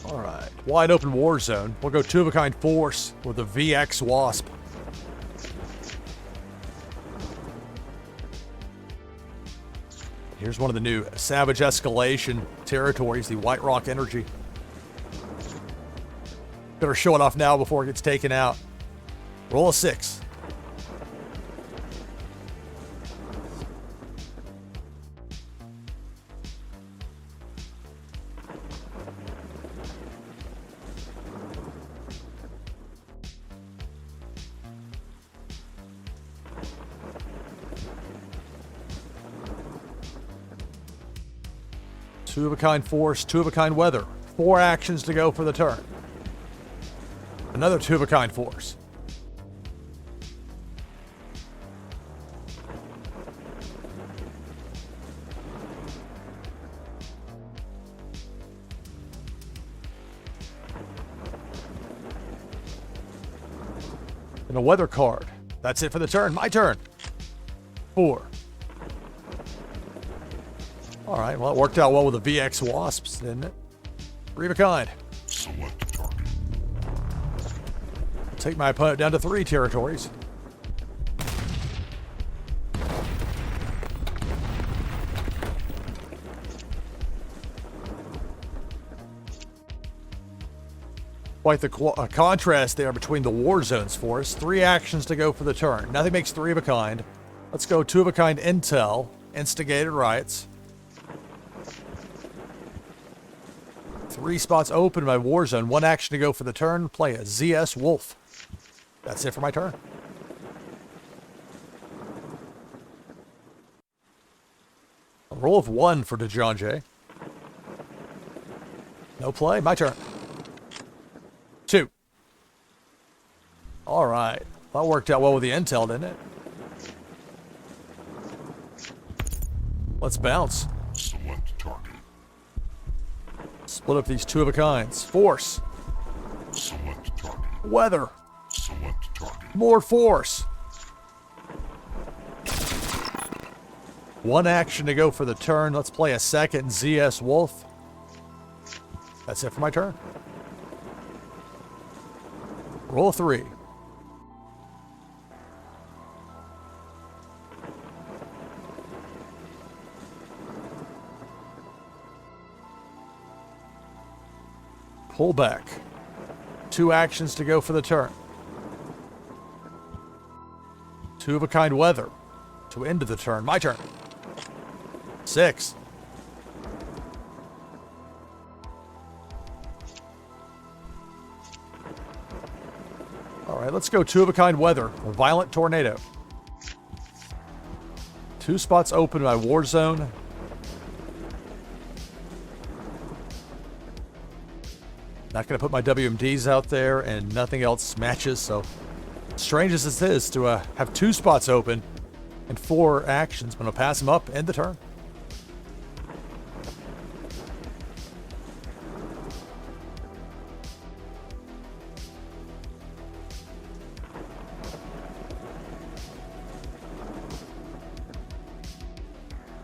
All right, wide open war zone. We'll go 2 of a kind force with a VX Wasp. Here's one of the new Savage Escalation territories, the White Rock Energy. Better show it off now before it gets taken out. Roll a 6. Two of a kind force, 2 of a kind weather. 4 actions to go for the turn. Another 2 of a kind force. And a weather card. That's it for the turn. My turn. 4. All right, well, it worked out well with the VX Wasps, didn't it? 3 of a kind. Select target. I'll take my opponent down to 3 territories. Quite the contrast there between the war zones for us. 3 actions to go for the turn. Nothing makes 3 of a kind. Let's go 2 of a kind intel. Instigated riots. 3 spots open in my war zone. 1 action to go for the turn. Play a ZS Wolf. That's it for my turn. A roll of 1 for DeJohn J. No play. My turn. 2. All right. That worked out well with the intel, didn't it? Let's bounce. Select target. Split up these 2 of a kinds. Force. Select target. Weather. Select target. More force. 1 action to go for the turn. Let's play a second ZS Wolf. That's it for my turn. Roll 3. Pull back. 2 actions to go for the turn. 2 of a kind weather to end the turn. My turn. 6. All right, let's go 2 of a kind weather. A violent tornado. 2 spots open in my war zone. Not going to put my WMDs out there, and nothing else matches. So, strange as this is to have 2 spots open and 4 actions, I'm going to pass them up, end the turn.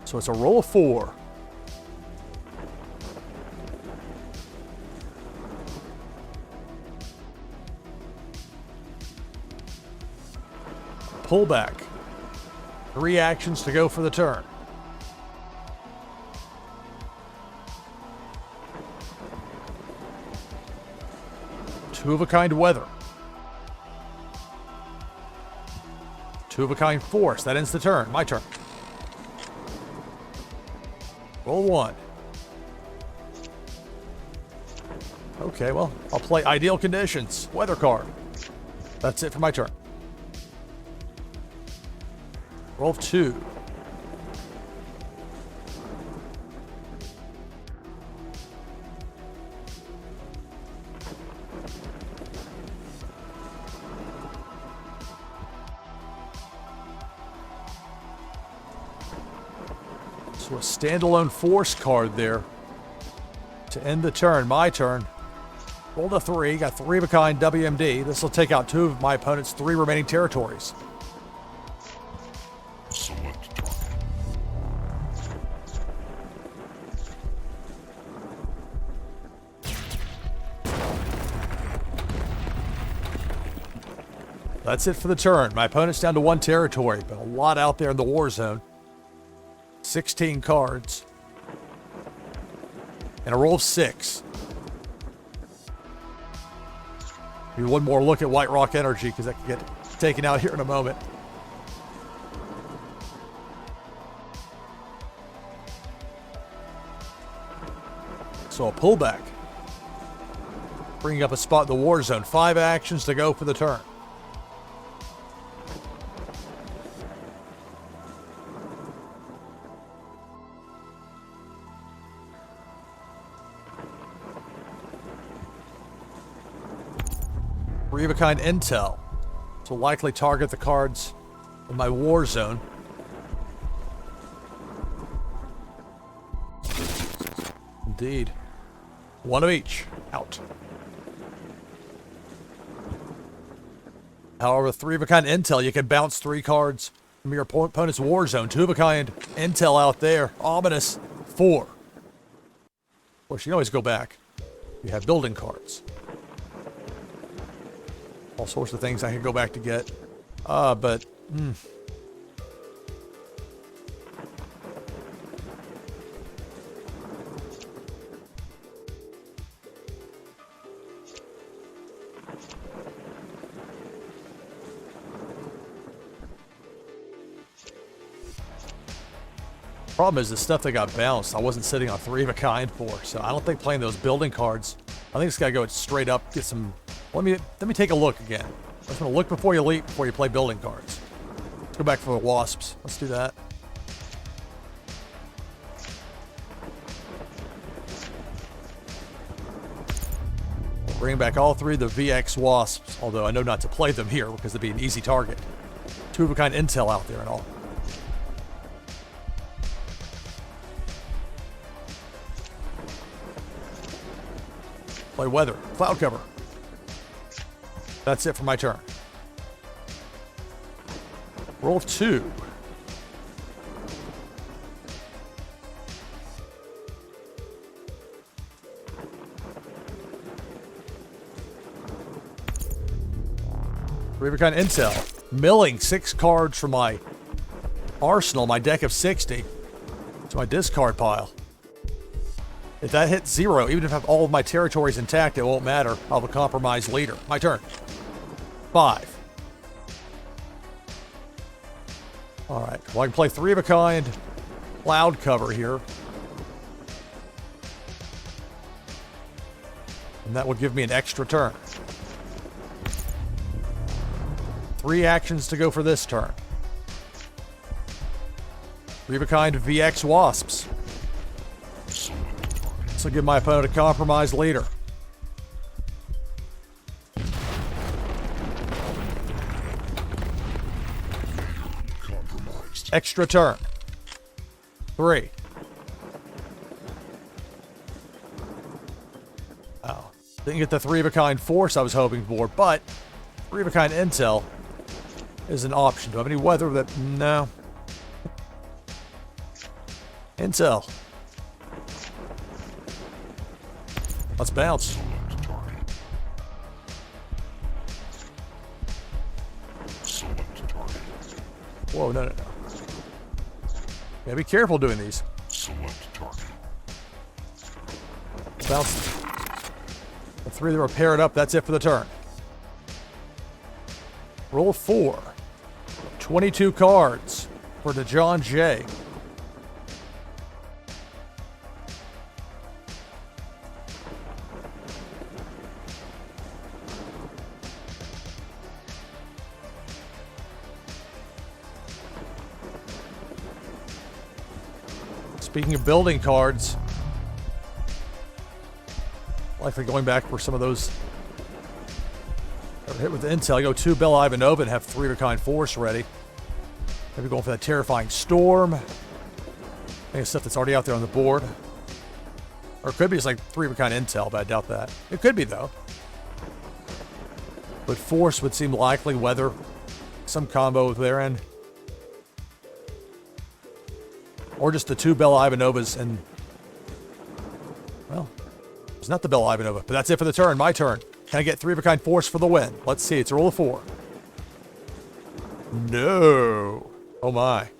So it's a roll of 4. Pullback. 3 actions to go for the turn. Two of a kind weather. Two of a kind force. That ends the turn. My turn. Roll 1. Okay, well, I'll play ideal conditions. Weather card. That's it for my turn. Roll 2. So a standalone force card there to end the turn. My turn. Rolled a 3. Got 3 of a kind WMD. This will take out 2 of my opponent's 3 remaining territories. Select target. That's it for the turn. My opponent's down to 1 territory, but a lot out there in the war zone. 16 cards. And a roll of 6. Do one more look at White Rock Energy, because that can get taken out here in a moment. So a pullback. Bringing up a spot in the war zone. 5 actions to go for the turn. Three of a kind intel. So likely target the cards in my war zone. Indeed. 1 of each. Out. However, 3 of a kind intel, you can bounce 3 cards from your opponent's war zone. 2 of a kind intel out there. Ominous. 4. Of course, you can always go back. You have building cards. All sorts of things I can go back to get. But... problem is the stuff that got bounced, I wasn't sitting on 3 of a kind for, so I don't think playing those building cards. I think it's got to go straight up, get some... Let me take a look again. I just want to look before you leap, before you play building cards. Let's go back for the wasps. Let's do that. Bring back all 3 of the VX wasps, although I know not to play them here because they'd be an easy target. 2 of a kind intel out there and all. Play weather. Cloud cover. That's it for my turn. Roll 2. Three of a kind intel. Milling 6 cards from my arsenal, my deck of 60, to my discard pile. If that hits 0, even if I have all of my territories intact, it won't matter. I'll have a compromised leader. My turn. 5. Alright, well I can play 3 of a kind cloud cover here. And that would give me an extra turn. 3 actions to go for this turn. 3 of a kind VX wasps. This will give my opponent a compromised leader. Extra turn. 3. Oh. Didn't get the 3 of a kind force I was hoping for, but 3 of a kind intel is an option. Do I have any weather that... No. Intel. Let's bounce. Select target. Select target. Whoa, no. Gotta be careful doing these. Select target. Bounce. The 3 that were paired up, that's it for the turn. Roll 4. 22 cards for DeJohn J. Speaking of building cards, likely going back for some of those that were hit with the intel. You go 2 Bella Ivanova and have 3 of a kind force ready. Maybe going for that terrifying storm. Maybe stuff that's already out there on the board. Or it could be just like 3 of a kind intel, but I doubt that. It could be though. But force would seem likely, weather, some combo with their end. Or just the 2 Bella Ivanovas and... Well, it's not the Bella Ivanova, but that's it for the turn. My turn. Can I get 3 of a kind force for the win? Let's see. It's a roll of 4. No. Oh my.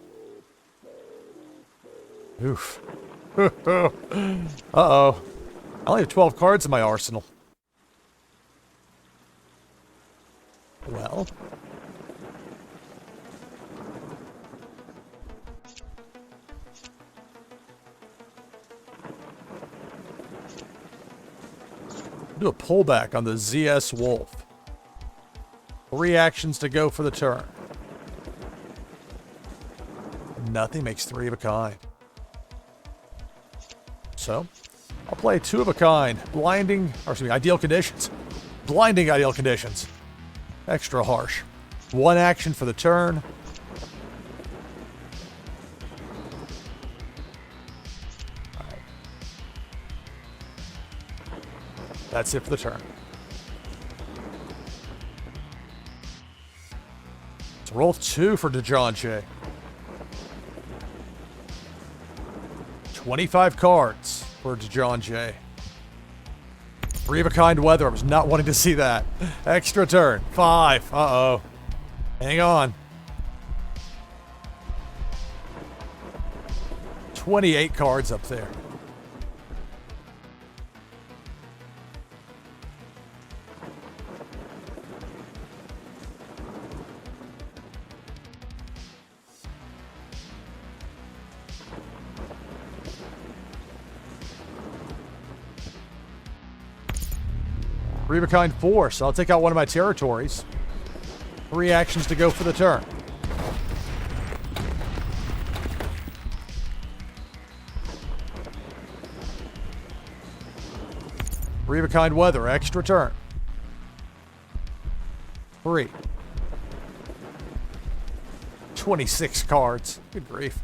Oof. Uh-oh. I only have 12 cards in my arsenal. Well... do a pullback on the ZS Wolf. 3 actions to go for the turn. Nothing makes 3 of a kind. So, I'll play 2 of a kind. Ideal conditions. Blinding ideal conditions. Extra harsh. 1 action for the turn. That's it for the turn. It's roll 2 for DeJohn J. 25 cards for DeJohn J. 3 of a kind weather. I was not wanting to see that. Extra turn. 5. Uh-oh. Hang on. 28 cards up there. Three of a kind force. I'll take out one of my territories. 3 actions to go for the turn. Three of a kind weather. Extra turn. 3. 26 cards. Good grief.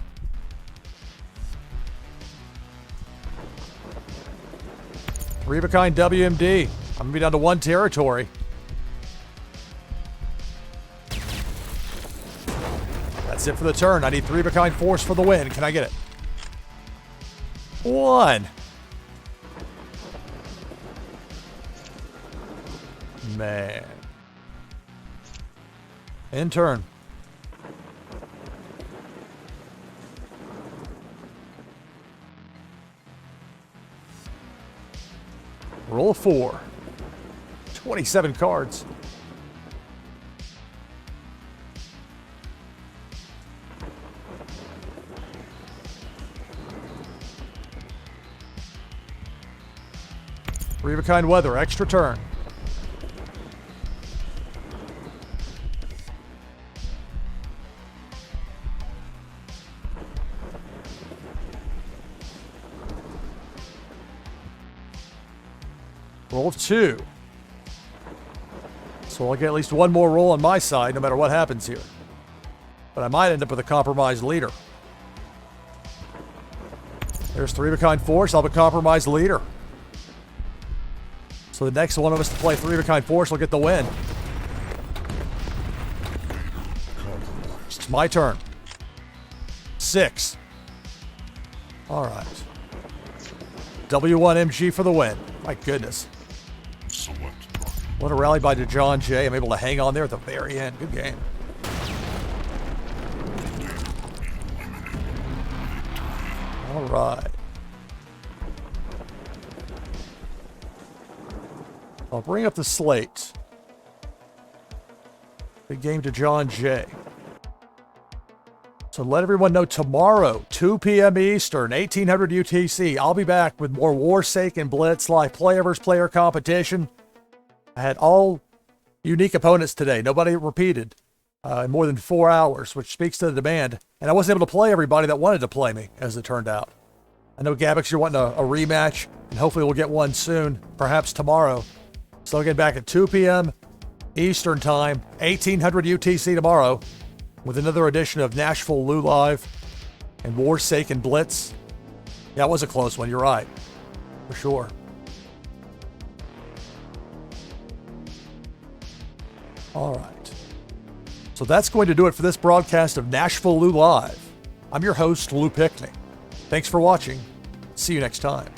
Three of a kind WMD. I'm going to be down to 1 territory. That's it for the turn. I need 3 of a kind force for the win. Can I get it? 1. Man. In turn. Roll 4. 27 cards. Three of a kind weather. Extra turn. Roll 2. So I'll get at least 1 more roll on my side, no matter what happens here. but I might end up with a compromised leader. There's 3 of a kind force. I'll have a compromised leader. So the next one of us to play 3 of a kind force will get the win. It's my turn. 6. All right. W1MG for the win. My goodness. Select target. What a rally by John J. I'm able to hang on there at the very end. Good game. All right. I'll bring up the slate. Big game to John J. So let everyone know tomorrow, 2 p.m. Eastern, 1800 UTC. I'll be back with more Warsaken Blitz live player versus player competition. I had all unique opponents today. Nobody repeated in more than 4 hours, which speaks to the demand. And I wasn't able to play everybody that wanted to play me, as it turned out. I know, Gabix, you're wanting a rematch, and hopefully we'll get one soon, perhaps tomorrow. So I'll get back at 2 p.m. Eastern Time, 1800 UTC tomorrow, with another edition of NashvilleLou Live and Warsaken Blitz. Yeah, it was a close one. You're right. For sure. All right. So that's going to do it for this broadcast of NashvilleLou Live. I'm your host, Lou Pickney. Thanks for watching. See you next time.